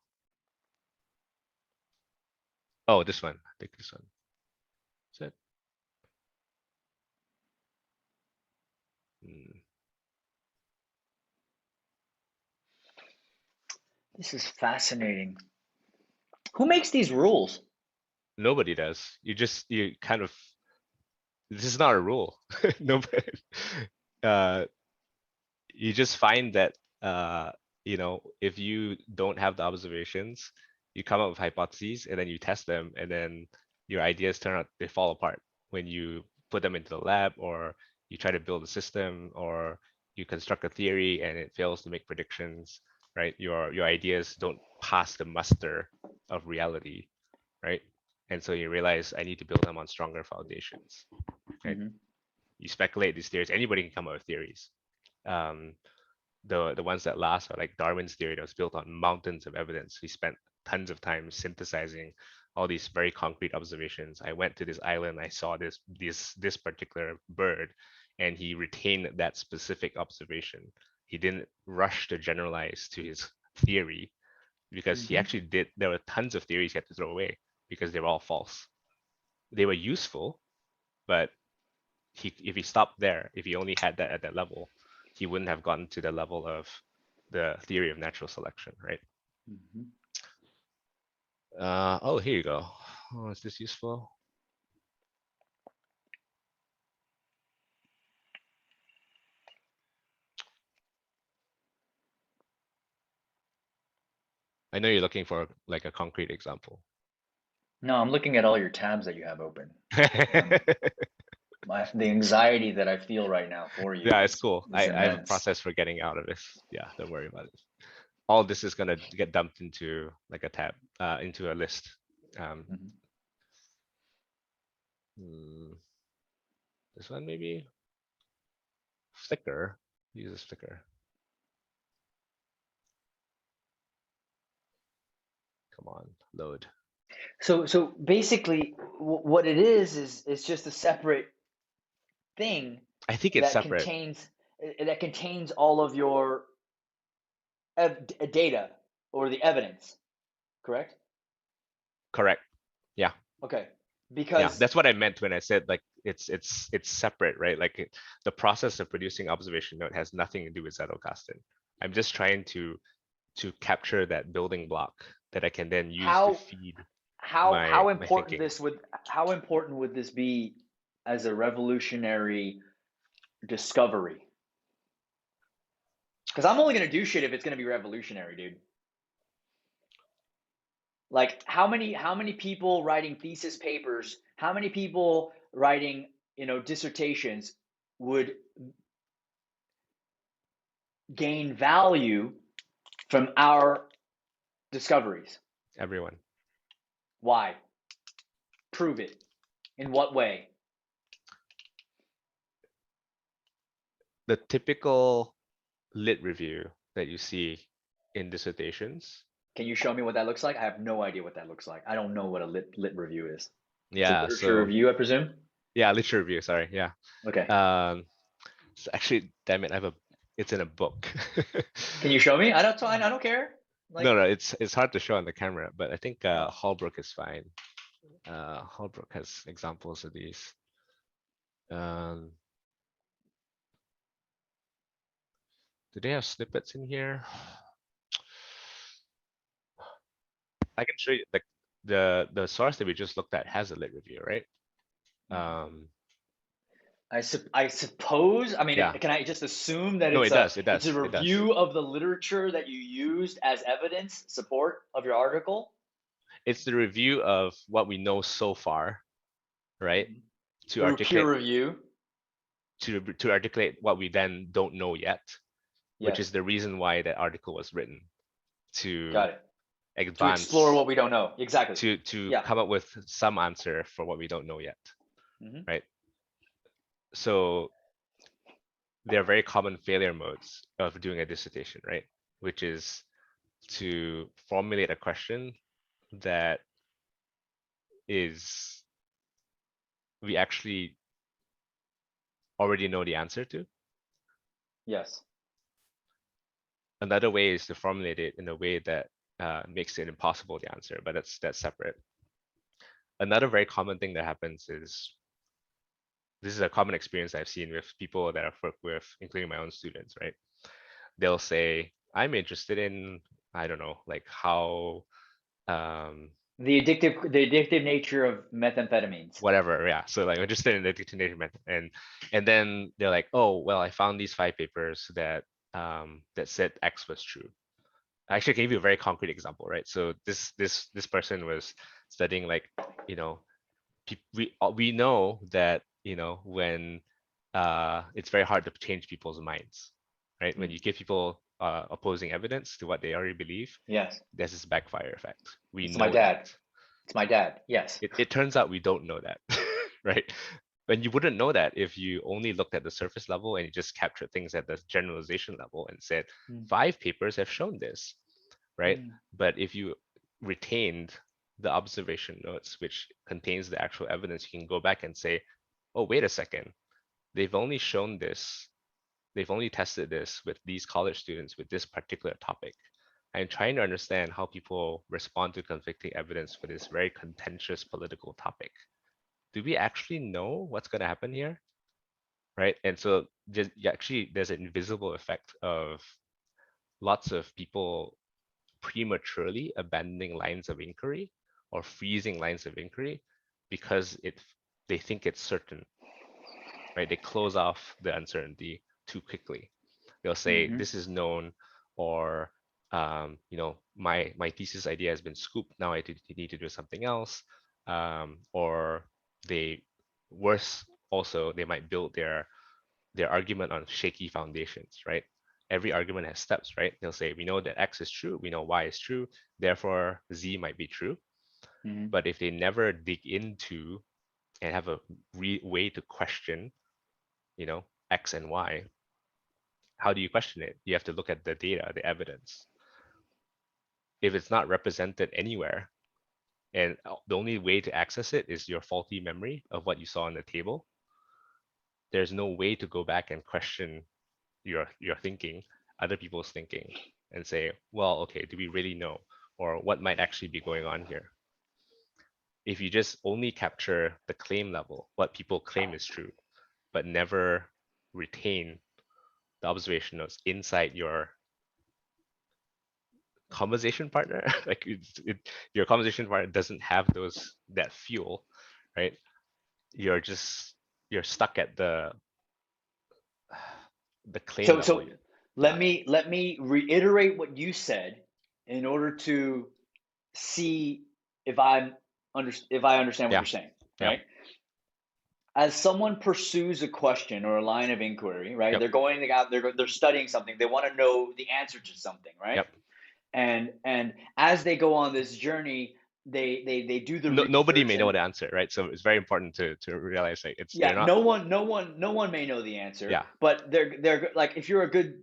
S2: Oh, this one. I think this one. Is it?
S1: This is fascinating. Who makes these rules?
S2: Nobody does. You kind of, this is not a rule. Nobody, you just find that, if you don't have the observations, you come up with hypotheses and then you test them, and then your ideas turn out, they fall apart when you put them into the lab, or you try to build a system, or you construct a theory and it fails to make predictions, right? Your ideas don't pass the muster of reality, right? And so you realize, I need to build them on stronger foundations, right?
S1: Mm-hmm.
S2: You speculate these theories. Anybody can come up with theories. The ones that last are like Darwin's theory that was built on mountains of evidence. He spent tons of time synthesizing all these very concrete observations. I went to this island, I saw this particular bird, and he retained that specific observation. He didn't rush to generalize to his theory, because he actually did. There were tons of theories he had to throw away because they were all false. They were useful, but if he stopped there, if he only had that at that level, he wouldn't have gotten to the level of the theory of natural selection, right?
S1: Mhm.
S2: Oh, here you go. Oh, is this useful? I know you're looking for like a concrete example.
S1: No, I'm looking at all your tabs that you have open. The anxiety that I feel right now for you
S2: Yeah, it's cool.
S1: is
S2: I have a
S1: immense.
S2: process for getting out of this. Yeah, don't worry about it. All this is gonna get dumped into like a tab, into a list.
S1: Mhm.
S2: This one maybe. Flickr. Use a Flickr. Come on, load.
S1: So basically, what it is it's just a separate thing
S2: I think it's separate.
S1: that contains all of your data or the evidence, correct?
S2: Correct. Yeah.
S1: Okay,
S2: Yeah,
S1: because
S2: that's what I meant when I said like it's separate, right? Like the process of producing observation note has nothing to do with Zettelkasten. I'm just trying to capture that building block that I can then use to
S1: how
S2: feed
S1: how
S2: my
S1: important
S2: thinking.
S1: how important would this be as a revolutionary discovery? Because I'm only gonna do shit if it's gonna be revolutionary, dude. Like how many people writing thesis papers, how many people writing, dissertations would gain value from our discoveries?
S2: Everyone.
S1: Why? Prove it. In what way?
S2: The typical lit review that you see in dissertations.
S1: Can you show me what that looks like? I have no idea what that looks like. I don't know what a lit review is. It's a
S2: Yeah,
S1: literature
S2: so
S1: review, I presume.
S2: yeah, literature review, sorry. Yeah.
S1: Okay.
S2: So actually, damn it, it's in a book.
S1: Can you show me? I don't care. Like,
S2: No, it's hard to show on the camera, but I think
S1: oh,
S2: Holbrook is fine. Holbrook has examples of these. Um, do they have snippets in here? I can show you the source that we just looked at has a lit review, right? Um,
S1: I suppose. I mean,
S2: yeah,
S1: can I just assume that
S2: no, it does, it
S1: it's a
S2: does, it does.
S1: review of the literature that you used as evidence support of your article?
S2: It's the review of what we know so far, right? To
S1: Through peer
S2: articulate
S1: review.
S2: to articulate what we then don't know yet, which is
S1: Yes,
S2: the reason why that article was written, to
S1: got it. To explore
S2: advance,
S1: what we don't know. Exactly.
S2: to
S1: Yeah.
S2: come up with some answer for what we don't know yet,
S1: Hmm.
S2: right? So there are very common failure modes of doing a dissertation, right? Which is to formulate a question that is we actually already know the answer to.
S1: Yes.
S2: Another way is to formulate it in a way that makes it impossible to answer, but that's separate. Another very common thing that happens is, this is a common experience I've seen with people that I've worked with, including my own students, right? They'll say, I'm interested in, I don't know, like how,
S1: The addictive nature of methamphetamines.
S2: whatever, yeah. So like, I'm interested in the addictive method, and then they're like, oh, well, I found these 5 papers that that said X was true. I actually gave you a very concrete example, right? So this person was studying like, you know, we know that, when it's very hard to change people's minds, right? When you give people opposing evidence to what they already believe,
S1: Yes.
S2: there's this backfire effect. We
S1: It's my
S2: know that.
S1: dad. It's my dad. Yes.
S2: It turns out we don't know that, right? But you wouldn't know that if you only looked at the surface level and you just captured things at the generalization level and said,
S1: Mm.
S2: 5 papers have shown this, right?
S1: Mm.
S2: But if you retained the observation notes, which contains the actual evidence, you can go back and say, oh, wait a second, they've only shown this, they've only tested this with these college students with this particular topic. I'm trying to understand how people respond to conflicting evidence for this very contentious political topic. Do we actually know what's going to happen here? right? And so just actually there's an invisible effect of lots of people prematurely abandoning lines of inquiry or freezing lines of inquiry because they think it's certain, right? They close off the uncertainty too quickly. They'll say
S3: Mm-hmm.
S2: this is known, or my thesis idea has been scooped. Now I need to do something else, or they worse also they might build their argument on shaky foundations, right? Every argument has steps, right? They'll say we know that X is true, we know Y is true, therefore Z might be true.
S3: Mm-hmm.
S2: But if they never dig into and have a way to question, X and Y, how do you question it? You have to look at the data, the evidence. If it's not represented anywhere, and the only way to access it is your faulty memory of what you saw on the table, there's no way to go back and question your thinking, other people's thinking, and say, well, okay, do we really know? Or what might actually be going on here? If you just only capture the claim level, what people claim is true, but never retain the observation notes inside your conversation partner, like your conversation partner doesn't have that fuel, right? You're stuck at the claim
S3: So
S2: level.
S3: so
S2: Yeah,
S3: let me reiterate what you said in order to see if if I understand what
S2: yeah,
S3: you're saying,
S2: yeah,
S3: right? As someone pursues a question or a line of inquiry, right?
S2: yep,
S3: They're going out, they're studying something, they want to know the answer to something, right?
S2: yep.
S3: And as they go on this journey, they do the
S2: Nobody
S3: research
S2: may know
S3: and
S2: the answer, right? So it's very important to realize like they're
S3: yeah,
S2: not.
S3: no one may know the answer,
S2: Yeah,
S3: but they're like if you're a good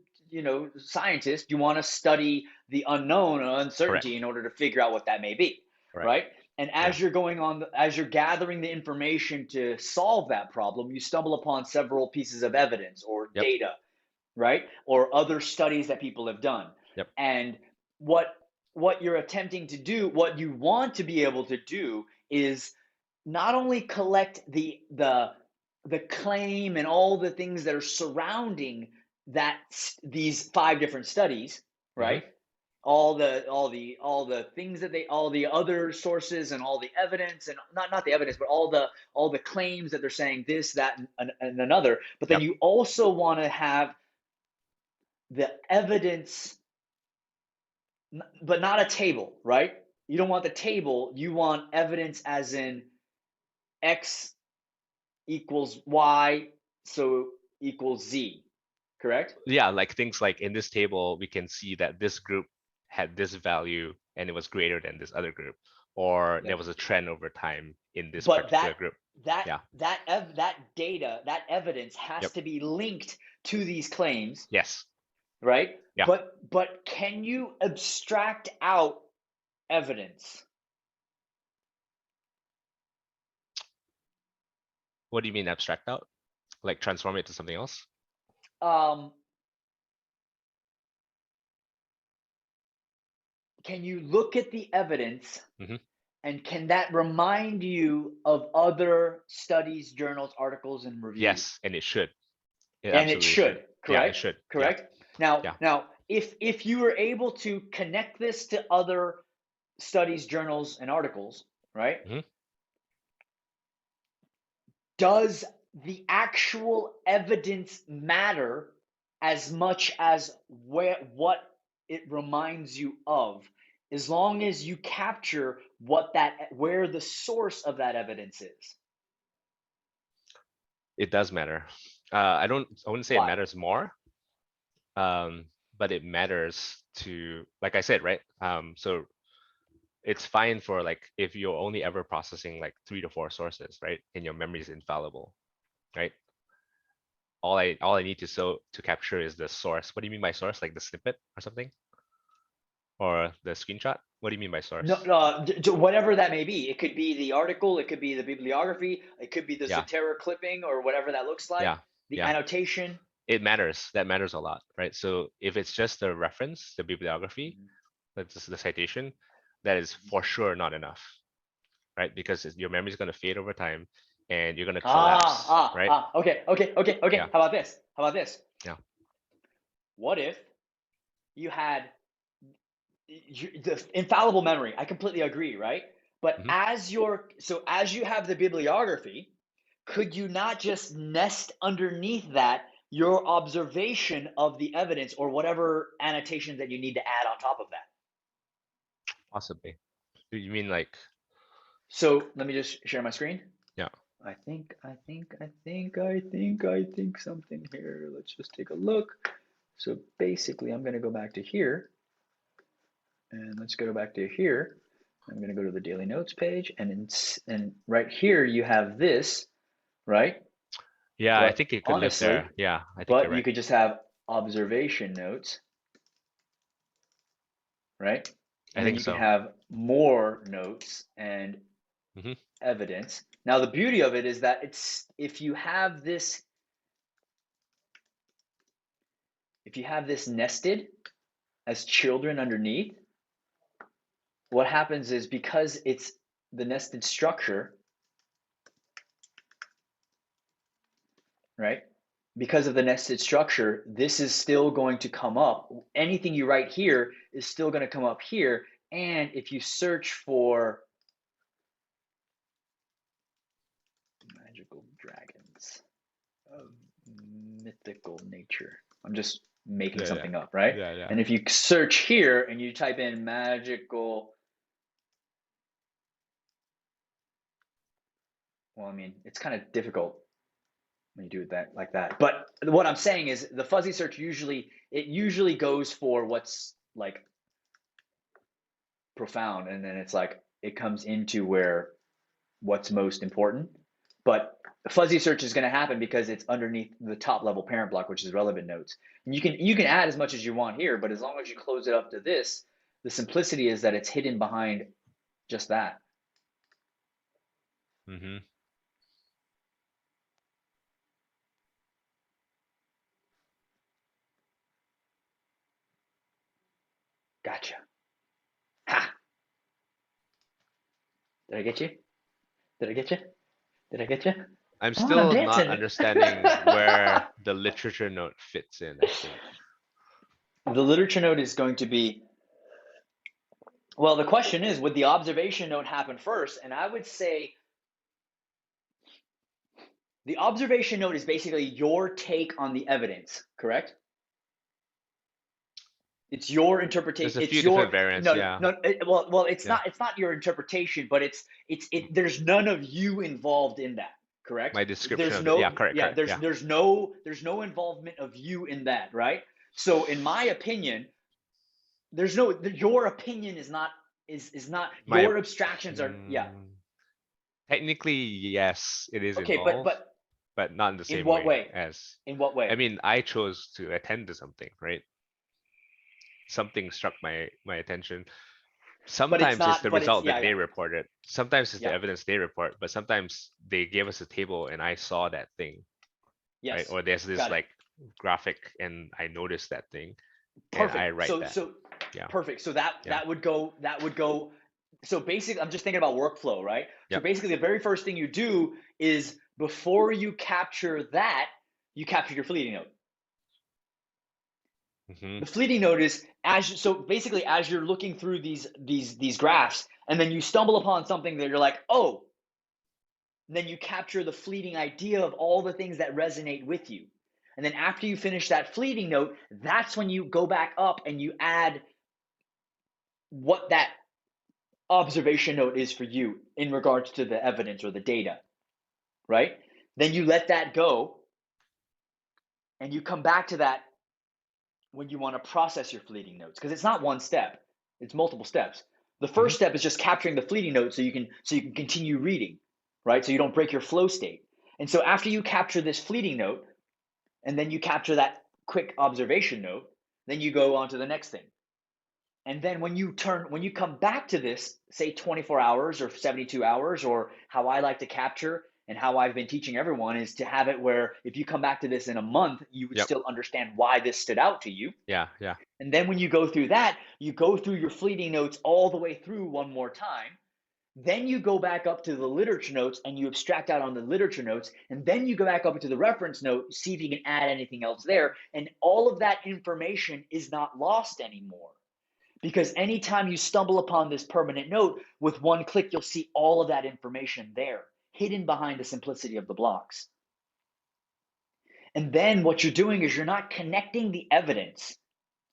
S3: scientist, you want to study the unknown or
S2: correct,
S3: uncertainty in order to figure out what that may be,
S2: correct.
S3: right? And
S2: Yeah,
S3: as you're going on, as you're gathering the information to solve that problem, you stumble upon several pieces of evidence or
S2: yep,
S3: data, right? Or other studies that people have done.
S2: yep.
S3: And what what you're attempting to do, what you want to be able to do is not only collect the claim and all the things that are surrounding that these five different studies,
S2: Mm-hmm.
S3: right? All the things that they all the other sources and all the evidence and not the evidence but all the claims that they're saying this that and another, but then
S2: Yep.
S3: you also want to have the evidence, but not a table, right? You don't want the table, you want evidence as in x equals y, so equals z, correct?
S2: Yeah, like things like in this table, we can see that this group had this value and it was greater than this other group, or
S3: Yeah.
S2: there was a trend over time in this
S3: But
S2: particular group.
S3: that
S2: Yeah.
S3: that data, that evidence has
S2: Yep.
S3: to be linked to these claims,
S2: Yes.
S3: right?
S2: Yeah.
S3: But can you abstract out evidence?
S2: What do you mean abstract out? Like transform it to something else?
S3: Um, can you look at the evidence
S2: Mm-hmm.
S3: and can that remind you of other studies, journals, articles, and reviews?
S2: Yes, and it should. It
S3: And it
S2: absolutely should.
S3: should,
S2: Yeah, it
S3: correct?
S2: should. Yeah.
S3: Correct. Now,
S2: Yeah.
S3: if you were able to connect this to other studies, journals, and articles, right?
S2: Mm-hmm.
S3: Does the actual evidence matter as much as what it reminds you of, as long as you capture where the source of that evidence is?
S2: It does matter. I wouldn't say it
S3: Why?
S2: matters more, but it matters to, like I said, right? So it's fine for like if you're only ever processing like 3 to 4 sources, right? And your memory is infallible, right? All I need to capture is the source. What do you mean by source? Like the snippet or something? Or the screenshot? What do you mean by
S3: No,
S2: source?
S3: whatever that may be. It could be the article, it could be the bibliography, it could be the
S2: Yeah,
S3: Zotero clipping or whatever that looks like,
S2: yeah,
S3: the
S2: yeah.
S3: annotation.
S2: It matters. That matters a lot, right? So if it's just the reference, the bibliography,
S3: Mhm.
S2: that's just the citation, that is for sure not enough, right? Because your memory is going to fade over time, and you're gonna collapse, right?
S3: Okay.
S2: Yeah.
S3: How about this?
S2: Yeah.
S3: What if you had the infallible memory? I completely agree, right? But
S2: Mhm.
S3: as you have the bibliography, could you not just nest underneath that your observation of the evidence or whatever annotations that you need to add on top of that?
S2: Possibly. You mean like,
S3: So let me just share my screen.
S2: yeah.
S3: I think something here. Let's just take a look. So basically, I'm going to go back to here, and let's go back to here. I'm going to go to the daily notes page, and right here you have this, right?
S2: Yeah, I
S3: But
S2: think it could live
S3: honestly,
S2: there. Yeah, I think you're
S3: but you
S2: right.
S3: could just have observation notes, right?
S2: I
S3: And then
S2: think
S3: you can
S2: so.
S3: have more notes and
S2: Hmm.
S3: evidence. Now the beauty of it is that if you have this nested as children underneath, what happens is because it's the nested structure, right? Because of the nested structure, this is still going to come up. Anything you write here is still going to come up here. And if you search for magical dragons of mythical nature, I'm just making
S2: Yeah, yeah,
S3: something up, right?
S2: yeah, yeah.
S3: And if you search here and you type in magical, well, I mean, it's kind of difficult when you do that like that. But what I'm saying is the fuzzy search usually goes for what's like profound, and then it's like it comes into where what's most important. But fuzzy search is going to happen because it's underneath the top level parent block, which is relevant notes. And you can add as much as you want here, but as long as you close it up to this, the simplicity is that it's hidden behind just that.
S2: Hmm.
S3: Gotcha. Ha! Did I get you? Did I get you? Did I get you?
S2: I'm
S3: Come on, I'm
S2: still not
S3: dancing.
S2: understanding where the literature note fits in, actually.
S3: The literature note is going to be, well, the question is, would the observation note happen first? And I would say the observation note is basically your take on the evidence, correct? It's your
S2: There's
S3: interpretation.
S2: a
S3: It's
S2: few different
S3: your
S2: variants.
S3: no,
S2: Yeah,
S3: no. Well, it's
S2: yeah.
S3: not. It's not your interpretation, but there's none of you involved in that, correct?
S2: My description
S3: There's
S2: of it. Yeah,
S3: no,
S2: correct,
S3: yeah.
S2: correct. Yeah.
S3: There's no involvement of you in that, right? So, in my opinion, there's no. Your opinion is not.
S2: My
S3: Your abstractions are, yeah.
S2: mm, technically, yes, it is
S3: Okay,
S2: involved,
S3: but
S2: but not in the
S3: in
S2: same
S3: what
S2: way
S3: way?
S2: as.
S3: In what
S2: I
S3: way?
S2: mean, I chose to attend to something, right? Something struck my attention.
S3: But it's
S2: Sometimes it's
S3: not.
S2: the
S3: But it's,
S2: result that
S3: yeah,
S2: they
S3: yeah,
S2: reported. Sometimes it's the
S3: yeah.
S2: evidence they report, but sometimes they gave us a table and I saw that thing, right?
S3: Yes,
S2: Or there's this
S3: got it.
S2: like graphic and I noticed that thing and I
S3: Perfect.
S2: write that. Yeah.
S3: Perfect. So that
S2: Yeah.
S3: that would go. So basically, I'm just thinking about workflow, right? So
S2: Yep.
S3: basically, the very first thing you do is before you capture that, you capture your fleeting note.
S2: Hmm.
S3: The fleeting note is so basically as you're looking through these graphs, and then you stumble upon something that you're like, oh, and then you capture the fleeting idea of all the things that resonate with you. And then after you finish that fleeting note, that's when you go back up and you add what that observation note is for you in regards to the evidence or the data, right? Then you let that go and you come back to that when you want to process your fleeting notes, because it's not one step, it's multiple steps. The
S2: Hmm.
S3: first step is just capturing the fleeting note so you can continue reading, right? So you don't break your flow state. And so after you capture this fleeting note and then you capture that quick observation note, then you go on to the next thing. And then when you come back to this, say 24 hours or 72 hours, or how I like to capture and how I've been teaching everyone is to have it where if you come back to this in a month, you would
S2: Yep.
S3: still understand why this stood out to you.
S2: Yeah. Yeah.
S3: And then when you go through that, you go through your fleeting notes all the way through one more time.
S1: Then you go back up to the literature notes and you abstract out on the literature notes, and then you go back up to the reference note, see if you can add anything else there. And all of that information is not lost anymore. Because anytime you stumble upon this permanent note, with one click, you'll see all of that information there, hidden behind the simplicity of the blocks. And then what you're doing is you're not connecting the evidence,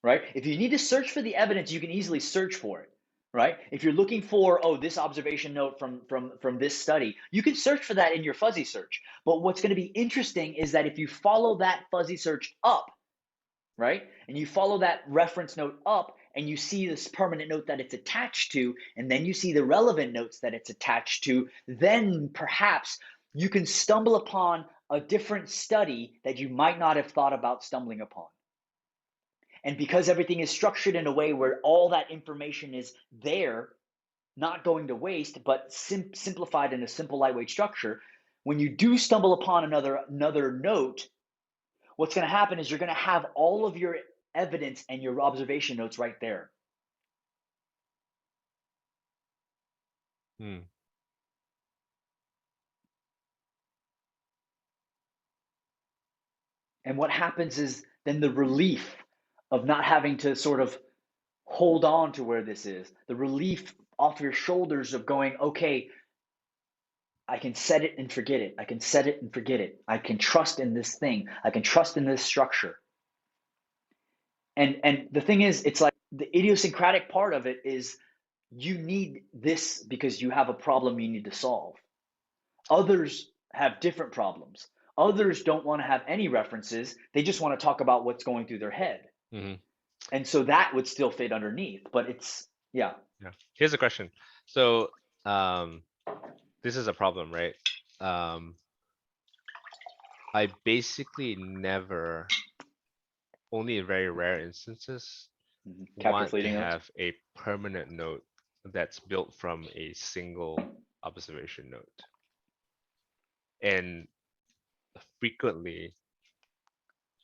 S1: right? If you need to search for the evidence, you can easily search for it, right? If you're looking for, oh, this observation note from this study, you can search for that in your fuzzy search. But what's going to be interesting is that if you follow that fuzzy search up, right, and you follow that reference note up, and you see this permanent note that it's attached to, and then you see the relevant notes that it's attached to, then perhaps you can stumble upon a different study that you might not have thought about stumbling upon. And because everything is structured in a way where all that information is there, not going to waste, but simplified in a simple, lightweight structure, when you do stumble upon another note, what's going to happen is you're going to have all of your evidence and your observation notes right there.
S2: Hmm.
S1: And what happens is then the relief of not having to sort of hold on to where this is, the relief off your shoulders of going, okay, I can set it and forget it. I can set it and forget it. I can trust in this thing. I can trust in this structure. And the thing is, it's like the idiosyncratic part of it is you need this because you have a problem you need to solve. Others have different problems. Others don't want to have any references. They just want to talk about what's going through their head.
S2: Mm-hmm.
S1: And so that would still fit underneath, but it's, yeah.
S2: Yeah. Here's a question. So this is a problem, right? I basically never, only in very rare instances,
S1: Capture
S2: want to
S1: fleeting notes.
S2: have a permanent note that's built from a single observation note. And frequently,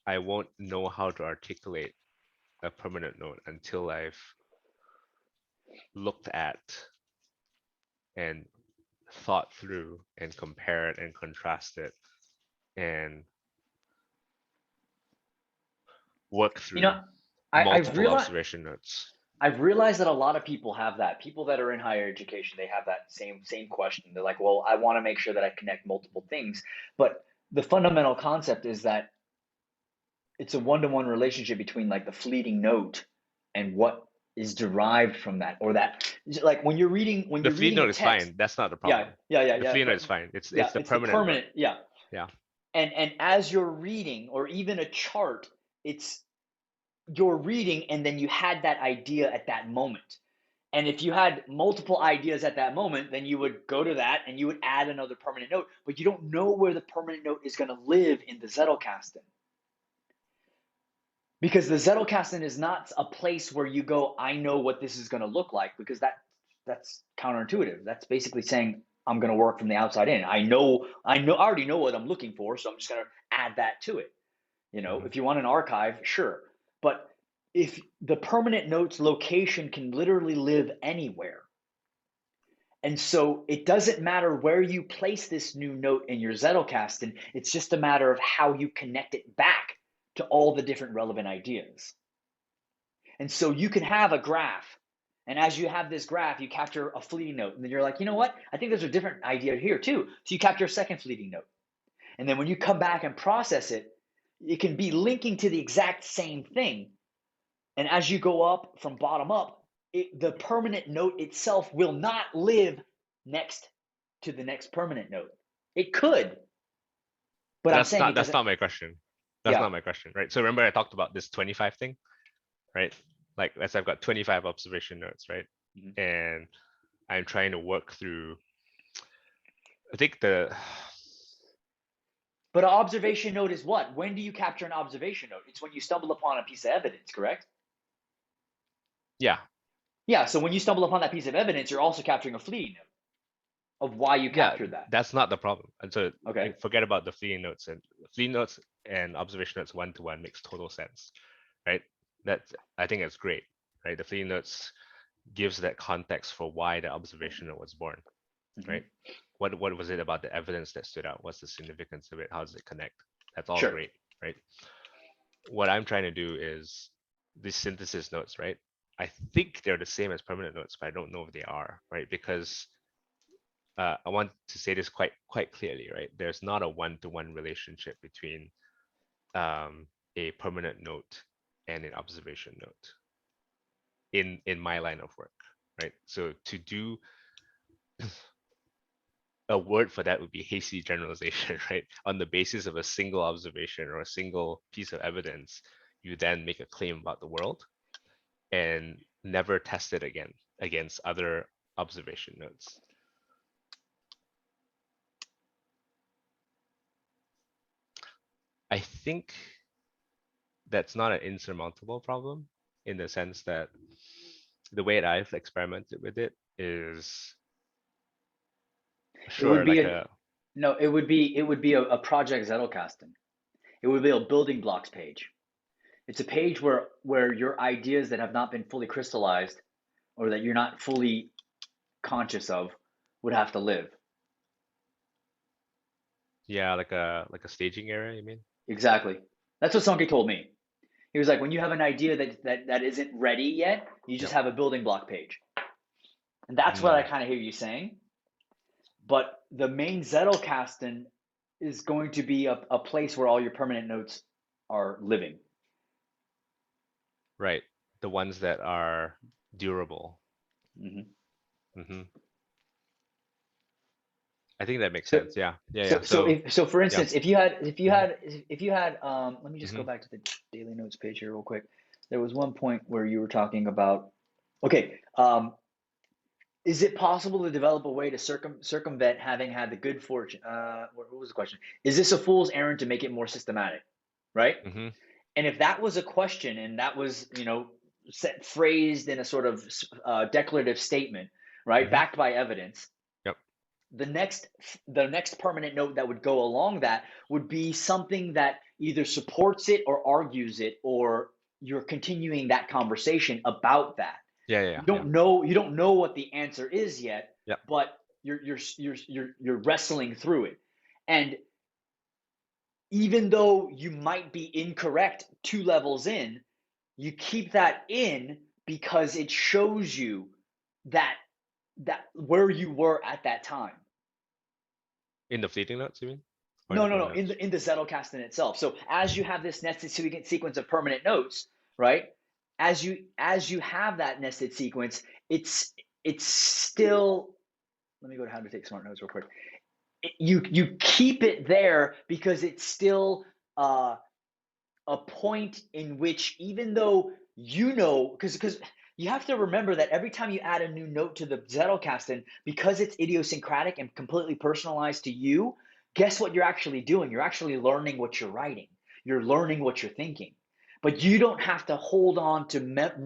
S2: I won't know how to articulate a permanent note until I've looked at and thought through and compared and contrasted and work through multiple observation notes.
S1: I've realized that a lot of people have that. People that are in higher education, they have that same question. They're like, well, I want to make sure that I connect multiple things. But the fundamental concept is that it's a one-to-one relationship between like the fleeting note and what is derived from that, or that, like when you're reading,
S2: the fleeting note is fine. That's not the problem.
S1: Yeah.
S2: The fleeting note is fine. It's the permanent note.
S1: Yeah.
S2: Yeah.
S1: And as you're reading, or even a chart, it's you're reading and then you had that idea at that moment. And if you had multiple ideas at that moment, then you would go to that and you would add another permanent note, but you don't know where the permanent note is going to live in the Zettelkasten. Because the Zettelkasten is not a place where you go, I know what this is going to look like, because that's counterintuitive. That's basically saying, I'm going to work from the outside in. I already know what I'm looking for, so I'm just going to add that to it. You know, if you want an archive, sure. But if the permanent note's location can literally live anywhere, and so it doesn't matter where you place this new note in your Zettelkasten, it's just a matter of how you connect it back to all the different relevant ideas. And so you can have a graph, and as you have this graph, you capture a fleeting note, and then you're like, you know what? I think there's a different idea here too. So you capture a second fleeting note. And then when you come back and process it, it can be linking to the exact same thing. And as you go up from bottom up, the permanent note itself will not live next to the next permanent note. It could, but
S2: that's not my question. That's not my question, right? So remember I talked about this 25 thing, right? Like let's say I've got 25 observation notes, right?
S1: Mm-hmm.
S2: And I'm trying to work through, I think
S1: But an observation note is what? When do you capture an observation note? It's when you stumble upon a piece of evidence, correct?
S2: Yeah.
S1: Yeah, so when you stumble upon that piece of evidence, you're also capturing a fleeting note of why you captured that.
S2: That's not the problem. And so
S1: okay,
S2: forget about the fleeting notes, and observation notes one-to-one makes total sense, right? I think that's great, right? The fleeting notes gives that context for why the observation was born, right? What was it about the evidence that stood out? What's the significance of it? How does it connect? That's all
S3: Sure.
S2: great, right? What I'm trying to do is these synthesis notes, right? I think they're the same as permanent notes, but I don't know if they are, right? Because I want to say this quite clearly, right? There's not a one-to-one relationship between a permanent note and an observation note in my line of work, right? So to do a word for that would be hasty generalization, right? On the basis of a single observation or a single piece of evidence, you then make a claim about the world and never test it again against other observation notes. I think that's not an insurmountable problem in the sense that the way that I've experimented with it is
S3: It would
S2: sure
S3: be
S2: like
S3: a no. It would be a project Zettelkasten. It would be a building blocks page. It's a page where your ideas that have not been fully crystallized or that you're not fully conscious of would have to live.
S2: yeah, like a staging area, you mean?
S3: Exactly. That's what Sonke told me. He was like, when you have an idea that isn't ready yet, you just
S2: Yep.
S3: have a building block page. And that's what I kind of hear you saying. But the main Zettelkasten is going to be a place where all your permanent notes are living.
S2: Right. The ones that are durable.
S3: Mm-hmm.
S2: I think that makes
S3: So,
S2: sense. Yeah.
S3: so for instance,
S2: yeah.
S3: if you had, let me just go
S2: Mhm.
S3: back to the daily notes page here real quick. There was one point where you were talking about, okay, is it possible to develop a way to circumvent having had the good fortune? What was the question? Is this a fool's errand to make it more systematic, right?
S2: Mhm.
S3: And if that was a question, and that was phrased in a sort of declarative statement, right,
S2: Mhm.
S3: backed by evidence,
S2: Yep.
S3: the next permanent note that would go along that would be something that either supports it or argues it, or you're continuing that conversation about that.
S2: Yeah.
S3: You don't know what the answer is yet,
S2: Yep.
S3: but you're wrestling through it. And even though you might be incorrect 2 levels in, you keep that in because it shows you that where you were at that time.
S2: In the fleeting notes, you mean? Or in
S3: No,
S2: the
S3: no, no.
S2: permanent notes?
S3: In the Zettelkasten itself. So as you have this nested sequence of permanent notes, right? As you have that nested sequence, it's still. Let me go to how to take smart notes real quick. You keep it there because it's still a point in which, even though because you have to remember that every time you add a new note to the Zettelkasten, because it's idiosyncratic and completely personalized to you, guess what you're actually doing? You're actually learning what you're writing. You're learning what you're thinking. But you don't have to hold on to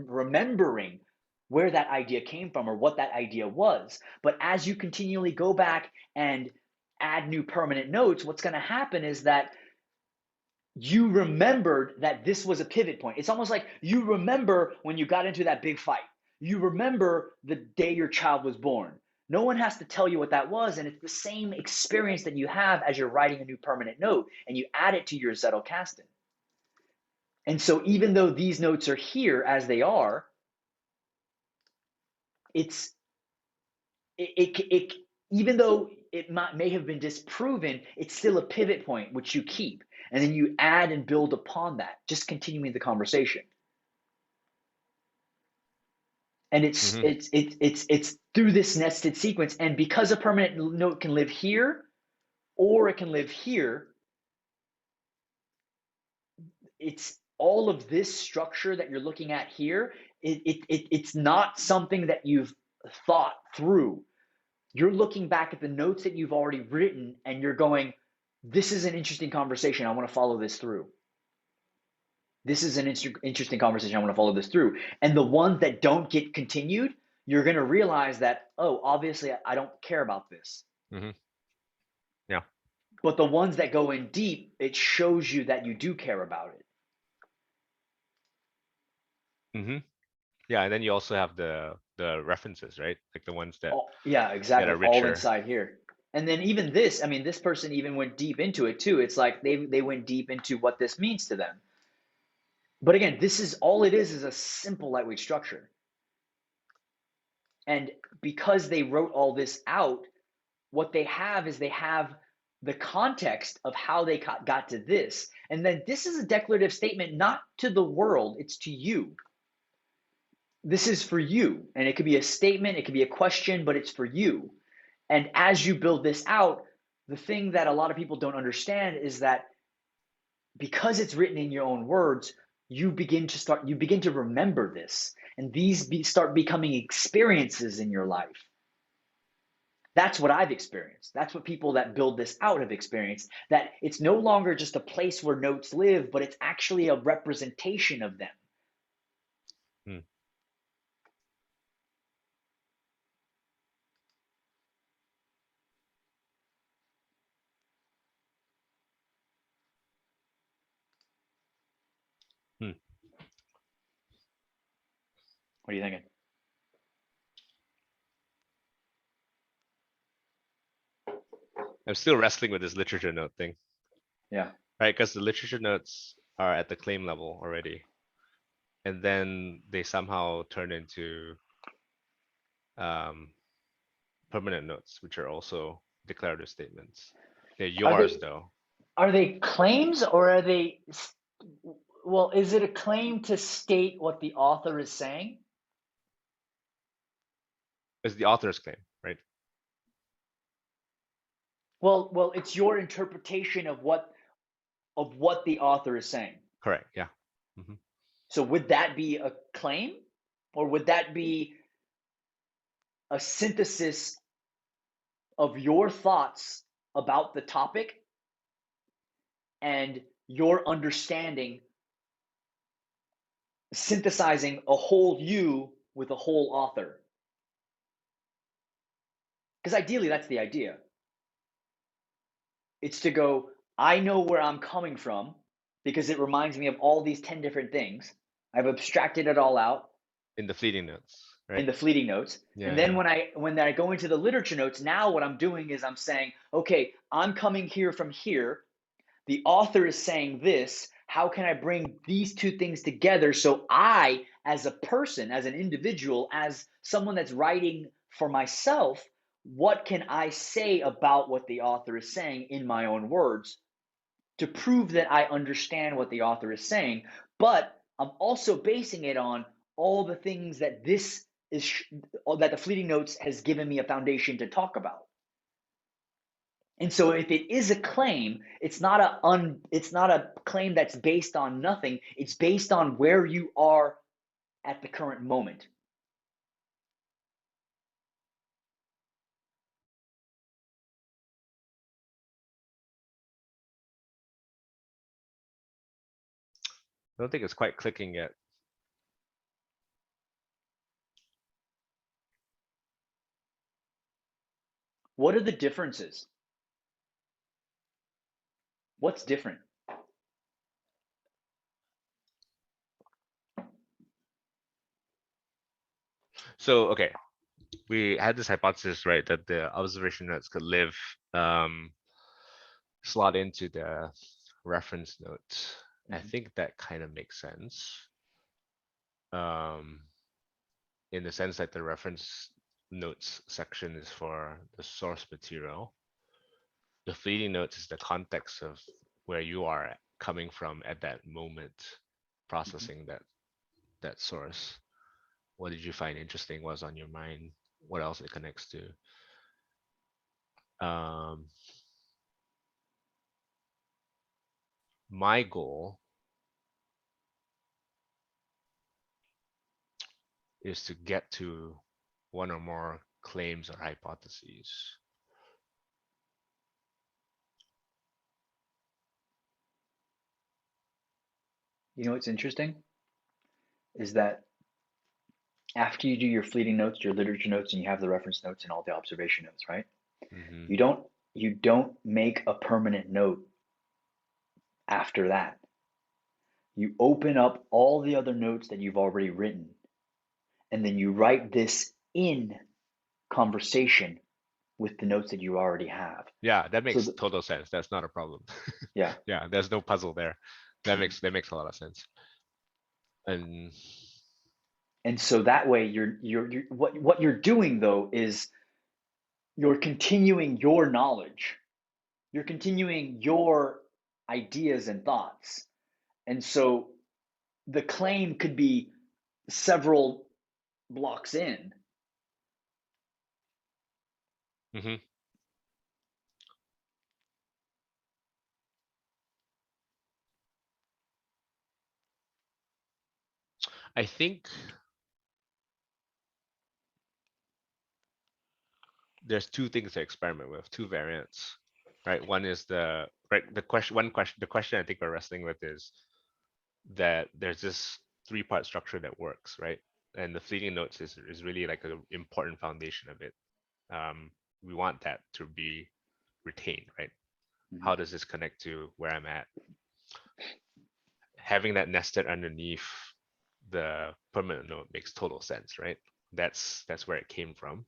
S3: remembering where that idea came from or what that idea was. But as you continually go back and add new permanent notes, what's going to happen is that you remembered that this was a pivot point. It's almost like you remember when you got into that big fight. You remember the day your child was born. No one has to tell you what that was, and it's the same experience that you have as you're writing a new permanent note, and you add it to your Zettelkasten. And so even though these notes are here as they are, it's even though it may have been disproven, it's still a pivot point which you keep, and then you add and build upon that, just continuing the conversation. And it's through this nested sequence, and because a permanent note can live here or it can live here, it's all of this structure that you're looking at here. It's not something that you've thought through. You're looking back at the notes that you've already written, and you're going, this is an interesting conversation. I want to follow this through. This is an interesting conversation. I want to follow this through. And the ones that don't get continued, you're going to realize that, oh, obviously I don't care about this.
S2: Mhm. Yeah.
S3: But the ones that go in deep, it shows you that you do care about it.
S2: Mhm. Yeah, and then you also have the references, right? Like the ones that
S3: Yeah,
S2: that
S3: exactly.
S2: are
S3: All
S2: richer.
S3: inside here. And then even this, I mean, this person even went deep into it too. It's like they went deep into what this means to them. But again, this is all it is a simple lightweight structure. And because they wrote all this out, what they have is they have the context of how they got to this. And then this is a declarative statement, not to the world, it's to you. This is for you. And it could be a statement, it could be a question, but it's for you. And as you build this out, the thing that a lot of people don't understand is that because it's written in your own words, you begin to remember this. And these start becoming experiences in your life. That's what I've experienced. That's what people that build this out have experienced. That it's no longer just a place where notes live, but it's actually a representation of them.
S2: Hmm. Hmm.
S3: What are you thinking?
S2: I'm still wrestling with this literature note thing,
S3: Yeah.
S2: right? Because the literature notes are at the claim level already, and then they somehow turn into um, permanent notes, which are also declarative statements. They're
S3: Are
S2: yours
S3: they
S2: though.
S3: are they claims or are they well, is it a claim to state what the author is saying?
S2: It's the author's claim, right?
S3: Well, it's your interpretation of what the author is saying.
S2: Correct. Yeah. Hmm.
S3: So would that be a claim or would that be a synthesis of your thoughts about the topic and your understanding synthesizing a whole you with a whole author? Because ideally that's the idea. It's to go, I know where I'm coming from because it reminds me of all these 10 different things. I've abstracted it all out
S2: In the fleeting notes,
S3: in
S2: right?
S3: the fleeting notes. And
S2: Yeah.
S3: then
S2: Yeah.
S3: when I go into the literature notes, now what I'm doing is I'm saying, okay, I'm coming here from here. The author is saying this. How can I bring these two things together so I, as a person, as an individual, as someone that's writing for myself, what can I say about what the author is saying in my own words to prove that I understand what the author is saying? But I'm also basing it on all the things that this is that the fleeting notes has given me a foundation to talk about. And so if it is a claim, it's not a claim that's based on nothing. It's based on where you are at the current moment.
S2: I don't think it's quite clicking yet.
S3: What are the differences? What's different?
S2: So, okay, we had this hypothesis, right, that the observation notes could live, slot into the reference notes. I think that kind of makes sense. In the sense that the reference notes section is for the source material. The fleeting notes is the context of where you are coming from at that moment, processing that source. What did you find interesting? What's on your mind? What else it connects to? My goal is to get to one or more claims or hypotheses.
S3: You know what's interesting is that after you do your fleeting notes, your literature notes, and you have the reference notes and all the observation notes, right?
S2: Mm-hmm.
S3: You don't make a permanent note after that. You open up all the other notes that you've already written and then you write this in conversation with the notes that you already have.
S2: Yeah, that
S3: So
S2: makes total sense. That's not a problem.
S3: yeah.
S2: Yeah, there's no puzzle there. That makes a lot of sense. And
S3: So that way you're what you're doing though is you're continuing your knowledge. You're continuing your ideas and thoughts. And so the claim could be several blocks in.
S2: mm-hmm. I think there's two things to experiment with, two variants, right? One is the question I think we're wrestling with is that there's this three-part structure that works, right? And the fleeting notes is really like an important foundation of it. We want that to be retained, right?
S3: Mm-hmm.
S2: How does this connect to where I'm at? Having that nested underneath the permanent note makes total sense, right? That's where it came from.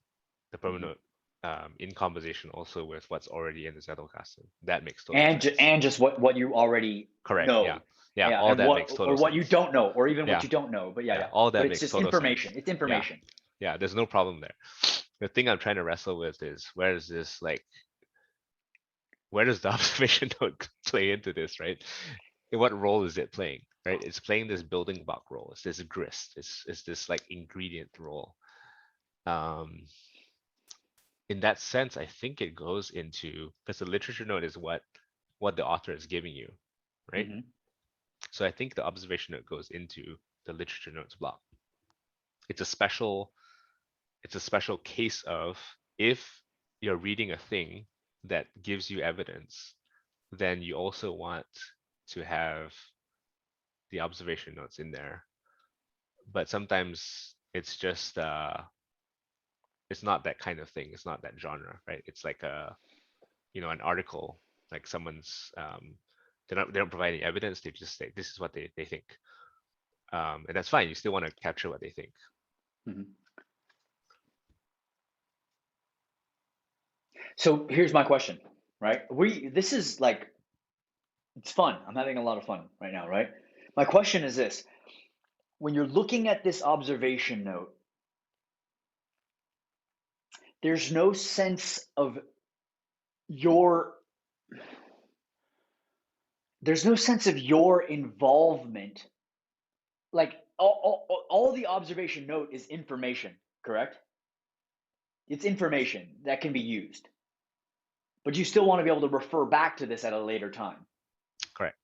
S2: The permanent note in conversation also with what's already in the Zettelkasten. That makes total sense.
S3: And just what you already
S2: correct
S3: know.
S2: Yeah, all
S3: and
S2: that
S3: what,
S2: makes total
S3: or what
S2: sense.
S3: you don't know, or even
S2: Yeah.
S3: what you don't know. But yeah.
S2: all that
S3: but
S2: makes
S3: it's just
S2: total
S3: information.
S2: sense.
S3: It's information.
S2: Yeah, there's no problem there. The thing I'm trying to wrestle with is where does the observation note play into this, right? And what role is it playing, right? It's playing this building block role. It's this grist. It's this like ingredient role. In that sense, I think it goes into, because the literature note is what the author is giving you, right?
S3: Mm-hmm.
S2: So I think the observation note goes into the literature notes block. It's a special case of, if you're reading a thing that gives you evidence, then you also want to have the observation notes in there. But sometimes it's just it's not that kind of thing. It's not that genre, right? It's like an article, like someone's they don't provide any evidence. They just say this is what they think, and that's fine. You still want to capture what they think.
S3: Mm-hmm. So here's my question, right? This is like, it's fun. I'm having a lot of fun right now, right? My question is this: when you're looking at this observation note, there's no sense of your involvement. Like all the observation note is information, correct? It's information that can be used, but you still want to be able to refer back to this at a later time.
S2: Correct.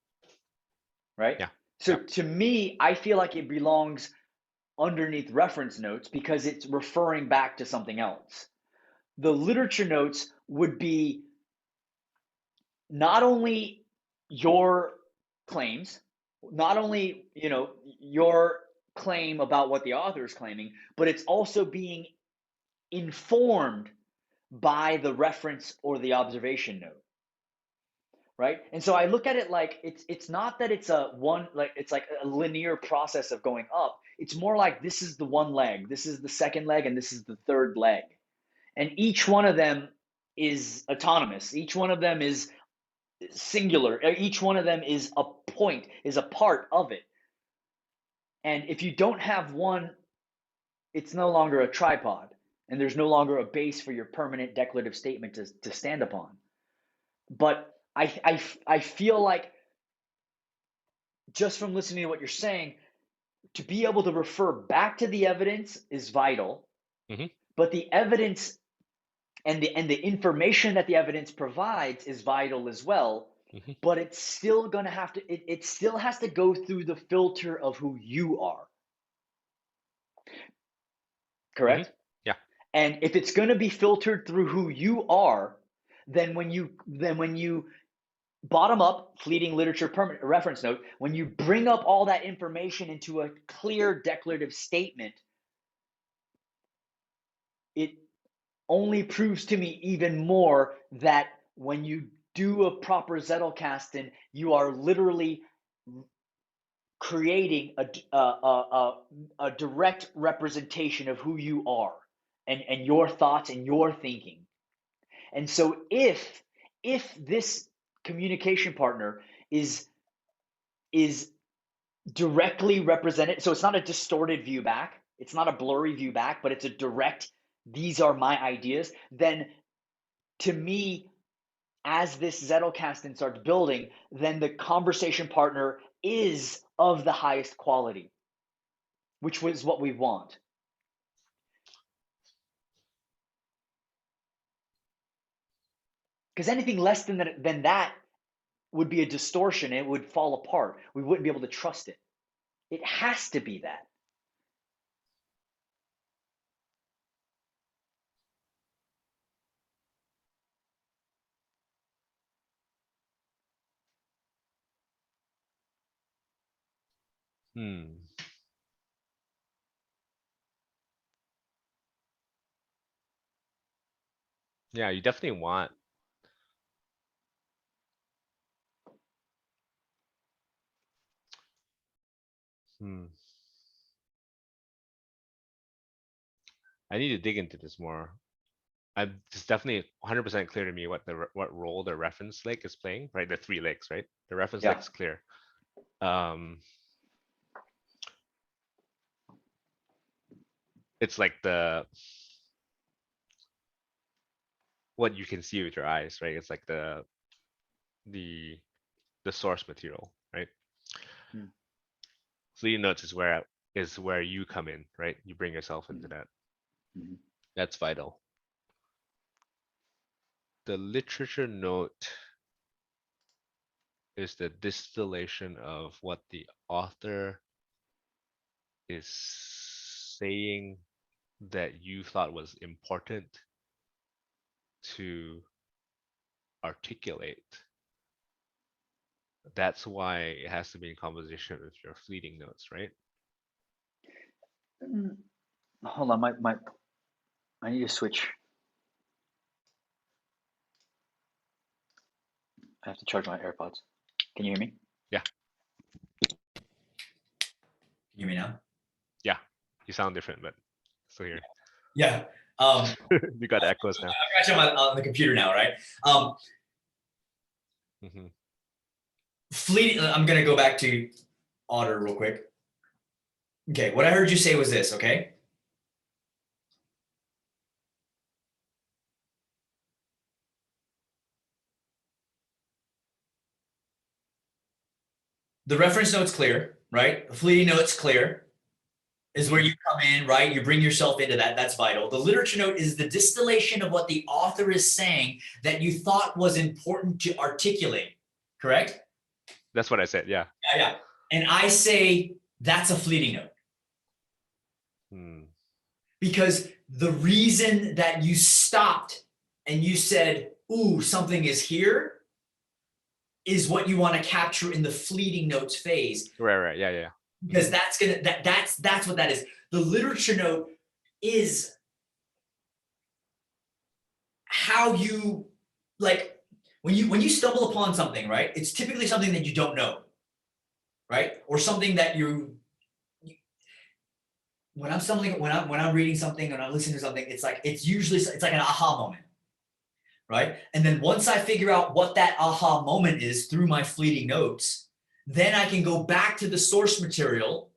S3: Right?
S2: Yeah.
S3: So to me, I feel like it belongs underneath reference notes because it's referring back to something else. The literature notes would be not only your claims, not only, your claim about what the author is claiming, but it's also being informed by the reference or the observation note. Right? And so I look at it like it's not that it's it's like a linear process of going up. It's more like this is the one leg, this is the second leg, and this is the third leg. And each one of them is autonomous. Each one of them is singular. Each one of them is a point, is a part of it. And if you don't have one, it's no longer a tripod, and there's no longer a base for your permanent declarative statement to stand upon. But I feel like, just from listening to what you're saying, to be able to refer back to the evidence is vital.
S2: Mm-hmm.
S3: But the evidence and the information that the evidence provides is vital as well.
S2: Mm-hmm.
S3: But it's still going to have to, it still has to go through the filter of who you are. Correct?
S2: Mm-hmm. Yeah.
S3: And if it's going to be filtered through who you are, then when you bottom up fleeting literature permanent reference note, when you bring up all that information into a clear declarative statement, it only proves to me even more that when you do a proper Zettelkasten, you are literally creating a direct representation of who you are and your thoughts and your thinking. And so if this communication partner is directly represented, so it's not a distorted view back, it's not a blurry view back, but it's a direct, these are my ideas, then to me, as this Zettelkasten starts building, then the conversation partner is of the highest quality, which was what we want. Because anything less than that would be a distortion. It would fall apart. We wouldn't be able to trust it. It has to be that.
S2: Yeah, you definitely want. I need to dig into this more. It's definitely 100% clear to me what role the reference lake is playing, right? The 3 lakes, right? The reference
S3: Yeah.
S2: lake's clear. It's like what you can see with your eyes, right? It's like the source material, right? Fleeting notes is where you come in, right? You bring yourself into that. That's vital. The literature note is the distillation of what the author is saying that you thought was important to articulate. That's why it has to be in composition with your fleeting notes, right?
S3: Hold on, I need to switch. I have to charge my AirPods. Can you hear me?
S2: Yeah.
S4: Can you hear me now?
S2: Yeah. You sound different, but still here.
S4: Yeah.
S2: You got echoes now.
S4: I'm actually on the computer now, right? Fleeting. I'm gonna go back to Otter real quick. Okay, what I heard you say was this, okay? The reference note's clear, right? The fleeting note's clear. Is where you come in, right? You bring yourself into that. That's vital. The literature note is the distillation of what the author is saying that you thought was important to articulate, correct?
S2: That's what I said, yeah.
S4: Yeah. And I say that's a fleeting note. Because the reason that you stopped and you said, ooh, something is here, is what you want to capture in the fleeting notes phase.
S2: Right, yeah.
S4: Because that's what that is. The literature note is how you, like, when you stumble upon something, right? It's typically something that you don't know, right? Or something that when I'm reading something and I'm listening to something, it's like an aha moment, right? And then once I figure out what that aha moment is through my fleeting notes, then I can go back to the source material,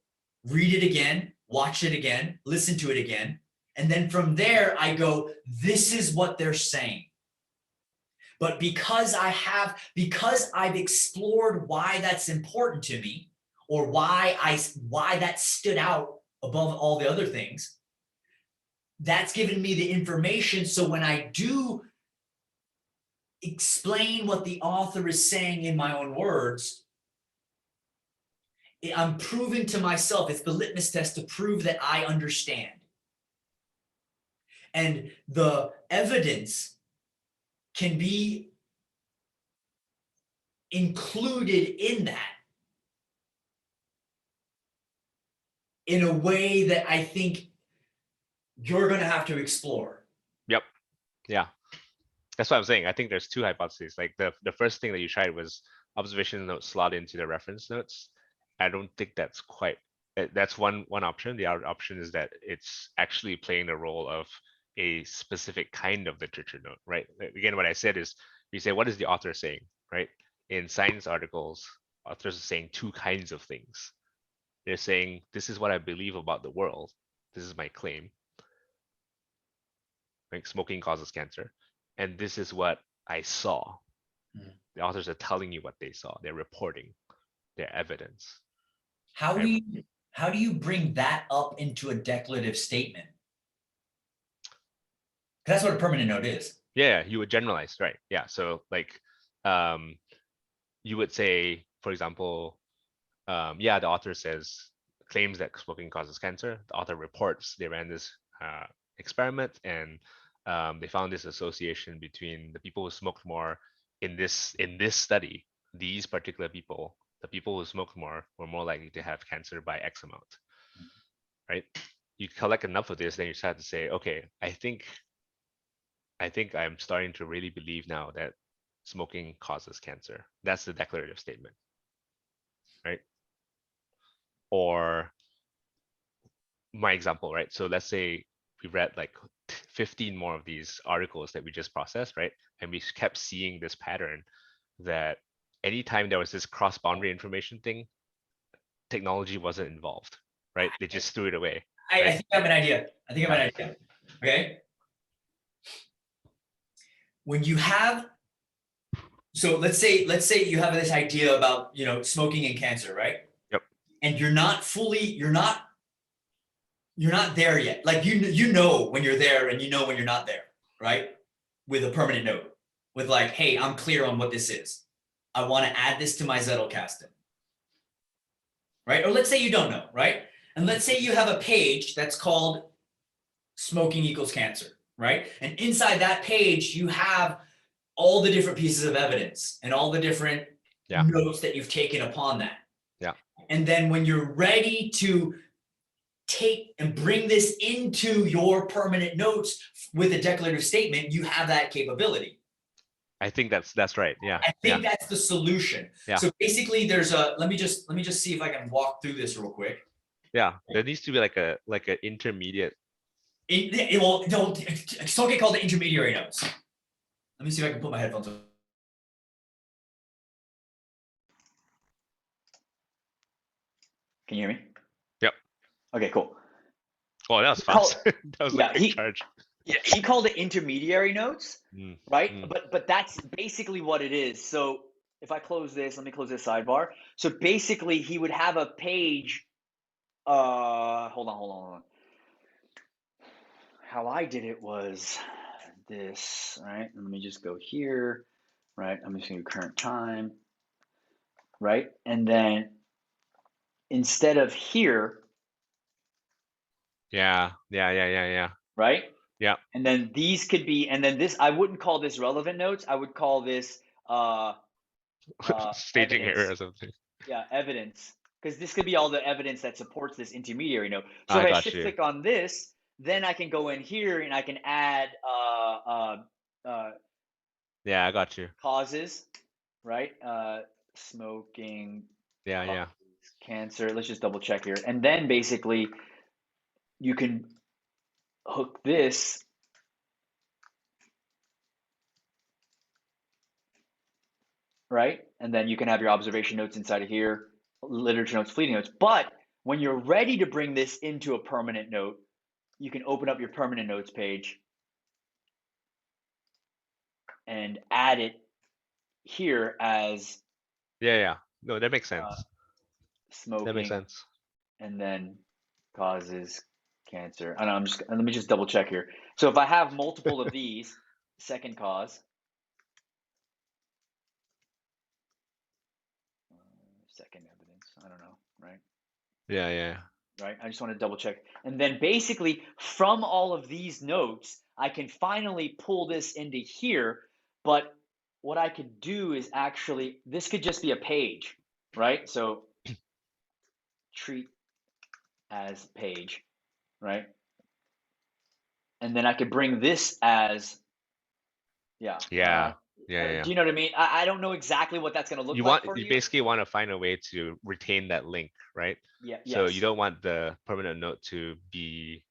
S4: read it again, watch it again, listen to it again. And then from there, I go, this is what they're saying. But because I've explored why that's important to me, or why that stood out above all the other things, that's given me the information. So when I do explain what the author is saying in my own words, I'm proving to myself, it's the litmus test to prove that I understand. And the evidence can be included in that in a way that I think you're going to have to explore.
S2: Yep. Yeah. That's what I'm saying. I think there's 2 hypotheses. Like the first thing that you tried was observation notes slot into the reference notes. I don't think that's quite. That's one option. The other option is that it's actually playing the role of a specific kind of literature note, right? Again, what I said is, we say, what is the author saying, right? In science articles, authors are saying two kinds of things. They're saying, this is what I believe about the world. This is my claim. Like smoking causes cancer. And this is what I saw.
S4: Mhm.
S2: The authors are telling you what they saw. They're reporting their evidence.
S4: How do
S2: Right.
S4: you bring that up into a declarative statement? 'Cause that's what a permanent note is.
S2: Yeah, you would generalize, right? Yeah. So like you would say, for example, yeah, the author claims that smoking causes cancer. The author reports they ran this experiment and they found this association between the people who smoked more in this study. These particular people, the people who smoked more, were more likely to have cancer by X amount, right? You collect enough of this, then you start to say, okay, I think I'm starting to really believe now that smoking causes cancer. That's the declarative statement, right? Or my example, right? So let's say we read like 15 more of these articles that we just processed, right? And we kept seeing this pattern that anytime there was this cross-boundary information thing, technology wasn't involved, right? They just threw it away.
S4: I
S2: Right.
S4: think I have an idea. Okay. When you have, so let's say you have this idea about, smoking and cancer, right?
S2: Yep.
S4: And you're not there yet. Like you know when you're there and you know when you're not there, right? With a permanent note, with like, hey, I'm clear on what this is. I want to add this to my Zettelkasten, right? Or let's say you don't know, right? And let's say you have a page that's called smoking equals cancer, right? And inside that page, you have all the different pieces of evidence and all the different
S2: Yeah.
S4: notes that you've taken upon that.
S2: Yeah.
S4: And then when you're ready to take and bring this into your permanent notes with a declarative statement, you have that capability.
S2: I think that's right. Yeah.
S4: I think that's the solution.
S2: Yeah.
S4: So basically there's let me just see if I can walk through this real quick.
S2: Yeah. There needs to be like an intermediate.
S4: It will still get called the intermediary notes. Let me see if I can put my headphones on.
S3: Can you hear me?
S2: Yep.
S3: Okay, cool.
S2: Oh, that was fast. That was a quick charge.
S3: Yeah, he called it intermediary notes, right?
S2: Mm.
S3: But that's basically what it is. So if I close this, let me close this sidebar. So basically, he would have a page. Hold on. How I did it was this, right? Let me just go here, right? I'm just gonna do current time, right? And then instead of here,
S2: Yeah.
S3: right?
S2: Yeah.
S3: And then these could be, and then this, I wouldn't call this relevant notes. I would call this
S2: Staging
S3: evidence.
S2: error or something.
S3: Yeah, evidence. Because this could be all the evidence that supports this intermediary note. So
S2: I
S3: if I
S2: got
S3: shift
S2: you.
S3: click on this, then I can go in here and I can add
S2: Yeah, I got you.
S3: causes, right? Smoking,
S2: Yeah.
S3: cancer. Let's just double check here. And then basically you can hook this right? And then you can have your observation notes inside of here, literature notes, fleeting notes. But when you're ready to bring this into a permanent note, you can open up your permanent notes page and add it here as
S2: Yeah. No, that makes sense.
S3: smoking.
S2: That makes sense.
S3: And then causes cancer. I know, let me just double check here. So if I have multiple of these, second cause, second evidence, I don't know, right?
S2: Yeah.
S3: Right? I just want to double check. And then basically from all of these notes, I can finally pull this into here. But what I could do is actually, this could just be a page, right? So treat as page, right? And then I could bring this as,
S2: Yeah. Yeah.
S1: Do you know what I mean? I don't know exactly what that's going to look like for
S2: You
S1: you.
S2: basically want to find a way to retain that link, right?
S1: Yeah.
S2: So
S1: Yes.
S2: you don't want the permanent node to be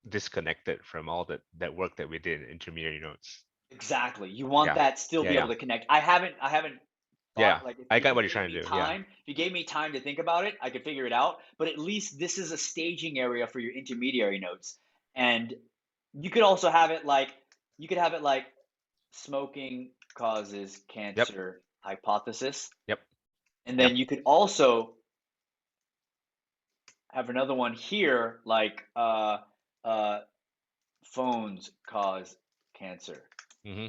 S2: disconnected from all that work that we did in intermediary nodes.
S1: Exactly. You want
S2: Yeah.
S1: that still be
S2: Yeah.
S1: able to connect. I haven't
S2: Yeah.
S1: thought, like,
S2: I
S1: if
S2: got
S1: you
S2: what you're
S1: gave
S2: trying
S1: me
S2: to do. Yeah.
S1: time, if you gave me time to think about it, I could figure it out. But at least this is a staging area for your intermediary nodes. And you could also have it like smoking causes
S2: Yep.
S1: cancer hypothesis.
S2: Yep.
S1: And then you could also have another one here like phones cause cancer.
S2: Mm-hmm.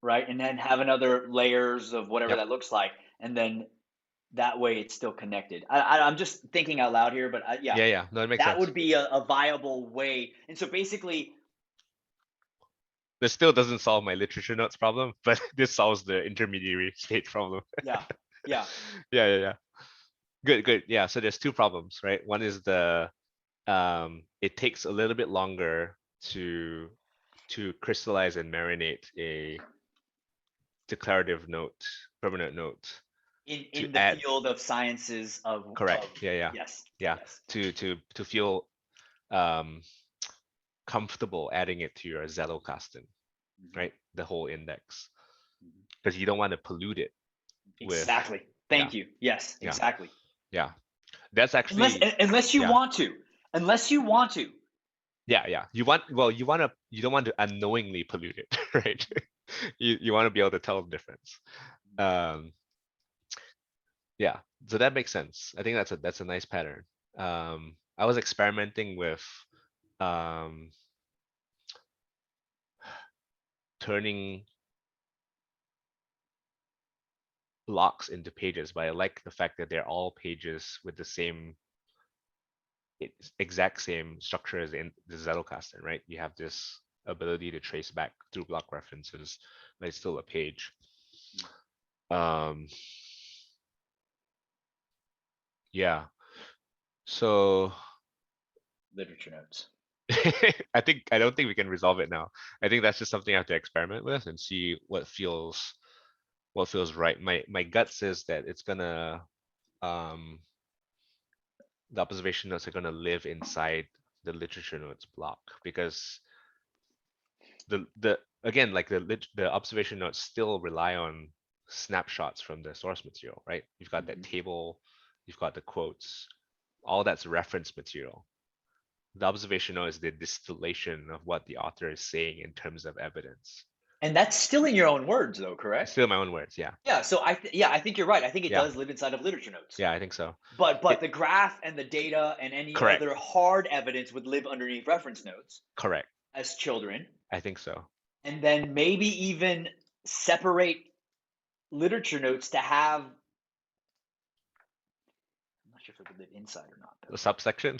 S1: Right? And then have another layers of whatever
S2: Yep.
S1: that looks like, and then that way it's still connected. I'm just thinking out loud here, but yeah,
S2: Yeah. No, it makes
S1: that
S2: sense.
S1: would be a viable way. And so basically,
S2: This still doesn't solve my literature notes problem, but this solves the intermediary state problem.
S1: yeah, yeah,
S2: Yeah. Good. Yeah. So there's two problems, right? One is it takes a little bit longer to crystallize and marinate a declarative note, permanent note. To
S1: in the
S2: add,
S1: field of sciences of
S2: correct.
S1: of
S2: Yeah.
S1: yes,
S2: Yeah.
S1: yes,
S2: To feel comfortable adding it to your Zettelkasten, right? The whole index, because you don't want to pollute it with.
S1: exactly. Thank you. Yes,
S2: Yeah.
S1: exactly.
S2: Yeah. That's actually
S1: Unless you
S2: yeah.
S1: want to, unless you want to.
S2: Yeah. You don't want to unknowingly pollute it, right? you want to be able to tell the difference. Yeah, so that makes sense. I think that's a nice pattern. I was experimenting with turning blocks into pages, but I like the fact that they're all pages with the same exact same structure as in the Zettelkasten, right? You have this ability to trace back through block references, but it's still a page. Yeah. So
S1: Literature notes.
S2: I don't think we can resolve it now. I think that's just something I have to experiment with and see what feels right. My gut says that it's gonna the observation notes are gonna live inside the literature notes block, because the again, like the observation notes still rely on snapshots from the source material, right? You've got that table, you've got the quotes, all that's reference material. The observation note is the distillation of what the author is saying in terms of evidence.
S1: And that's still in your own words, though, correct?
S2: Still my own words, yeah.
S1: Yeah. So I think you're right. I think it
S2: Yeah.
S1: does live inside of literature notes.
S2: Yeah, I think so.
S1: But the graph and the data and any
S2: Correct.
S1: other hard evidence would live underneath reference notes
S2: Correct.
S1: as children.
S2: I think so.
S1: And then maybe even separate literature notes to have. I'm not sure if it would live inside or not, though.
S2: The subsection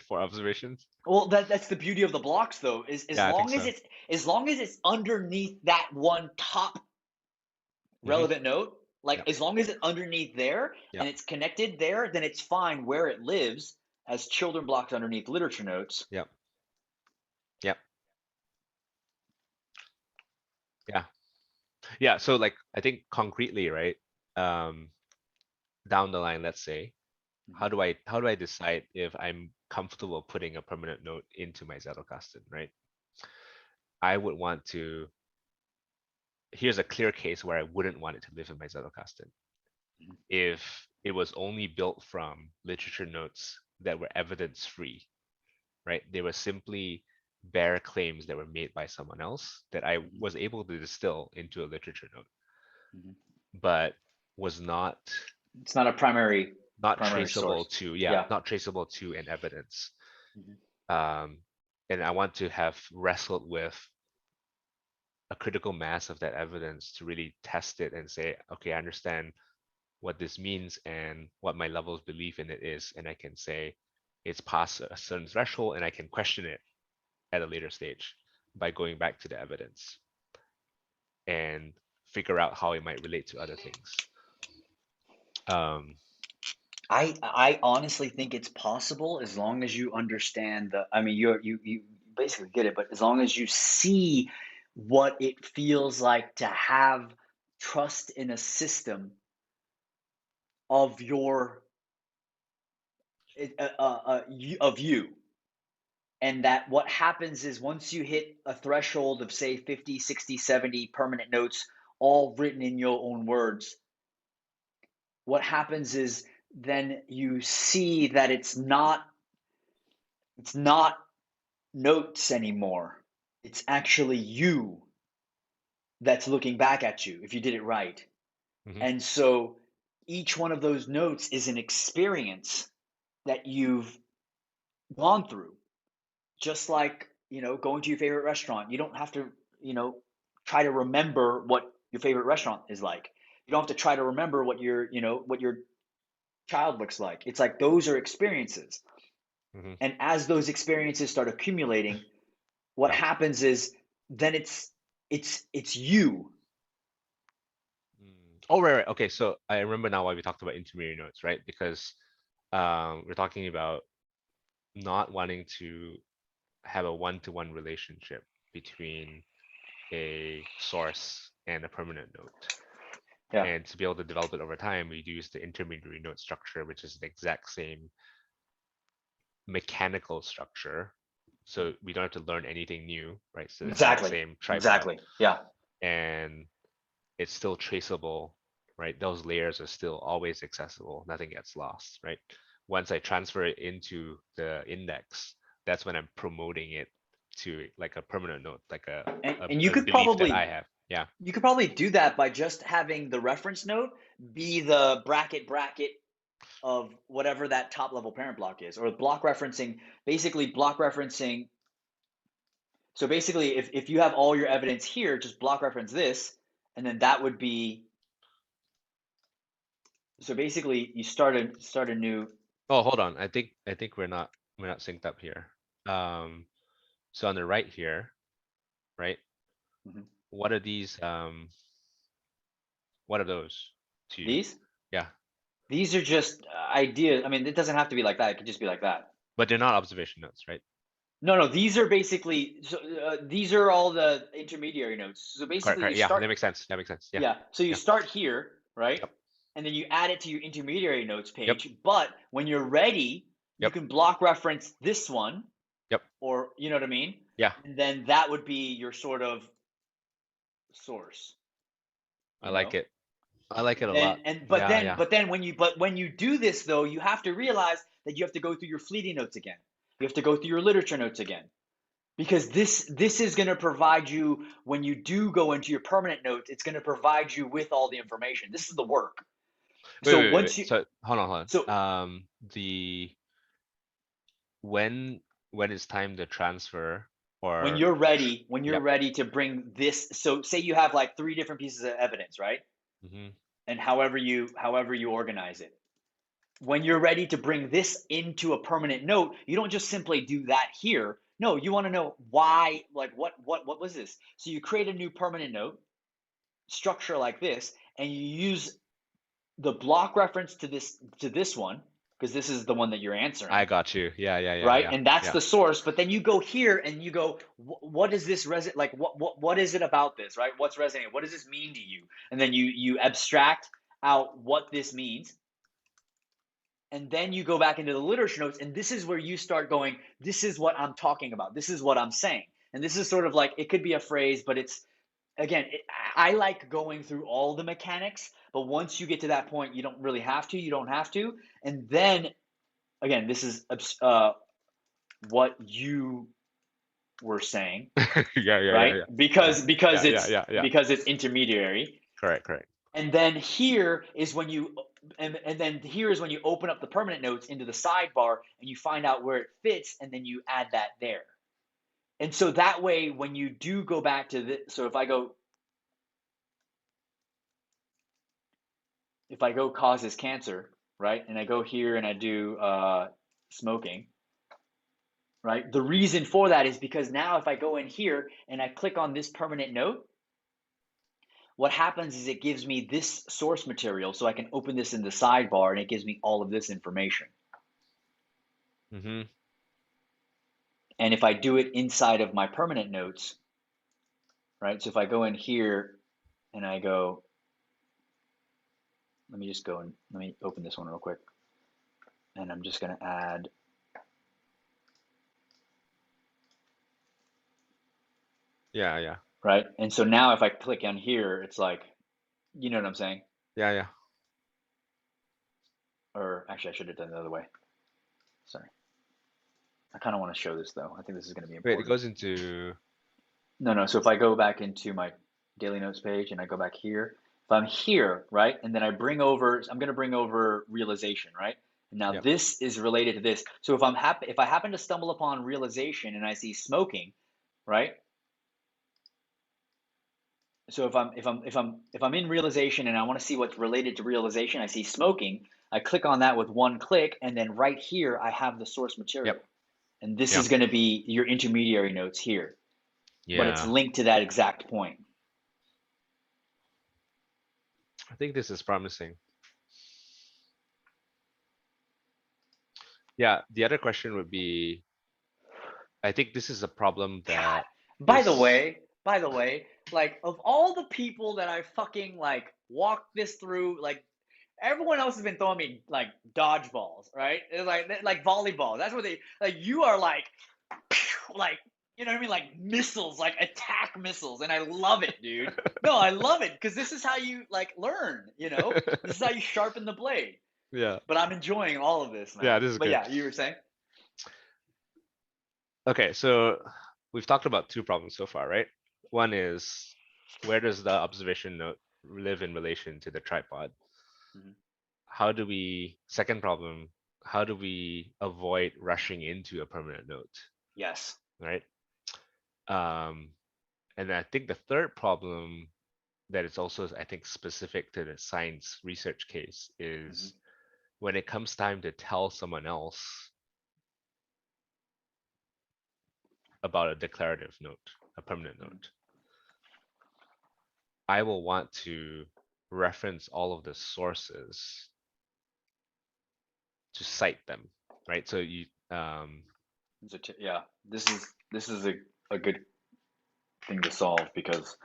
S2: for observations.
S1: Well, that's the beauty of the blocks, though, is
S2: Yeah, I think so.
S1: as long as it's underneath that one top relevant note, like
S2: Yep.
S1: as long as it's underneath there
S2: Yep.
S1: and it's connected there, then it's fine where it lives as children blocks underneath literature notes.
S2: Yep. Yeah. So like, I think concretely, right? Down the line, let's say, how do I decide if I'm comfortable putting a permanent note into my Zettelkasten, right? I would want to. Here's a clear case where I wouldn't want it to live in my Zettelkasten. If it was only built from literature notes that were evidence-free, right? They were simply bare claims that were made by someone else that I was able to distill into a literature note, but was not.
S1: It's not a primary
S2: Traceable
S1: source.
S2: to
S1: Yeah.
S2: not traceable to an evidence. And I want to have wrestled with a critical mass of that evidence to really test it and say, okay, I understand what this means and what my level of belief in it is, and I can say it's past a certain threshold, and I can question it at a later stage by going back to the evidence and figure out how it might relate to other things.
S1: I honestly think it's possible as long as you understand you basically get it, but as long as you see what it feels like to have trust in a system of your of you, and that what happens is once you hit a threshold of say 50, 60, 70 permanent notes all written in your own words, what happens is then you see that it's not notes anymore. It's actually you that's looking back at you if you did it right.
S2: Mhm.
S1: And so each one of those notes is an experience that you've gone through. Just like, going to your favorite restaurant. You don't have to, try to remember what your favorite restaurant is like. You don't have to try to remember what your child looks like. It's like those are experiences.
S2: Mhm.
S1: And as those experiences start accumulating, what
S2: Yeah.
S1: happens is then it's you.
S2: Oh, right. Okay. So I remember now why we talked about intermediary notes, right? Because we're talking about not wanting to have a one-to-one relationship between a source and a permanent note.
S1: Yeah.
S2: And to be able to develop it over time, we use the intermediary note structure, which is the exact same mechanical structure. So we don't have to learn anything new, right? So it's the
S1: Exactly.
S2: same tripod.
S1: Exactly. Yeah.
S2: And it's still traceable, right? Those layers are still always accessible. Nothing gets lost, right? Once I transfer it into the index, that's when I'm promoting it to like a permanent node, like
S1: And you
S2: a
S1: could
S2: belief that I
S1: probably
S2: have. Yeah.
S1: you could probably do that by just having the reference node be the bracket of whatever that top level parent block is, or block referencing, basically block referencing. So basically, if you have all your evidence here, just block reference this, and then that would be. So basically, you start a new.
S2: Oh, hold on. I think we're not synced up here. So on the right here, right?
S1: Mhm.
S2: What are these? What are those to you?
S1: These
S2: Yeah,
S1: these are just ideas. I mean, it doesn't have to be like that. It could just be like that.
S2: but they're not observation notes, right?
S1: No, these are basically these are all the intermediary nodes. So
S2: Correct,
S1: basically, you
S2: correct. Yeah, that
S1: start.
S2: makes sense. That makes sense. Yeah,
S1: Yeah. So you
S2: yeah.
S1: start here, right?
S2: Yep,
S1: And then you add it to your intermediary notes
S2: yep,
S1: page. But when you're ready, you
S2: yep,
S1: can block reference this one,
S2: yep.
S1: or you know what I mean?
S2: Yeah,
S1: And then that would be your sort of source,
S2: I
S1: you
S2: like
S1: know?
S2: it. I like it a
S1: Then
S2: lot.
S1: and
S2: Yeah, yeah.
S1: but then when you do this though, you have to realize that you have to go through your fleeting notes again. You have to go through your literature notes again. Because this is going to provide you when you do go into your permanent notes, it's going to provide you with all the information. This is the work.
S2: Wait,
S1: So
S2: wait, wait,
S1: once
S2: wait.
S1: you
S2: So hold
S1: so
S2: on. The when when it's time to transfer or
S1: when you're
S2: yep.
S1: ready to bring this, so say you have like three different pieces of evidence, right?
S2: Hmm.
S1: And however you organize it. When you're ready to bring this into a permanent note, you don't just simply do that here. No, you want to know why, like what was this? So you create a new permanent note structure like this, and you use the block reference to this one, because this is the one that you're
S2: I
S1: answering,
S2: got you. Yeah, yeah, yeah,
S1: right?
S2: yeah,
S1: And that's
S2: yeah.
S1: the source. But then you go here and you go, what is this like what is it about this, right? What's resonating? What does this mean to you? And then you abstract out what this means, and then you go back into the literature notes, and this is where you start going, this is what I'm talking about, this is what I'm saying. And this is sort of like, it could be a phrase, but it's, again, I like going through all the mechanics, but once you get to that point, you don't really have to. You don't have to. And then, again, this is what you were saying,
S2: Yeah, yeah, yeah,
S1: right?
S2: yeah. Yeah,
S1: Because
S2: yeah, yeah,
S1: it's
S2: yeah, yeah.
S1: intermediary.
S2: Correct, correct.
S1: And then here is when you and then here is when you open up the permanent notes into the sidebar and you find out where it fits, and then you add that there. And so that way, when you do go back to this, so if I go causes cancer, right? And I go here and I do smoking, right? The reason for that is because now if I go in here and I click on this permanent note, what happens is it gives me this source material, so I can open this in the sidebar and it gives me all of this information.
S2: Mm-hmm.
S1: And if I do it inside of my permanent notes, right? So if I go in here and I go
S3: let me just go and let me open this one real quick. And I'm just going to add.
S2: Yeah, yeah,
S3: Right. And so now if I click on here, it's like, you know what I'm saying?
S2: yeah, yeah.
S3: Or actually, I should have done it the other way. Sorry. I kind of want to show this though. I think this is going to be
S2: Wait,
S3: important.
S2: it goes into.
S3: No. So if I go back into my daily notes page and I go back here, if I'm here, right, and then I'm going to bring over realization, right? Now
S2: Yep.
S3: this is related to this. So if if I happen to stumble upon realization and I see smoking, right? So if I'm in realization and I want to see what's related to realization, I see smoking. I click on that with one click, and then right here I have the source material.
S2: Yep.
S3: And this
S2: Yeah.
S3: is going to be your intermediary notes here, but it's
S2: Yeah,
S3: linked to that exact point.
S2: I think this is promising. Yeah, the other question would be, I think this is a problem that
S3: By the
S2: is-
S3: way, like of all the people that I fucking like walked this through, like everyone else has been throwing me like dodgeballs, right? It's like volleyball. That's what they like. You are like you know what I mean, like missiles, like attack missiles, and I love it, dude. No, I love it because this is how you like learn. You know, this is how you sharpen the blade.
S2: yeah,
S3: But I'm enjoying all of this, man.
S2: Yeah, this is
S3: But
S2: good.
S3: yeah, you were saying.
S2: Okay, so we've talked about two problems so far, right? One is, where does the observation node live in relation to the tripod?
S3: Mhm.
S2: Second problem, how do we avoid rushing into a permanent node,
S3: Yes.
S2: right? And I think the third problem that is also, I think, specific to the science research case is when it comes time to tell someone else about a declarative note, a permanent note, I will want to reference all of the sources to cite them, right? So you,
S3: Yeah, this is a good thing to solve because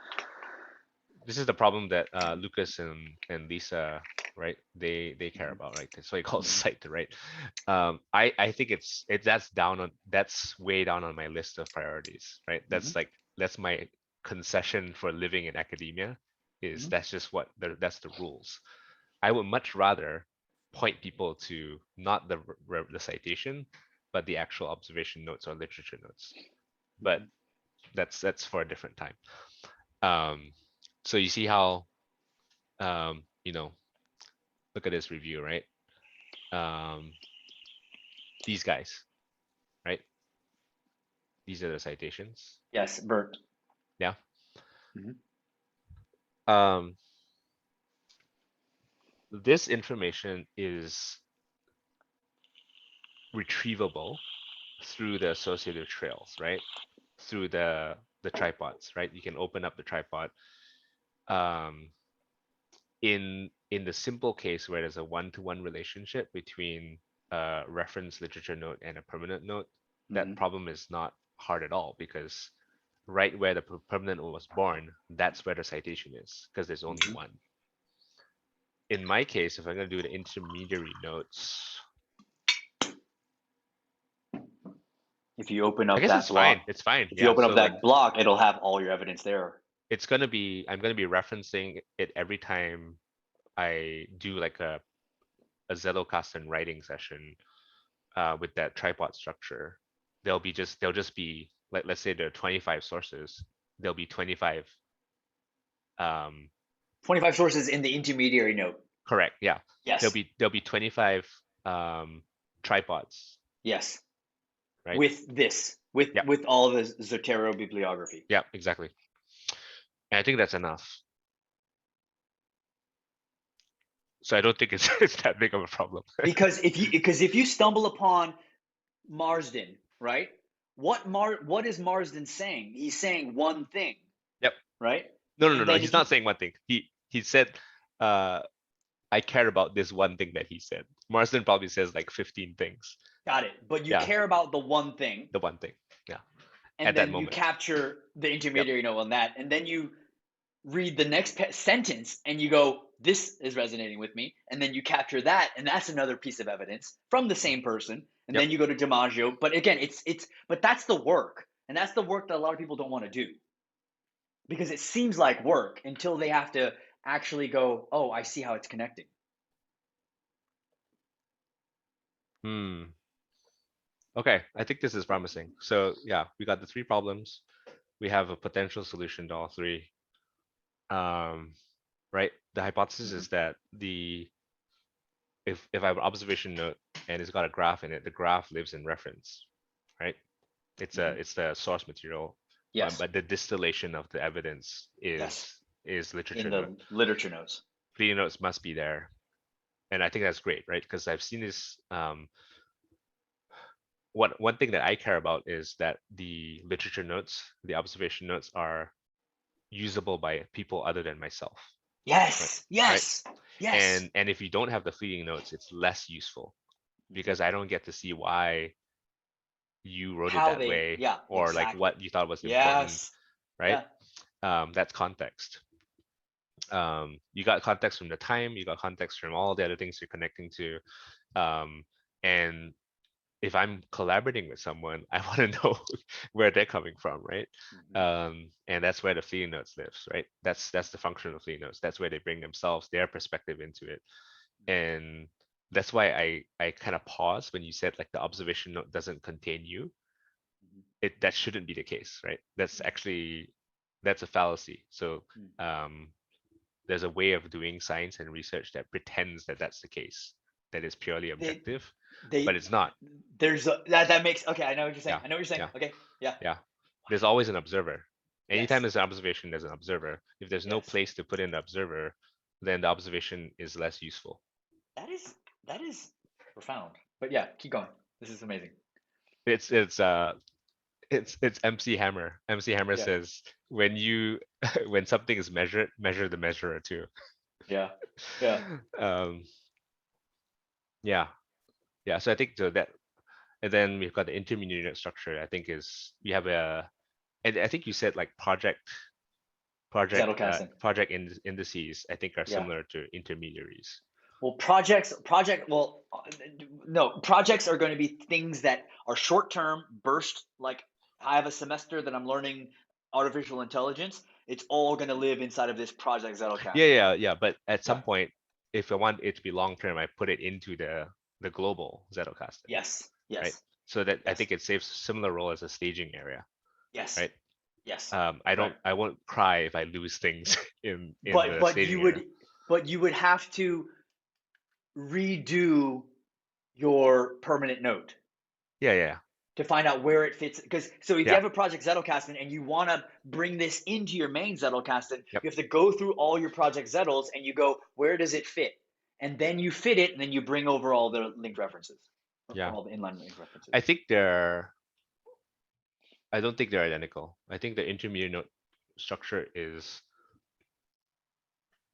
S2: this is the problem that Lucas and Lisa, right? They care about, right? That's why you call it
S3: Mhm.
S2: cite, right? I think that's way down on my list of priorities, right? That's my concession for living in academia, is
S3: Mhm.
S2: that's just that's the rules. I would much rather point people to not the citation, but the actual observation notes or literature notes. But that's for a different time. So you see how, look at this review, right? These guys, right? These are the citations.
S3: Yes, Bert.
S2: Yeah.
S3: Mhm.
S2: This information is retrievable through the associative trails, right? Through the tripods, right? You can open up the tripod. In the simple case where there's a one-to-one relationship between a reference literature note and a permanent note, that problem is not hard at all, because right where the permanent note was born, that's where the citation is, because there's only one. In my case, if I'm going to do the intermediary notes,
S3: If you open
S2: I
S3: up
S2: guess
S3: that
S2: it's
S3: block,
S2: fine. It's fine.
S3: if
S2: Yeah.
S3: you open
S2: So
S3: up
S2: like,
S3: that block, it'll have all your evidence there.
S2: I'm going to be referencing it every time I do like a Zettelkasten writing session with that tripod structure. They'll just be like, let's say there are 25 sources. There'll be 25.
S3: 25 sources in the intermediary note.
S2: Correct. Yeah.
S3: Yes.
S2: There'll be 25 tripods.
S3: Yes.
S2: Right.
S3: With all the Zotero bibliography.
S2: Yeah, exactly. And I think that's enough. So I don't think it's that big of a problem.
S3: Because if you stumble upon Marsden, right? What is Marsden saying? He's saying one thing.
S2: Yep.
S3: Right?
S2: No. He's not saying one thing. He said, I care about this one thing that he said. Marsden probably says like 15 things.
S3: Got it. But you care about the one thing.
S2: The one thing. Yeah.
S3: And
S2: at
S3: then
S2: that
S3: you
S2: moment.
S3: capture the intermediary note on that, and then you read the next sentence and you go, this is resonating with me, and then you capture that, and that's another piece of evidence from the same person, and
S2: Yep.
S3: then you go to DiMaggio. But again, but that's the work, and that's the work that a lot of people don't want to do, because it seems like work until they have to actually go, oh, I see how it's connecting.
S2: Okay, I think this is promising. So yeah, we got the 3 problems. We have a potential solution to all 3. Right? The hypothesis is that if I have an observation node and it's got a graph in it, the graph lives in reference, right? It's the source material,
S3: Yes.
S2: but the distillation of the evidence
S3: Yes.
S2: is literature
S3: In the
S2: note.
S3: literature notes.
S2: Fleeting notes must be there, and I think that's great, right? Because I've seen this. One thing that I care about is that the literature notes, the observation notes, are usable by people other than myself.
S3: Yes. Yes. Yes.
S2: And if you don't have the fleeting notes, it's less useful because I don't get to see why you wrote it
S3: How
S2: that
S3: they,
S2: way,
S3: yeah,
S2: or like
S3: exactly.
S2: what you thought was important,
S3: Yes.
S2: right?
S3: Yeah.
S2: That's context. You got context from the time, you got context from all the other things you're connecting to, and if I'm collaborating with someone, I want to know where they're coming from, right? And that's where the fleeting notes lives, right? That's the function of fleeting notes. That's where they bring themselves, their perspective into it, and that's why I kind of pause when you said like the observation note doesn't contain you. That shouldn't be the case, right? That's a fallacy. So there's a way of doing science and research that pretends that that's the case, that is purely objective, but it's not.
S3: There's that makes, okay, I know what you're saying.
S2: Yeah,
S3: I know what you're saying.
S2: yeah.
S3: Okay. Yeah.
S2: Yeah. There's always an observer. Anytime
S3: Yes.
S2: there's an observation, there's an observer. If there's no
S3: Yes.
S2: place to put in the observer, then the observation is less useful.
S3: That is profound. But yeah, keep going. This is amazing.
S2: It's MC Hammer. MC Hammer
S3: Yeah.
S2: says when when something is measured, measure the measurer too.
S3: Yeah. Yeah.
S2: Yeah. Yeah. So I think so that, and then we've got the intermediate unit structure. I think we have and I think you said like project indices, I think are
S3: Yeah.
S2: similar to intermediaries.
S3: Well, no, projects are going to be things that are short term, burst. Like I have a semester that I'm learning artificial intelligence. It's all going to live inside of this project Zettelkasten.
S2: Yeah. But at some point, if I want it to be long term, I put it into the global Zettelkasten.
S3: Yes.
S2: Right. So that I think it saves similar role as a staging area.
S3: Yes.
S2: Right.
S3: Yes.
S2: I won't cry if I lose things in
S3: but
S2: staging
S3: you would
S2: area.
S3: but you would have to redo your permanent node.
S2: Yeah.
S3: To find out where it fits, because if you
S2: Yeah.
S3: have a project Zettelkasten and you want to bring this into your main Zettelkasten,
S2: Yep.
S3: you have to go through all your project Zettels and you go, where does it fit? And then you fit it, and then you bring over all the linked references.
S2: Yeah.
S3: All the inline linked references.
S2: I don't think they're identical. I think the intermediate node structure is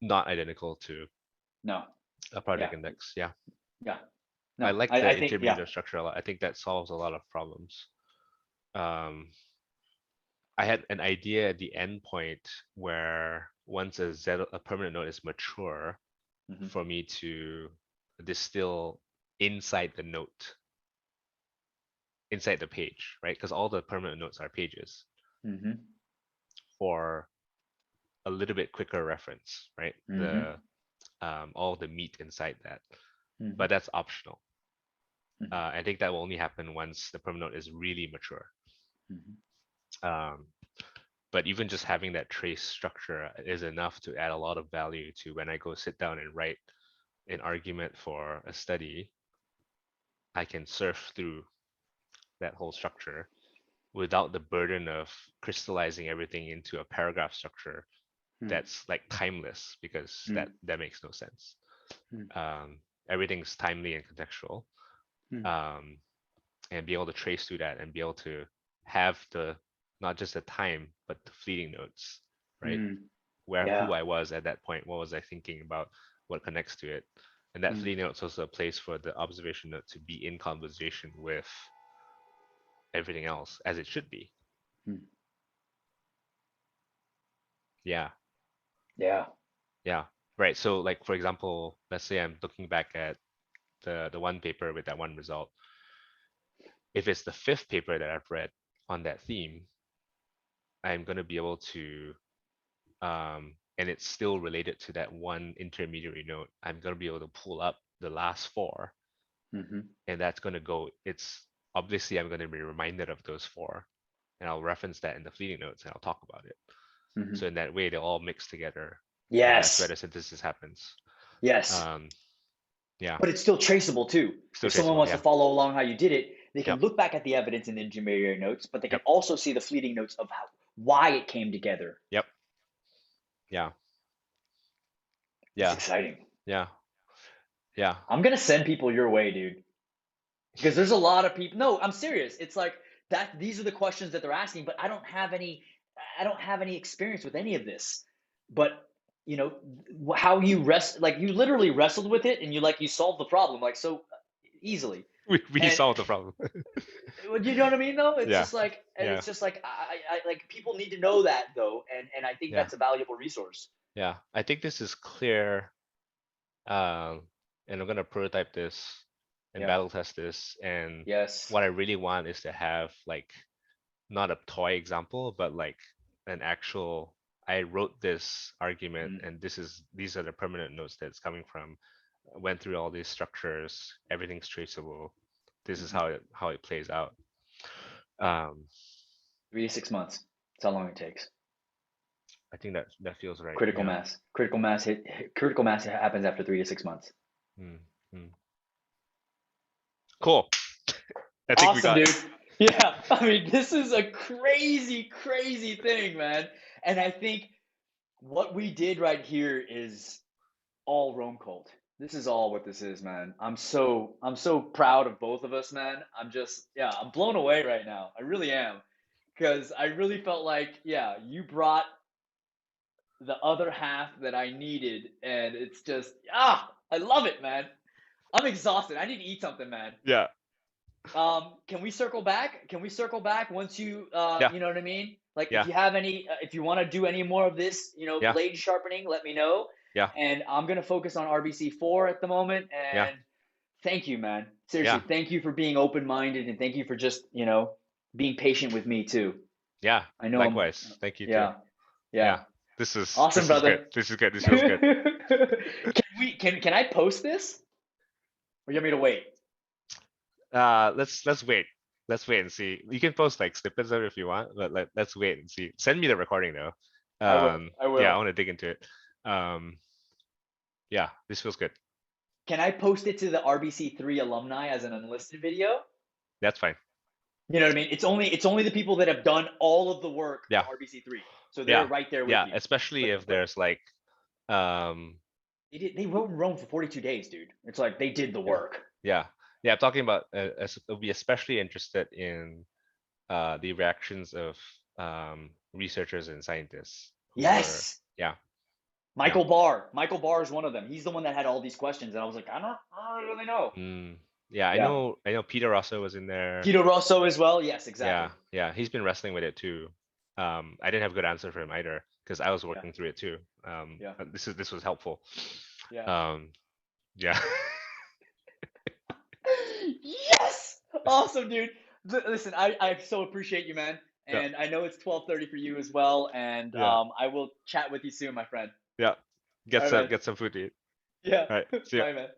S2: not identical to
S3: No.
S2: a project index. Yeah.
S3: Yeah. No,
S2: I like the
S3: think,
S2: intermediate node structure a lot. I think that solves a lot of problems. I had an idea at the end point where once a permanent node is mature, for me to distill inside the note, inside the page, right? Because all the permanent nodes are pages for a little bit quicker reference, right? All the meat inside that, but that's optional. I think that will only happen once the permanent node is really mature. But even just having that trace structure is enough to add a lot of value to when I go sit down and write an argument for a study. I can surf through that whole structure without the burden of crystallizing everything into a paragraph structure that's like timeless, because that makes no sense. Everything's timely and contextual, and be able to trace through that and be able to have not just the time but the fleeting notes, right? Who I was at that point, what was I thinking about, what connects to it, and that fleeting note is also a place for the observation note to be in conversation with everything else as it should be. Yeah. Right. So like, for example, let's say I'm looking back at the one paper with that one result. If it's the fifth paper that I've read on that theme, I'm going to be able to, and it's still related to that one intermediary node, I'm going to be able to pull up the last four,
S3: Mm-hmm.
S2: and that's going to go, it's obviously I'm going to be reminded of those four, and I'll reference that in the fleeting notes and I'll talk about it.
S3: Mm-hmm.
S2: So in that way, they'll all mix together. And
S3: Yes.
S2: that's where the synthesis happens.
S3: Yes.
S2: Yeah.
S3: But it's still traceable too.
S2: Still
S3: If someone
S2: traceable,
S3: wants
S2: yeah.
S3: to follow along how you did it, they can
S2: Yep.
S3: look back at the evidence in the intermediary notes, but they can
S2: Yep.
S3: also see the fleeting notes of why it came together.
S2: Yep. Yeah.
S3: It's
S2: Yeah.
S3: exciting.
S2: Yeah. Yeah.
S3: I'm gonna send people your way, dude. Because there's a lot of people. No, I'm serious. It's like that. These are the questions that they're asking, but I don't have any experience with any of this. But you know how you like you literally wrestled with it and you solved the problem like so easily.
S2: We
S3: And-
S2: solved the problem.
S3: You know what I mean, though? It's
S2: Yeah.
S3: just like, and
S2: Yeah.
S3: it's just like, I like people need to know that though, and I think
S2: Yeah.
S3: that's a valuable resource.
S2: Yeah. I think this is clear. And I'm gonna prototype this and
S3: Yeah.
S2: battle test this. And
S3: Yes.
S2: what I really want is to have like not a toy example, but like an actual, I wrote this argument and these are the permanent nodes that it's coming from. Went through all these structures, everything's traceable. This is how it plays out.
S3: 3 to 6 months. That's how long it takes.
S2: I think that feels right.
S3: Critical
S2: yeah.
S3: mass. Critical mass happens after 3 to 6 months.
S2: Cool. I think we
S3: Awesome,
S2: got
S3: dude. Yeah, I mean, this is a crazy, crazy thing, man. And I think what we did right here is all Rome Cult. This is all what this is, man. I'm so proud of both of us, man. I'm blown away right now. I really am. Because I really felt like, yeah, you brought the other half that I needed, and it's just, I love it, man. I'm exhausted. I need to eat something, man.
S2: Yeah.
S3: Can we circle back? Can we circle back once you,
S2: Yeah.
S3: you know what I mean? Like,
S2: Yeah.
S3: if you have any, if you want to do any more of this,
S2: Yeah.
S3: blade sharpening, let me know.
S2: Yeah.
S3: And I'm gonna focus on RBC4 at the moment. And
S2: Yeah.
S3: thank you, man. Seriously,
S2: Yeah.
S3: thank you for being open-minded, and thank you for just, being patient with me too.
S2: Yeah.
S3: I know.
S2: Likewise. Thank you
S3: Yeah.
S2: too.
S3: Yeah.
S2: This is
S3: Awesome,
S2: this
S3: brother.
S2: Is good. This is good. This feels good.
S3: Can I post this? Or you want me to wait?
S2: Let's wait. Let's wait and see. You can post like snippets of it if you want, but let's wait and see. Send me the recording though.
S3: I will.
S2: Yeah, I want to dig into it. Yeah, this feels good.
S3: Can I post it to the RBC3 alumni as an unlisted video?
S2: That's fine.
S3: You know what I mean? It's only the people that have done all of the work
S2: Yeah.
S3: for RBC3. So they're right there with
S2: Yeah,
S3: you.
S2: especially
S3: But-
S2: if there's like
S3: They wrote in Rome for 42 days, dude. It's like they did the work.
S2: yeah. I'm talking about I'll be especially interested in the reactions of researchers and scientists.
S3: Yes.
S2: Yeah.
S3: Michael Barr. Michael Barr is one of them. He's the one that had all these questions, and I was like, I don't really know.
S2: Yeah, I know Peter Rosso was in there.
S3: Peter Rosso as well. Yes, exactly.
S2: Yeah, he's been wrestling with it too. I didn't have a good answer for him either because I was working through it too. But this was helpful.
S3: Yeah.
S2: Yeah.
S3: Yes. Awesome, dude. Listen, I so appreciate you, man. And I know it's 12:30 for you as well. And I will chat with you soon, my friend.
S2: Yeah.
S3: All right,
S2: Get some food to eat.
S3: Yeah.
S2: All right. See ya.
S3: Bye, man.